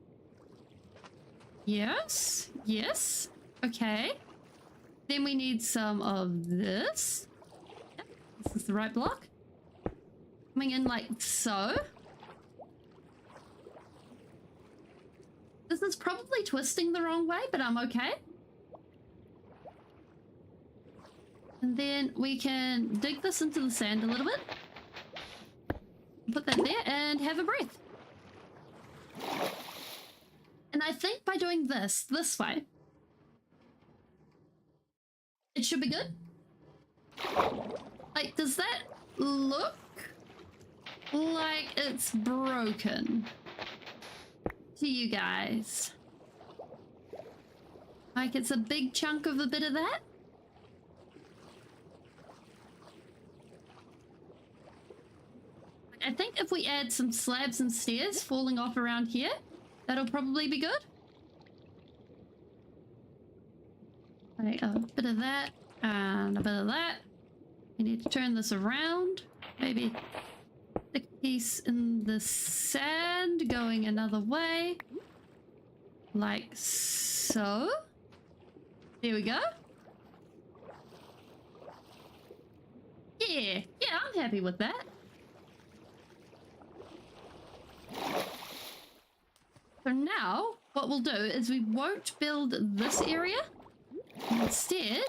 [SPEAKER 1] Yes. Yes. Okay. Then we need some of this. Yep, this is the right block. Coming in like so. This is probably twisting the wrong way, but I'm okay. And then we can dig this into the sand a little bit. Put that there and have a breath. And I think by doing this way, it should be good. Like, does that look like it's broken to you guys? Like it's a big chunk of a bit of that? I think if we add some slabs and stairs falling off around here, that'll probably be good. Like a bit of that and a bit of that. We need to turn this around. Maybe stick a piece in the sand going another way. Like so. There we go. Yeah, I'm happy with that. So now, what we'll do is we won't build this area. Instead,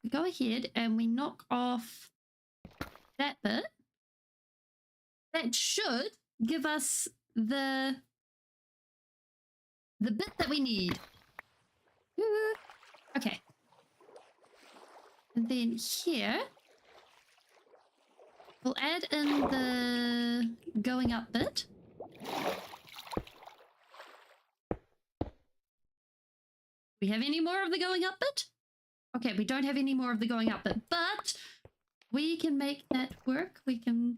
[SPEAKER 1] we go ahead and we knock off that bit. That should give us the bit that we need. Okay. And then here, we'll add in the going up bit. We have any more of the going up bit? Okay, we don't have any more of the going up bit, but we can make that work. We can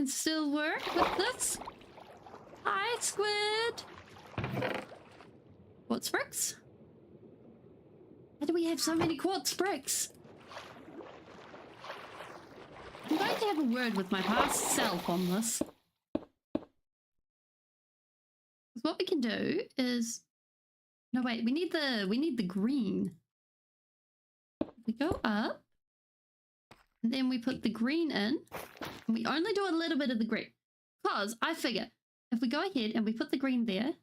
[SPEAKER 1] still work with this. Hi, squid. Quartz bricks? How do we have so many quartz bricks? I'm going to have a word with my past self on this. What we can do is, no wait, we need the green. We go up, and then we put the green in, and we only do a little bit of the green, because I figure if we go ahead and we put the green there,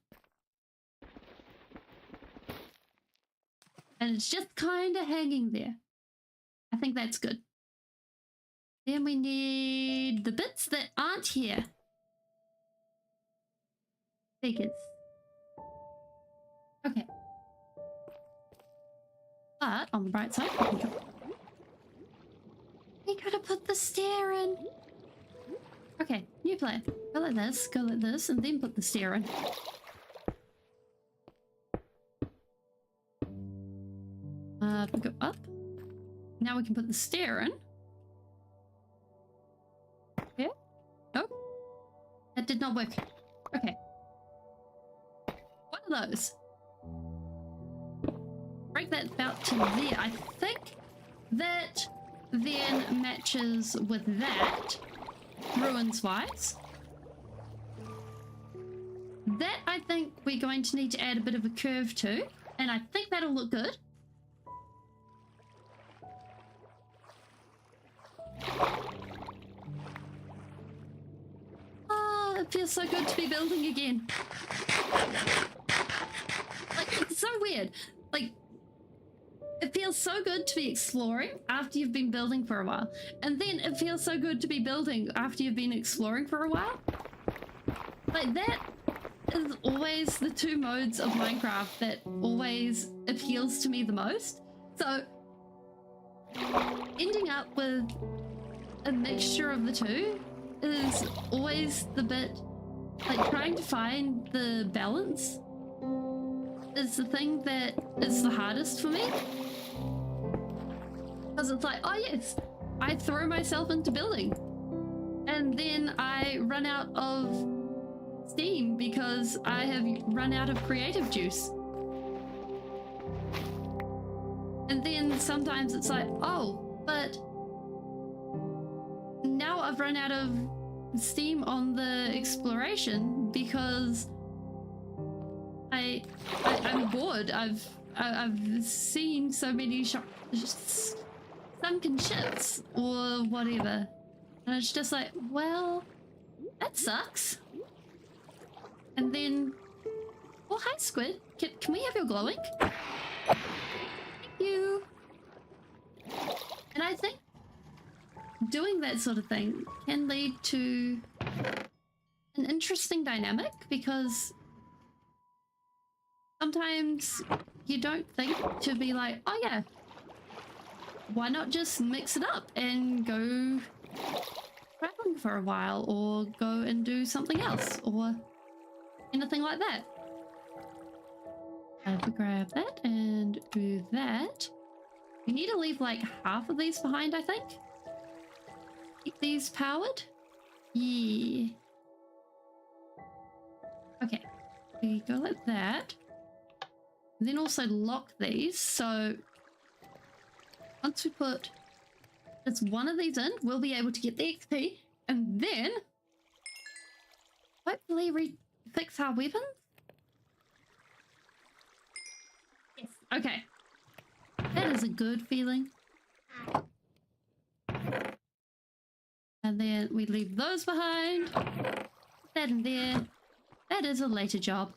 [SPEAKER 1] and it's just kind of hanging there, I think that's good. Then we need the bits that aren't here. Figures. Okay. But on the bright side, we gotta put the stair in. Okay, new plan. Go like this, and then put the stair in. We go up. Now we can put the stair in. Yeah? Nope. That did not work. Okay. One of those. Break that about to there. I think that then matches with that, ruins-wise. That I think we're going to need to add a bit of a curve to, and I think that'll look good. Oh, it feels so good to be building again. Like, it's so weird. Like, it feels so good to be exploring after you've been building for a while. And then it feels so good to be building after you've been exploring for a while. Like, that is always the two modes of Minecraft that always appeals to me the most. So, ending up with a mixture of the two is always the bit, like, trying to find the balance is the thing that is the hardest for me. Because it's like, oh yes, I throw myself into building and then I run out of steam because I have run out of creative juice. And then sometimes it's like, oh, but now I've run out of steam on the exploration because I'm bored. I've seen so many sunken ships or whatever, and it's just like, well, that sucks. And then, oh hi Squid, can we have your glowing? Thank you. And I think doing that sort of thing can lead to an interesting dynamic, because sometimes you don't think to be like, oh yeah, why not just mix it up and go traveling for a while, or go and do something else, or anything like that. If we grab that and do that, we need to leave like half of these behind, I think. Keep these powered. Yeah. Okay, we go like that. And then also lock these, so once we put just one of these in, we'll be able to get the XP, and then hopefully fix our weapons. Yes, okay. That is a good feeling. And then we leave those behind. That in there. That is a later job.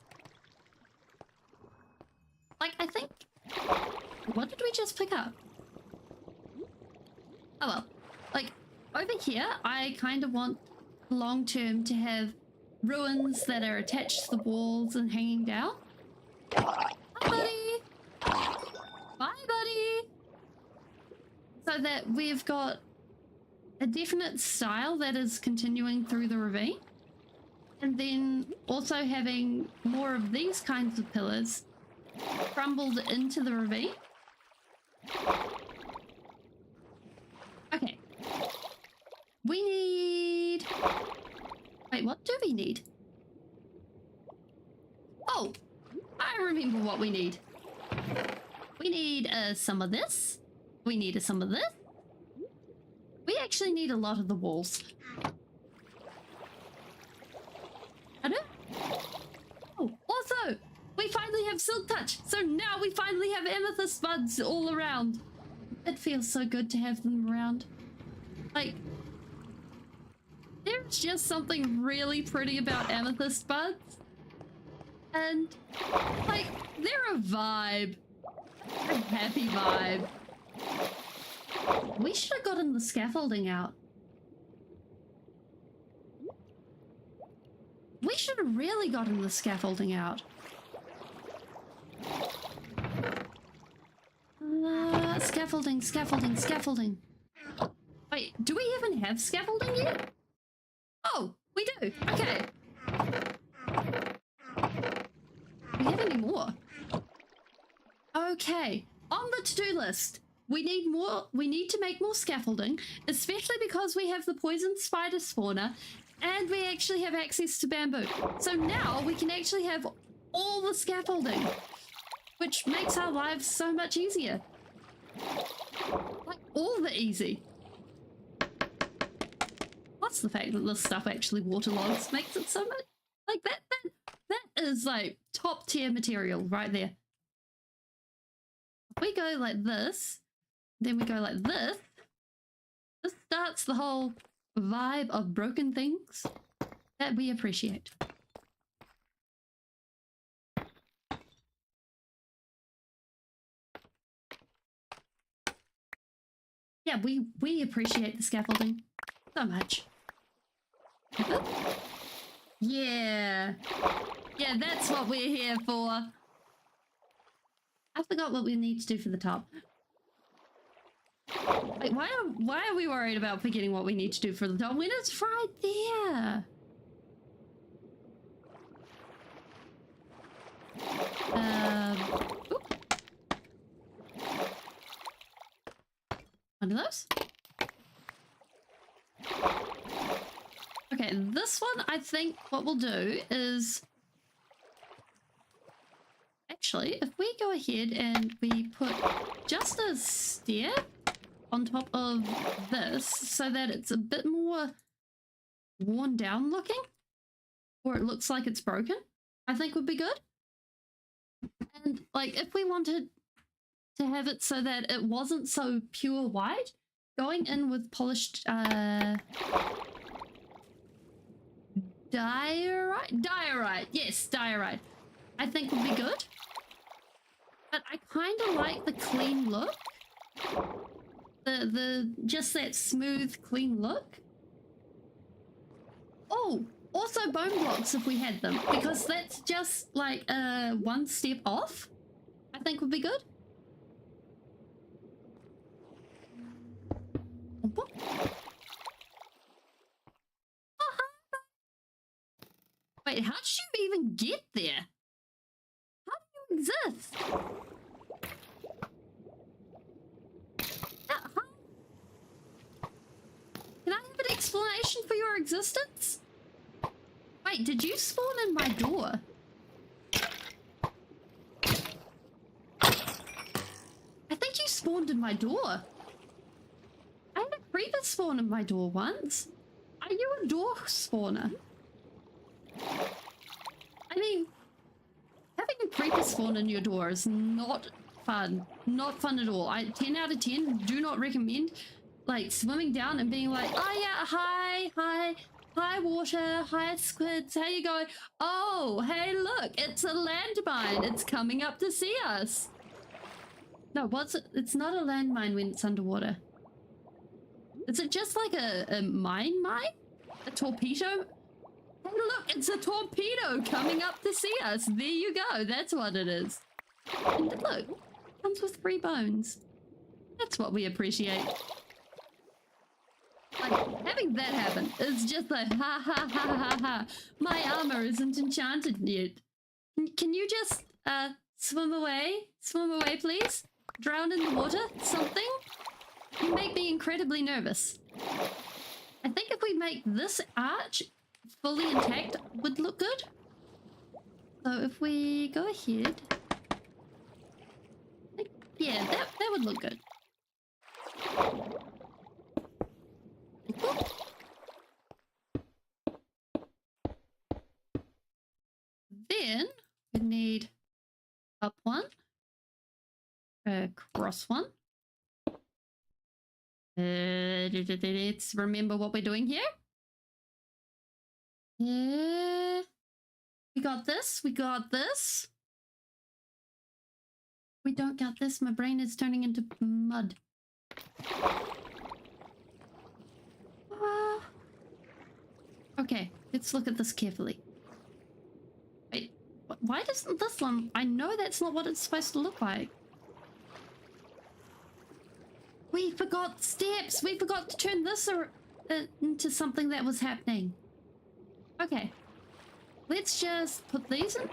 [SPEAKER 1] Like, I think... What did we just pick up? Oh well. Like, over here, I kind of want long term to have ruins that are attached to the walls and hanging down. Hi, buddy! Bye, buddy! So that we've got a definite style that is continuing through the ravine. And then also having more of these kinds of pillars crumbled into the ravine. Okay. We need... Wait, what do we need? Oh, I remember what we need. We need some of this. We need some of this. We actually need a lot of the walls. I don't... Oh, also, we finally have Silk Touch. So now we finally have amethyst buds all around. It feels so good to have them around. Like, there's just something really pretty about amethyst buds. And, like, they're a vibe. A happy vibe. We should have gotten the scaffolding out. We should have really gotten the scaffolding out. Scaffolding, scaffolding, scaffolding. Wait, do we even have scaffolding yet? Oh, we do. Okay. Do we have any more? Okay. On the to-do list, we need more. We need to make more scaffolding, especially because we have the poison spider spawner and we actually have access to bamboo. So now we can actually have all the scaffolding, which makes our lives so much easier. Like, all the easy. Plus the fact that this stuff actually waterlogs makes it so much... Like, that is, like, top tier material right there. If we go like this, then we go like this, this starts the whole vibe of broken things that we appreciate. Yeah, we appreciate the scaffolding so much. Yeah. Yeah, that's what we're here for. I forgot what we need to do for the top. Wait, why are we worried about forgetting what we need to do for the top when it's right there? Oop. One of those. Okay, this one, I think what we'll do is... Actually, if we go ahead and we put just a stair on top of this so that it's a bit more worn down looking, or it looks like it's broken, I think would be good. And like if we wanted to have it so that it wasn't so pure white, going in with polished diorite, yes, diorite, I think would be good. But I kind of like the clean look, the just that smooth, clean look. Oh, also bone blocks if we had them, because that's just like one step off. I think would be good. Wait, how did you even get there? How do you exist? Can I have an explanation for your existence? Wait, did you spawn in my door? I think you spawned in my door. I had a creeper spawn in my door once. Are you a door spawner? I mean, having a creeper spawn in your door is not fun. Not fun at all. 10 out of 10, do not recommend like swimming down and being like, oh yeah, hi water, hi squids, how you going? Oh, hey look, it's a landmine. It's coming up to see us. No, what's it? It's not a landmine when it's underwater. Is it just like a mine? A torpedo? Hey look, it's a torpedo coming up to see us. There you go. That's what it is. And look, it comes with 3 bones. That's what we appreciate. Like, having that happen is just like, ha ha ha ha ha. My armor isn't enchanted yet. Can you just, swim away? Swim away, please? Drown in the water? Something? You make me incredibly nervous. I think if we make this arch fully intact would look good. So if we go ahead, yeah, that would look good. Then we need up one, across one. Let's remember what we're doing here. Yeah, we got this. We got this. We don't got this. My brain is turning into mud. Okay, let's look at this carefully. Wait, why doesn't this one? I know that's not what it's supposed to look like. We forgot steps. We forgot to turn this into something that was happening. Okay, let's just put these in.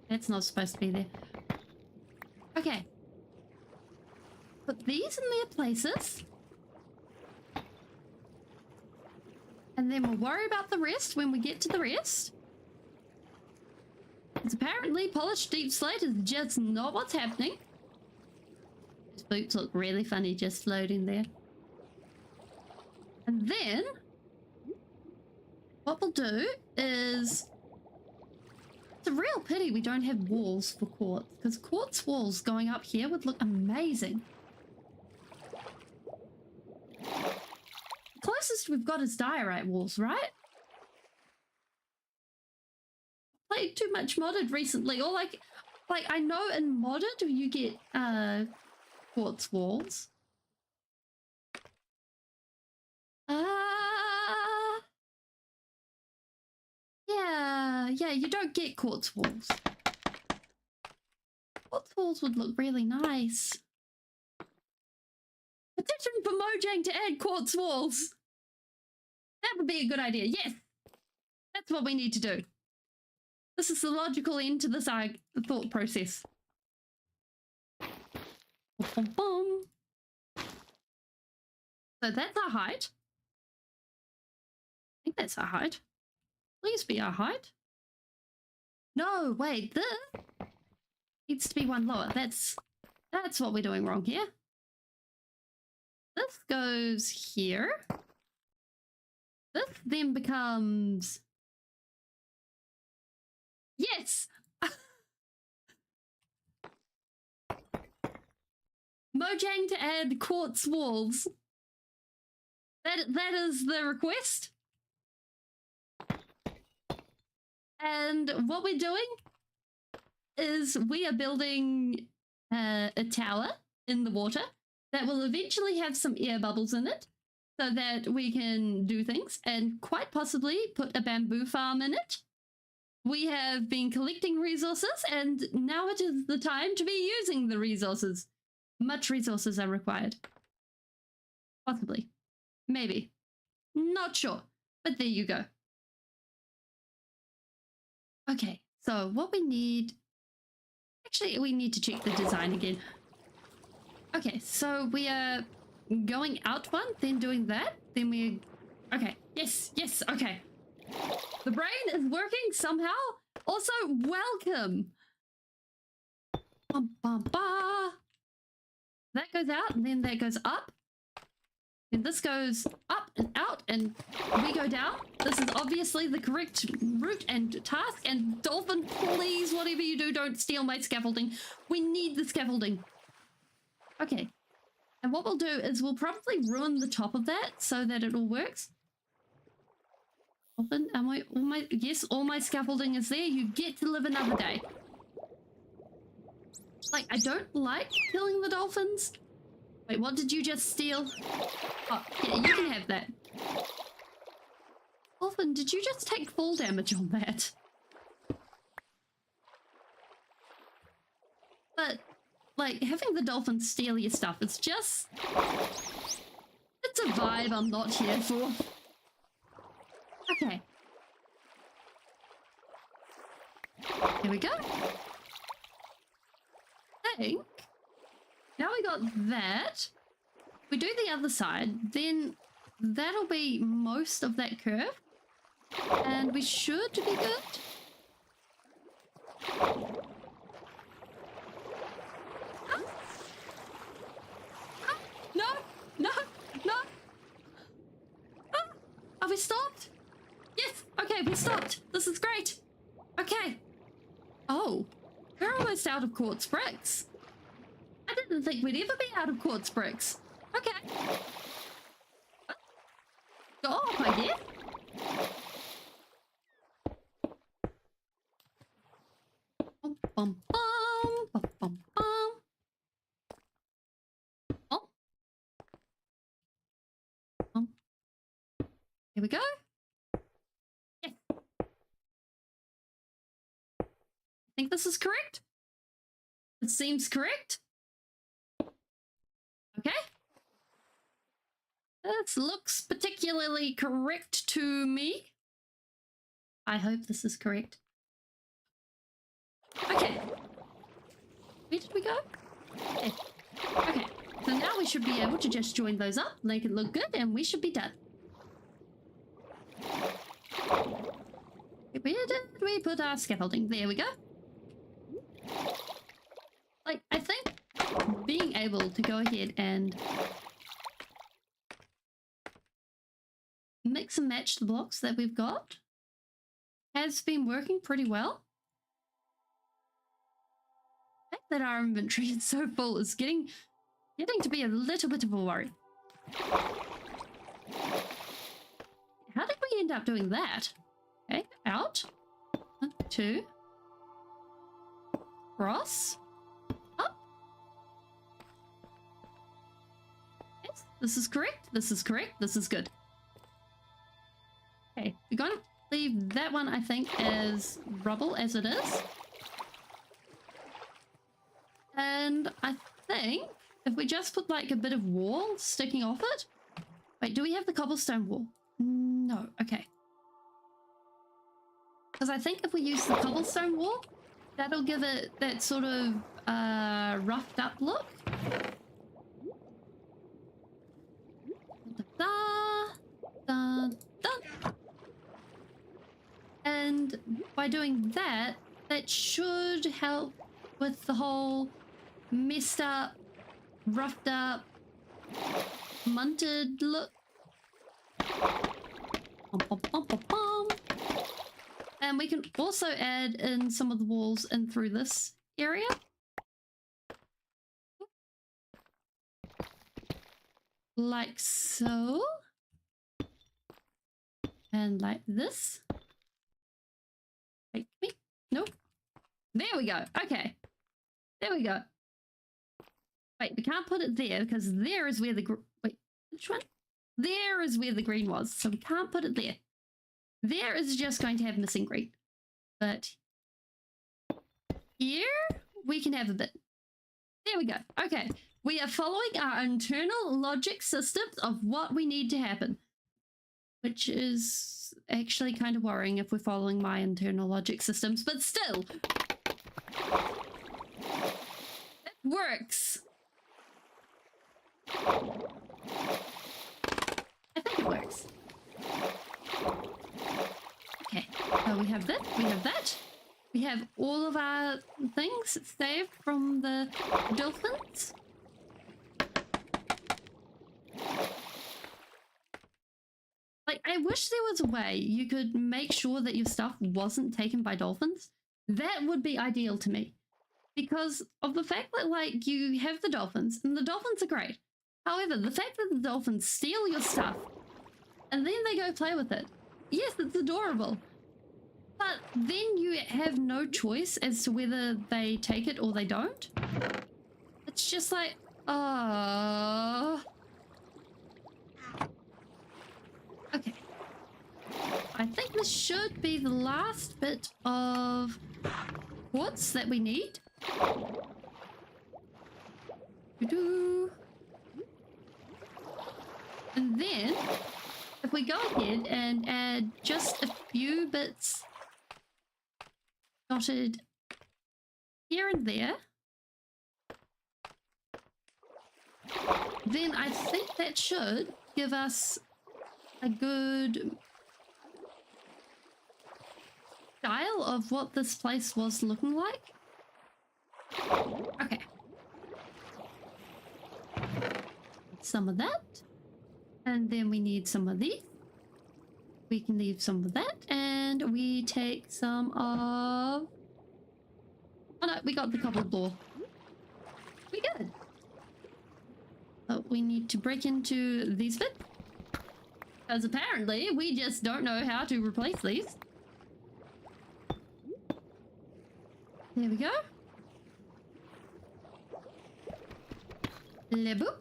[SPEAKER 1] That's not supposed to be there. Okay, put these in their places. And then we'll worry about the rest when we get to the rest. Because apparently polished deep slate is just not what's happening. His boots look really funny just floating there. And then what we'll do is, it's a real pity we don't have walls for quartz, because quartz walls going up here would look amazing. The closest we've got is diorite walls, right? Played too much modded recently, or like I know in modded you get quartz walls. yeah, you don't get quartz walls. Quartz walls would look really nice. Petition for Mojang to add quartz walls. That would be a good idea. Yes, that's what we need to do. This is the logical end to this thought process. Boom, boom, boom. So that's our height. I think that's our height. Please be our height. No, wait, this needs to be one lower. That's what we're doing wrong here. This goes here. This then becomes... Yes! Mojang to add quartz walls. That is the request. And what we're doing is we are building a tower in the water that will eventually have some air bubbles in it so that we can do things and quite possibly put a bamboo farm in it. We have been collecting resources and now it is the time to be using the resources. Much resources are required. Possibly. Maybe. Not sure. But there you go. Okay, so what we need... Actually, we need to check the design again. Okay, so we are going out one, then doing that, then we... Okay, yes, okay. The brain is working somehow. Also, welcome. Bum, bum, ba. That goes out, and then that goes up. And this goes up and out, and we go down. This is obviously the correct route and task. And Dolphin, please, whatever you do, don't steal my scaffolding. We need the scaffolding. Okay. And what we'll do is we'll probably ruin the top of that so that it all works. Dolphin, yes, all my scaffolding is there. You get to live another day. Like, I don't like killing the dolphins. Wait, what did you just steal? Oh, yeah, you can have that. Dolphin, did you just take fall damage on that? But, like, having the dolphin steal your stuff, it's just... It's a vibe I'm not here for. Okay. Here we go. I think... Now we got that. We do the other side, then that'll be most of that curve. And we should be good. No! Are we stopped? Yes! Okay, we stopped. This is great. Okay. Oh, we're almost out of quartz bricks. I didn't think we'd ever be out of quartz bricks. Okay. Go off, I guess. Bum, bum, bum, bum, bum, bum. Oh. Here we go. Yes. I think this is correct. It seems correct. Okay. This looks particularly correct to me. I hope this is correct. Okay. Where did we go? Okay. Okay. So now we should be able to just join those up, make it look good, and we should be done. Where did we put our scaffolding? There we go. Like, I think being able to go ahead and mix and match the blocks that we've got has been working pretty well. The fact that our inventory is so full is getting to be a little bit of a worry. How did we end up doing that? Okay, out. 1, 2. Cross. Up. Yes, this is correct. This is correct. This is good. Okay, we're leave that one, I think, as rubble as it is. And I think if we just put like a bit of wall sticking off it. Wait, do we have the cobblestone wall? No, okay. Because I think if we use the cobblestone wall, that'll give it that sort of roughed up look. Da, da, da. And by doing that, that should help with the whole messed up, roughed up, munted look. Pom, pom, pom, pom, pom. And we can also add in some of the walls in through this area. Like so. And like this. Wait, me? Nope. There we go. Okay. There we go. Wait, we can't put it there because there is where the... Wait, which one? There is where the green was, so we can't put it there. There is just going to have missing green. But here we can have a bit. There we go. Okay. We are following our internal logic systems of what we need to happen. Which is actually kind of worrying if we're following my internal logic systems, but still. It works. I think it works. Okay, so we have this, we have that. We have all of our things saved from the dolphins. Like, I wish there was a way you could make sure that your stuff wasn't taken by dolphins. That would be ideal to me. Because of the fact that, like, you have the dolphins, and the dolphins are great. However, the fact that the dolphins steal your stuff, and then they go play with it. Yes, it's adorable. But then you have no choice as to whether they take it or they don't. It's just like, okay. I think this should be the last bit of quartz that we need. Doo-doo. And then, if we go ahead and add just a few bits dotted here and there, then I think that should give us a good style of what this place was looking like. Okay. Some of that. And then we need some of these. We can leave some of that. And we take some of... Oh no, we got the cobbled floor. We good. But we need to break into these bits. Because apparently we just don't know how to replace these. There we go. Le boop.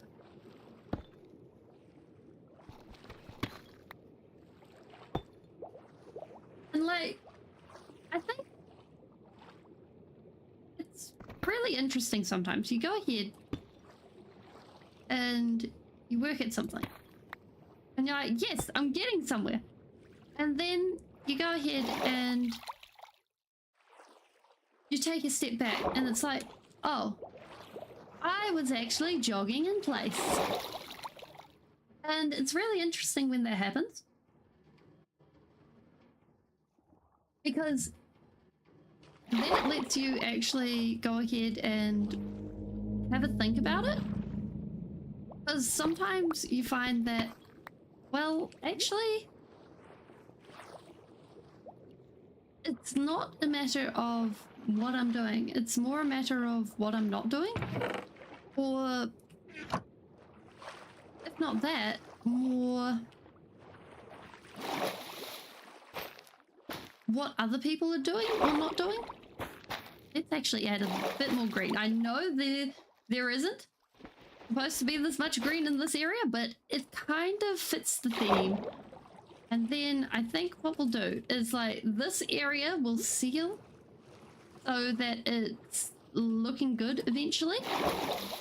[SPEAKER 1] And like, I think it's really interesting sometimes. You go ahead and you work at something. And you're like, yes, I'm getting somewhere. And then you go ahead and you take a step back and it's like, oh, I was actually jogging in place. And it's really interesting when that happens. Because then it lets you actually go ahead and have a think about it. Because sometimes you find that, well, actually, it's not a matter of what I'm doing. It's more a matter of what I'm not doing. Or, if not that, more what other people are doing or not doing. Let's actually add a bit more green. I know there isn't supposed to be this much green in this area, but it kind of fits the theme. And then I think what we'll do is like this area will seal so that it's looking good eventually.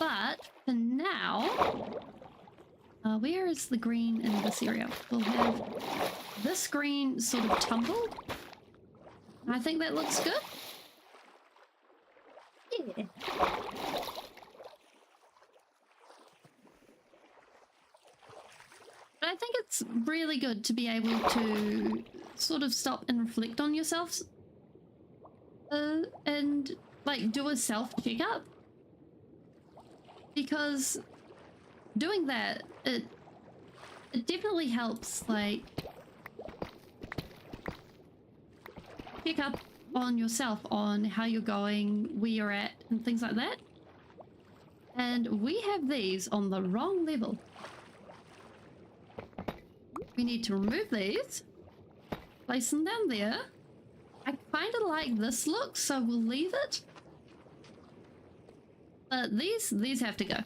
[SPEAKER 1] But for now, where is the green in this area? We'll have this green sort of tumbled. I think that looks good. Yeah. But I think it's really good to be able to sort of stop and reflect on yourselves and like do a self checkup, because doing that it definitely helps like check up on yourself, on how you're going, where you're at, and things like that. And we have these on the wrong level. We need to remove these, place them down there. I kind of like this look, so we'll leave it. But these have to go.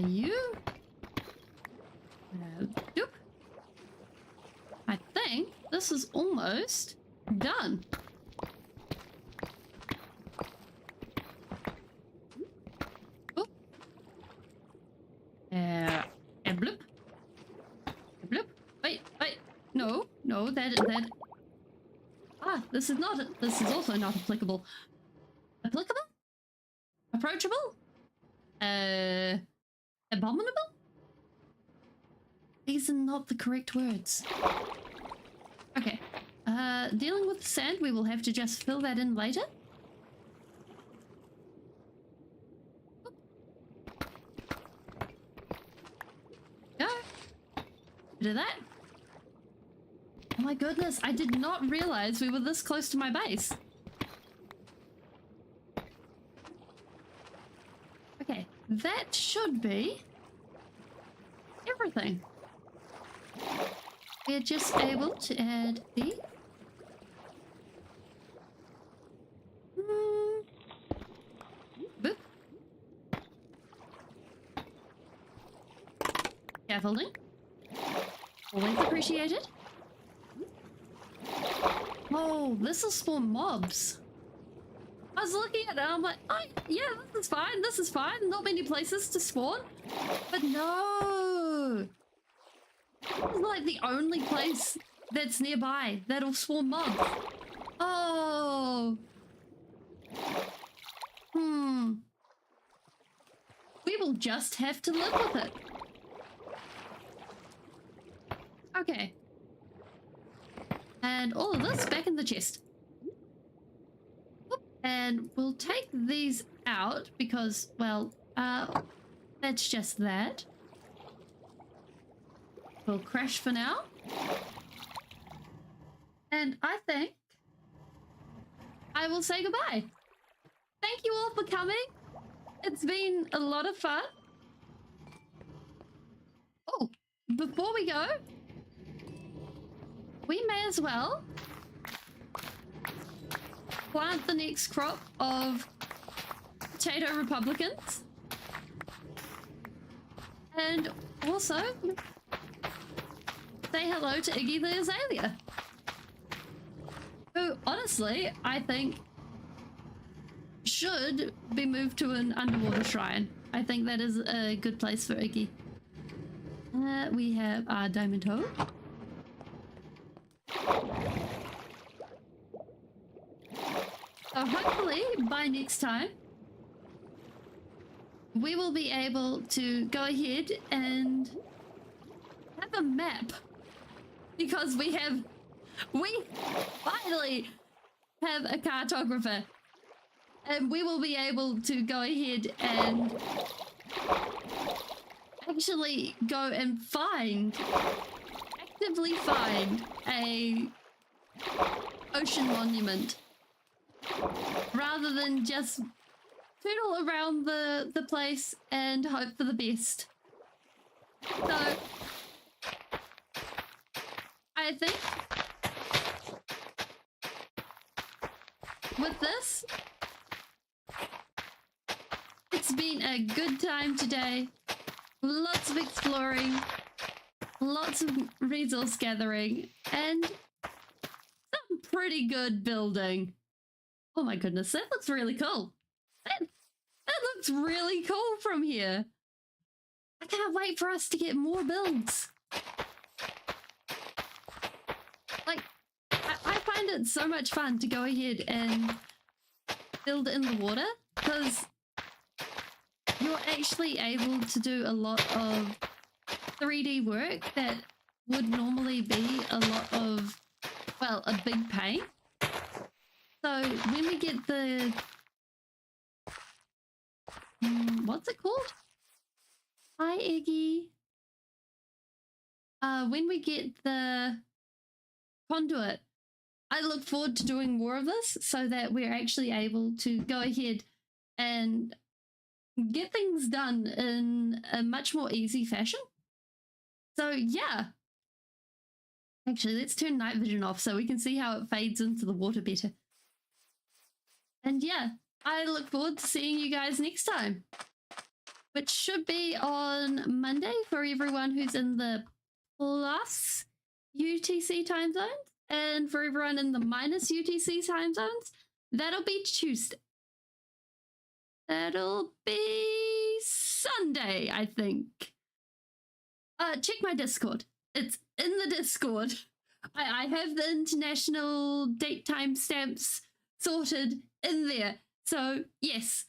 [SPEAKER 1] You. Doop. I think this is almost done. Oh. And bloop. Bloop. Wait. No, that. Ah, this is also not applicable. Applicable? Approachable? Abominable? These are not the correct words. Okay. Dealing with the sand, we will have to just fill that in later. Go. Bit of that. Oh my goodness, I did not realize we were this close to my base. Okay, that should be everything. We're just able to add the boop. Scaffolding. Always appreciated. Oh, this will spawn mobs. I was looking at it and I'm like, oh, yeah, this is fine. Not many places to spawn. But no. This is like the only place that's nearby that'll spawn mobs. Oh. We will just have to live with it. Okay. And all of this back in the chest. And we'll take these out because, well, that's just that. We'll crash for now. And I think I will say goodbye. Thank you all for coming. It's been a lot of fun. Oh, before we go, we may as well plant the next crop of potato Republicans. And also say hello to Iggy the Azalea, who honestly I think should be moved to an underwater shrine. I think that is a good place for Iggy. We have our diamond toad. So hopefully by next time we will be able to go ahead and have a map, because we finally have a cartographer, and we will be able to go ahead and actually go and actively find a ocean monument, rather than just tootle around the place and hope for the best. So I think with this, it's been a good time today. lots of exploring, lots of resource gathering, and some pretty good building. Oh my goodness, that looks really cool. That looks really cool from here. I can't wait for us to get more builds. Like, I find it so much fun to go ahead and build in the water because you're actually able to do a lot of 3D work that would normally be a lot of, well, a big pain. So when we get the, what's it called? Hi, Iggy. When we get the conduit, I look forward to doing more of this so that we're actually able to go ahead and get things done in a much more easy fashion. So yeah. Actually, let's turn night vision off so we can see how it fades into the water better. And yeah, I look forward to seeing you guys next time, which should be on Monday for everyone who's in the plus UTC time zones, and for everyone in the minus UTC time zones, that'll be Tuesday. That'll be Sunday, I think. Check my Discord. It's in the Discord. I have the international date time stamps sorted in there. So yes,